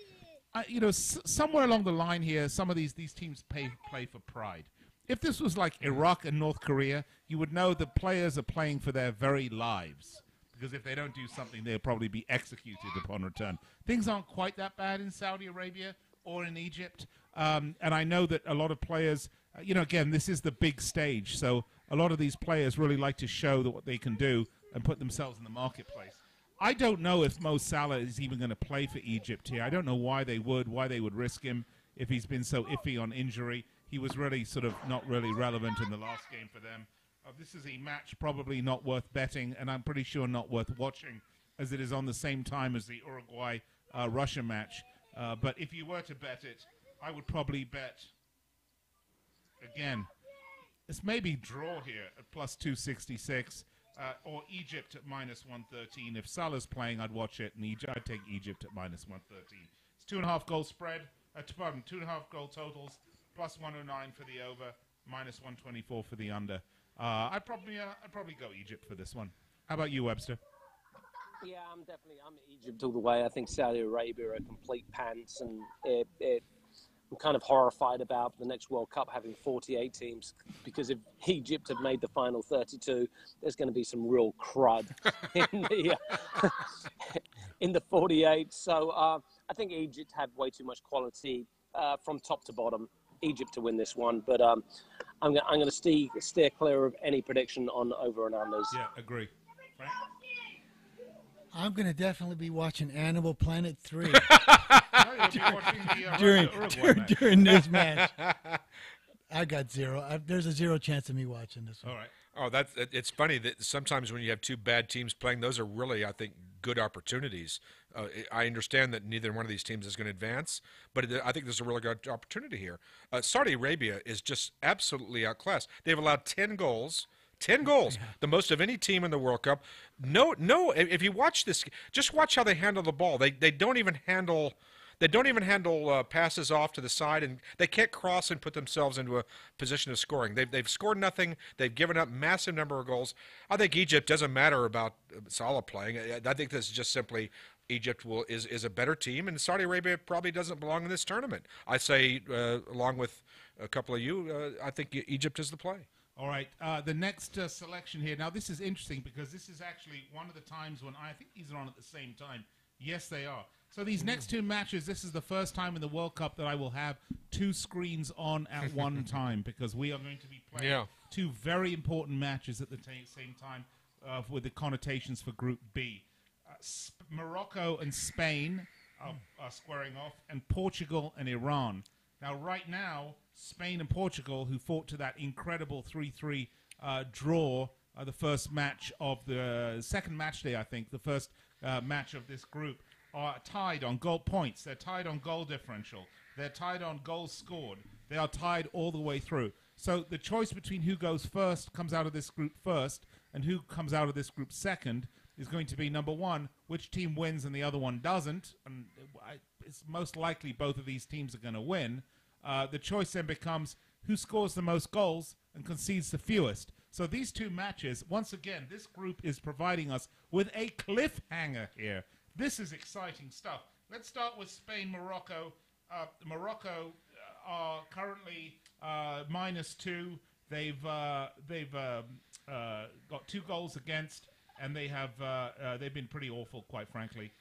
[SPEAKER 3] Somewhere along the line here, some of these teams play for pride. If this was like Iraq and North Korea, you would know the players are playing for their very lives. Because if they don't do something, they'll probably be executed upon return. Things aren't quite that bad in Saudi Arabia or in Egypt. And I know that a lot of players, again, this is the big stage. So a lot of these players really like to show that what they can do and put themselves in the marketplace. I don't know if Mo Salah is even going to play for Egypt here. I don't know why they would risk him if he's been so iffy on injury. He was really sort of not really relevant in the last game for them. This is a match probably not worth betting, and I'm pretty sure not worth watching, as it is on the same time as the Uruguay-Russia match. But if you were to bet it, I would probably bet, again, it's maybe draw here at plus 266. Or Egypt at minus 113. If Salah's playing, I'd watch it, and I'd take Egypt at minus 113. It's 2.5 goal spread. 2.5 goal totals, plus 109 for the over, minus 124 for the under. I'd probably go Egypt for this one. How about you, Webster?
[SPEAKER 6] Yeah, I'm Egypt all the way. I think Saudi Arabia are complete pants, and I'm kind of horrified about the next World Cup having 48 teams, because if Egypt had made the final 32, there's going to be some real crud in the 48. So I think Egypt have way too much quality from top to bottom. Egypt to win this one, but I'm going to steer clear of any prediction on over and unders.
[SPEAKER 3] Yeah, agree. Frank?
[SPEAKER 8] I'm going to definitely be watching Animal Planet 3 during this match. I got zero. There's a 0 chance of me watching this one.
[SPEAKER 4] All right. Oh, it's funny that sometimes when you have two bad teams playing, those are really, I think, good opportunities. I understand that neither one of these teams is going to advance, but I think there's a really good opportunity here. Saudi Arabia is just absolutely outclassed. They've allowed 10 goals 10 goals, the most of any team in the World Cup. No. If you watch this, just watch how they handle the ball. They don't even handle. They don't even handle passes off to the side, and they can't cross and put themselves into a position of scoring. They've scored nothing. They've given up massive number of goals. I think Egypt doesn't matter about Salah playing. I think this is just simply Egypt is a better team, and Saudi Arabia probably doesn't belong in this tournament. I say, along with a couple of you, I think Egypt is the play.
[SPEAKER 3] All right, the next selection here. Now, this is interesting because this is actually one of the times when I think these are on at the same time. Yes, they are. So these next two matches, this is the first time in the World Cup that I will have two screens on at one time because we are going to be playing two very important matches at the same time with the connotations for Group B. Morocco and Spain are squaring off, and Portugal and Iran. Now, right now, Spain and Portugal, who fought to that incredible 3-3 draw, the first match of the second match day, I think, the first match of this group, are tied on goal points. They're tied on goal differential. They're tied on goals scored. They are tied all the way through. So the choice between who goes first, comes out of this group first, and who comes out of this group second is going to be, number one, which team wins and the other one doesn't. And it's most likely both of these teams are going to win. The choice then becomes who scores the most goals and concedes the fewest. So these two matches, once again, this group is providing us with a cliffhanger here. This is exciting stuff. Let's start with Spain-Morocco. Morocco are currently -2. They've got 2 goals against, and they've been pretty awful, quite frankly,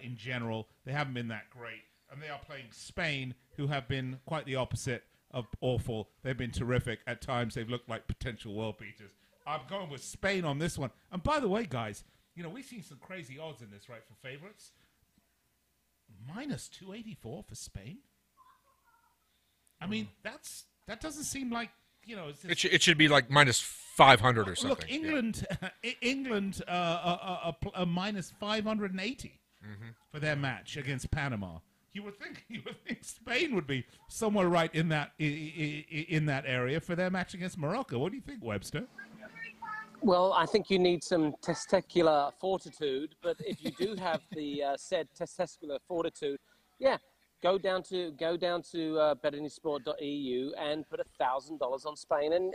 [SPEAKER 3] in general. They haven't been that great. And they are playing Spain, who have been quite the opposite of awful. They've been terrific. At times, they've looked like potential world beaters. I'm going with Spain on this one. And by the way, guys, you know, we've seen some crazy odds in this, right, for favorites. -284 for Spain. I mean, that doesn't seem like, you know.
[SPEAKER 4] It should be like -500 or something.
[SPEAKER 3] Look, England, England are -580 for their match against Panama. You would think Spain would be somewhere right in that area for their match against Morocco. What do you think, Webster?
[SPEAKER 6] Well, I think you need some testicular fortitude, but if you do have the said testicular fortitude, yeah, go down to bettingsport.eu and put $1,000 on Spain, and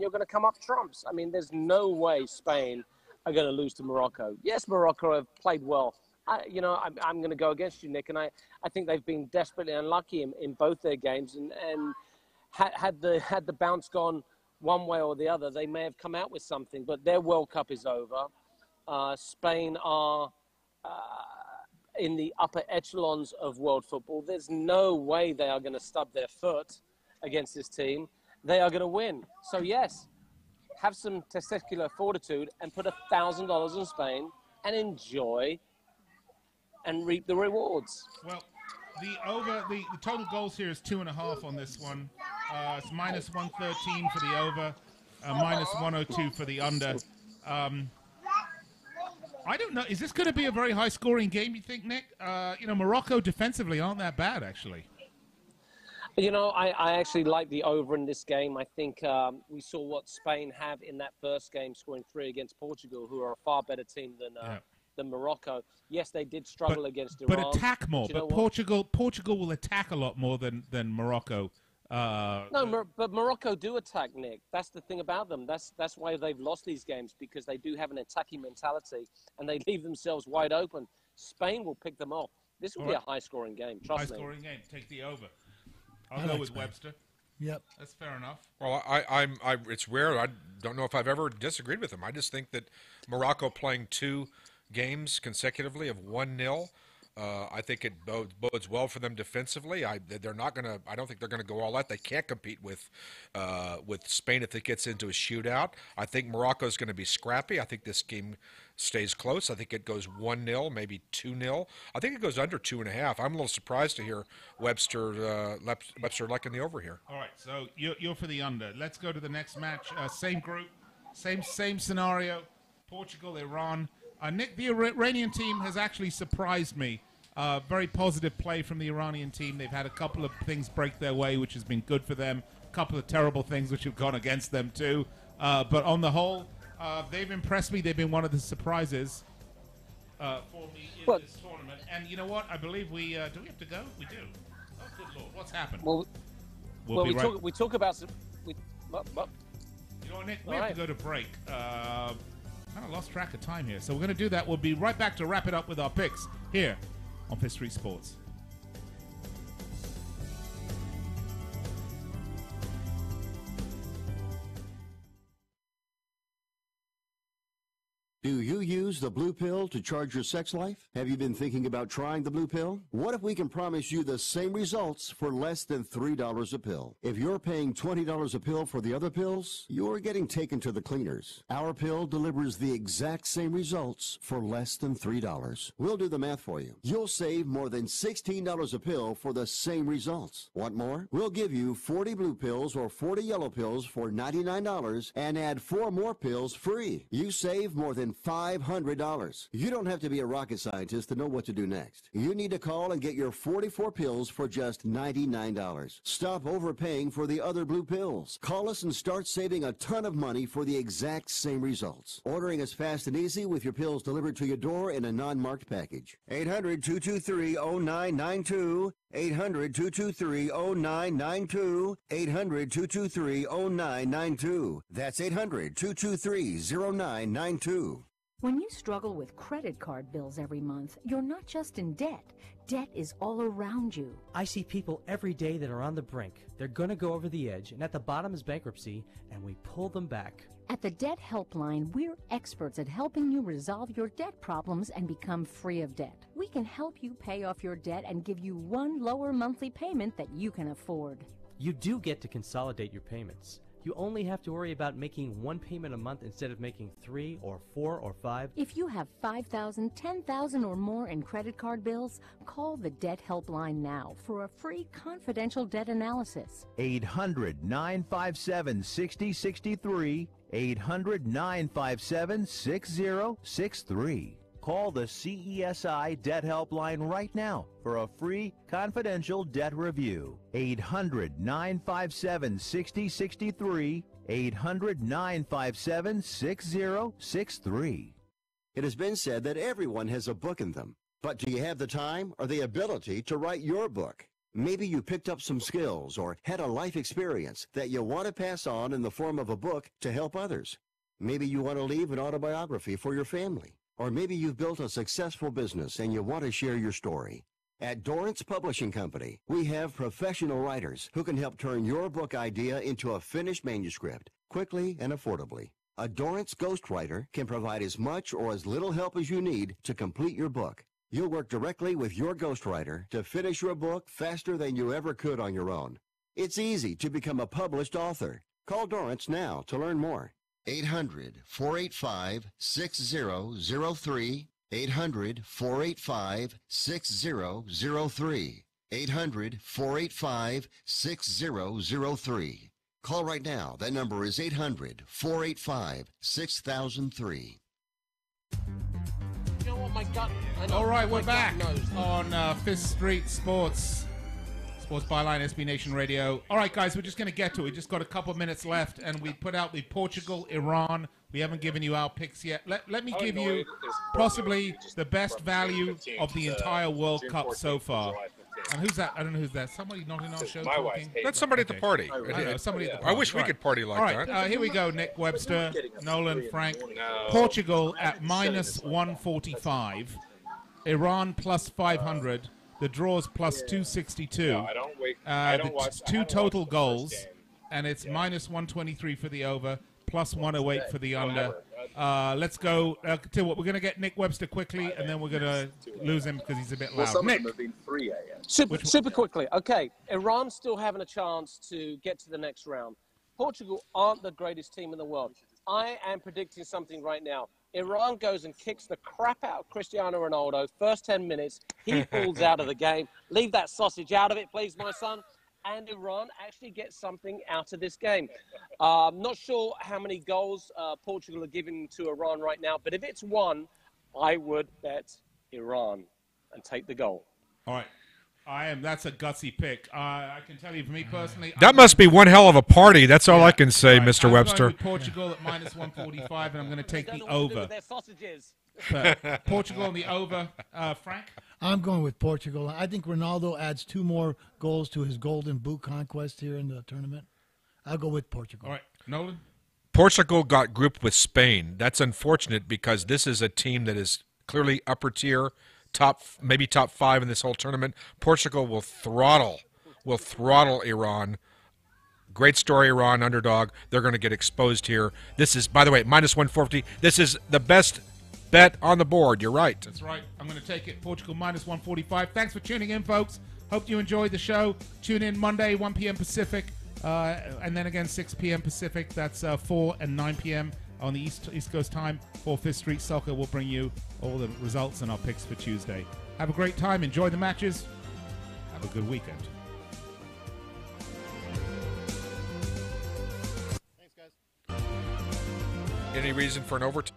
[SPEAKER 6] you're going to come up trumps. I mean, there's no way Spain are going to lose to Morocco. Yes, Morocco have played well. I'm going to go against you, Nick, and I think they've been desperately unlucky in both their games, and had the bounce gone one way or the other, they may have come out with something, but their World Cup is over. Spain are in the upper echelons of world football. There's no way they are going to stub their foot against this team. They are going to win. So yes, have some testicular fortitude and put $1,000 on Spain and enjoy and reap the rewards.
[SPEAKER 3] Well, the total goals here is 2.5 on this one. It's -113 for the over, -102 for the under. I don't know. Is this going to be a very high-scoring game, you think, Nick? Morocco defensively aren't that bad, actually.
[SPEAKER 6] You know, I actually like the over in this game. I think we saw what Spain have in that first game, scoring 3 against Portugal, who are a far better team than Morocco. Yes, they did struggle against Iran.
[SPEAKER 3] But attack more. But Portugal will attack a lot more than Morocco.
[SPEAKER 6] But Morocco do attack, Nick. That's the thing about them. That's why they've lost these games, because they do have an attacking mentality and they leave themselves wide open. Spain will pick them off. This will be a high-scoring game. Trust me.
[SPEAKER 3] High-scoring game. Take the over. I'll go with Webster.
[SPEAKER 8] Yep,
[SPEAKER 3] that's fair enough.
[SPEAKER 4] Well, it's rare. I don't know if I've ever disagreed with him. I just think that Morocco playing 2 games consecutively of 1-0. I think it bodes well for them defensively. They're not going to. I don't think they're going to go all out. They can't compete with Spain if it gets into a shootout. I think Morocco is going to be scrappy. I think this game stays close. I think it goes 1-0, maybe 2-0. I think it goes under 2.5. I'm a little surprised to hear Webster liking the over here.
[SPEAKER 3] All right, so you're for the under. Let's go to the next match. Same group, same scenario. Portugal, Iran. Nick, the Iranian team has actually surprised me. Very positive play from the Iranian team. They've had a couple of things break their way, which has been good for them. A couple of terrible things which have gone against them too. But on the whole, they've impressed me. They've been one of the surprises for me in this tournament. And you know what? I believe we do we have to go? We do. Oh, good Lord. What's happened?
[SPEAKER 6] We talk about some... You
[SPEAKER 3] know what, Nick? We have to go to break. Kind of lost track of time here. So we're going to do that. We'll be right back to wrap it up with our picks here on Fifth Street Sports.
[SPEAKER 7] Do you use the blue pill to charge your sex life? Have you been thinking about trying the blue pill? What if we can promise you the same results for less than $3 a pill? If you're paying $20 a pill for the other pills, you're getting taken to the cleaners. Our pill delivers the exact same results for less than $3. We'll do the math for you. You'll save more than $16 a pill for the same results. Want more? We'll give you 40 blue pills or 40 yellow pills for $99 and add 4 more pills free. You save more than $500. You don't have to be a rocket scientist to know what to do next. You need to call and get your 44 pills for just $99. Stop overpaying for the other blue pills. Call us and start saving a ton of money for the exact same results. Ordering is fast and easy with your pills delivered to your door in a non-marked package. 800-223-0992. 800-223-0992. 800-223-0992. That's 800-223-0992.
[SPEAKER 14] When you struggle with credit card bills every month, you're not just in debt. Debt is all around you.
[SPEAKER 17] I see people every day that are on the brink. They're going to go over the edge, and at the bottom is bankruptcy, and we pull them back.
[SPEAKER 14] At the Debt Helpline, we're experts at helping you resolve your debt problems and become free of debt. We can help you pay off your debt and give you one lower monthly payment that you can afford.
[SPEAKER 17] You do get to consolidate your payments. You only have to worry about making one payment a month instead of making 3 or 4 or 5.
[SPEAKER 14] If you have $5,000, $10,000 or more in credit card bills, call the Debt Helpline now for a free confidential debt analysis.
[SPEAKER 18] 800-957-6063. 800-957-6063. Call the CESI Debt Helpline right now for a free confidential debt review. 800-957-6063. 800-957-6063.
[SPEAKER 7] It has been said that everyone has a book in them. But do you have the time or the ability to write your book? Maybe you picked up some skills or had a life experience that you want to pass on in the form of a book to help others. Maybe you want to leave an autobiography for your family. Or maybe you've built a successful business and you want to share your story. At Dorrance Publishing Company, we have professional writers who can help turn your book idea into a finished manuscript quickly and affordably. A Dorrance ghostwriter can provide as much or as little help as you need to complete your book. You'll work directly with your ghostwriter to finish your book faster than you ever could on your own. It's easy to become a published author. Call Dorrance now to learn more. 800-485-6003. 800-485-6003. 800-485-6003. Call right now. That number is 800-485-6003.
[SPEAKER 6] You know what, my gut...
[SPEAKER 3] All right, we're back on Fifth Street Sports. Sports Byline, SB Nation Radio. All right, guys, we're just going to get to it. We just got a couple minutes left, and we put out the Portugal, Iran. We haven't given you our picks yet. Let me give you possibly the best value of the entire World Cup so far. And who's that? I don't know who's that. Somebody not in our show talking?
[SPEAKER 4] That's somebody at the party.
[SPEAKER 3] I know, somebody at the party.
[SPEAKER 4] I wish we could party like that.
[SPEAKER 3] All right, here we go, Nick Webster, Nolan, Frank. Portugal at minus 145. Iran plus 500. The draws plus 262.
[SPEAKER 16] No, I don't watch
[SPEAKER 3] two total goals, and it's minus 123 for the over, plus 108 for the under. Let's go. Tell you what, we're going to get Nick Webster quickly, and then we're going to lose him because he's a bit loud. Nick.
[SPEAKER 6] Super quickly. Okay, Iran's still having a chance to get to the next round. Portugal aren't the greatest team in the world. I am predicting something right now. Iran goes and kicks the crap out of Cristiano Ronaldo. First 10 minutes, he pulls out of the game. Leave that sausage out of it, please, my son. And Iran actually gets something out of this game. Not sure how many goals Portugal are giving to Iran right now, but if it's one, I would bet Iran and take the goal.
[SPEAKER 3] All right. That's a gutsy pick. I can tell you, for me personally,
[SPEAKER 4] That must be one hell of a party. That's all I can say, Mr.
[SPEAKER 3] I'm
[SPEAKER 4] Webster.
[SPEAKER 3] going with Portugal at minus 145, and I'm going to take the over.
[SPEAKER 6] Their sausages.
[SPEAKER 3] Portugal on the over. Frank?
[SPEAKER 8] I'm going with Portugal. I think Ronaldo adds 2 more goals to his golden boot conquest here in the tournament. I'll go with Portugal.
[SPEAKER 3] All right. Nolan?
[SPEAKER 4] Portugal got grouped with Spain. That's unfortunate because this is a team that is clearly upper tier, maybe top 5 in this whole tournament. Portugal will throttle Iran. Great story, Iran, underdog. They're going to get exposed here. This is, by the way, minus 140. This is the best bet on the board. You're right.
[SPEAKER 3] That's right. I'm going to take it. Portugal minus 145. Thanks for tuning in, folks. Hope you enjoyed the show. Tune in Monday, 1 p.m. Pacific, and then again 6 p.m. Pacific. That's 4 and 9 p.m. on the East Coast time. For Fifth Street Soccer, we'll bring you all the results and our picks for Tuesday. Have a great time. Enjoy the matches. Have a good weekend.
[SPEAKER 4] Any reason for an overtime?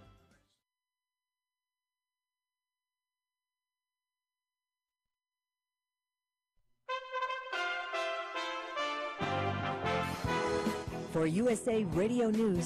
[SPEAKER 10] For USA Radio News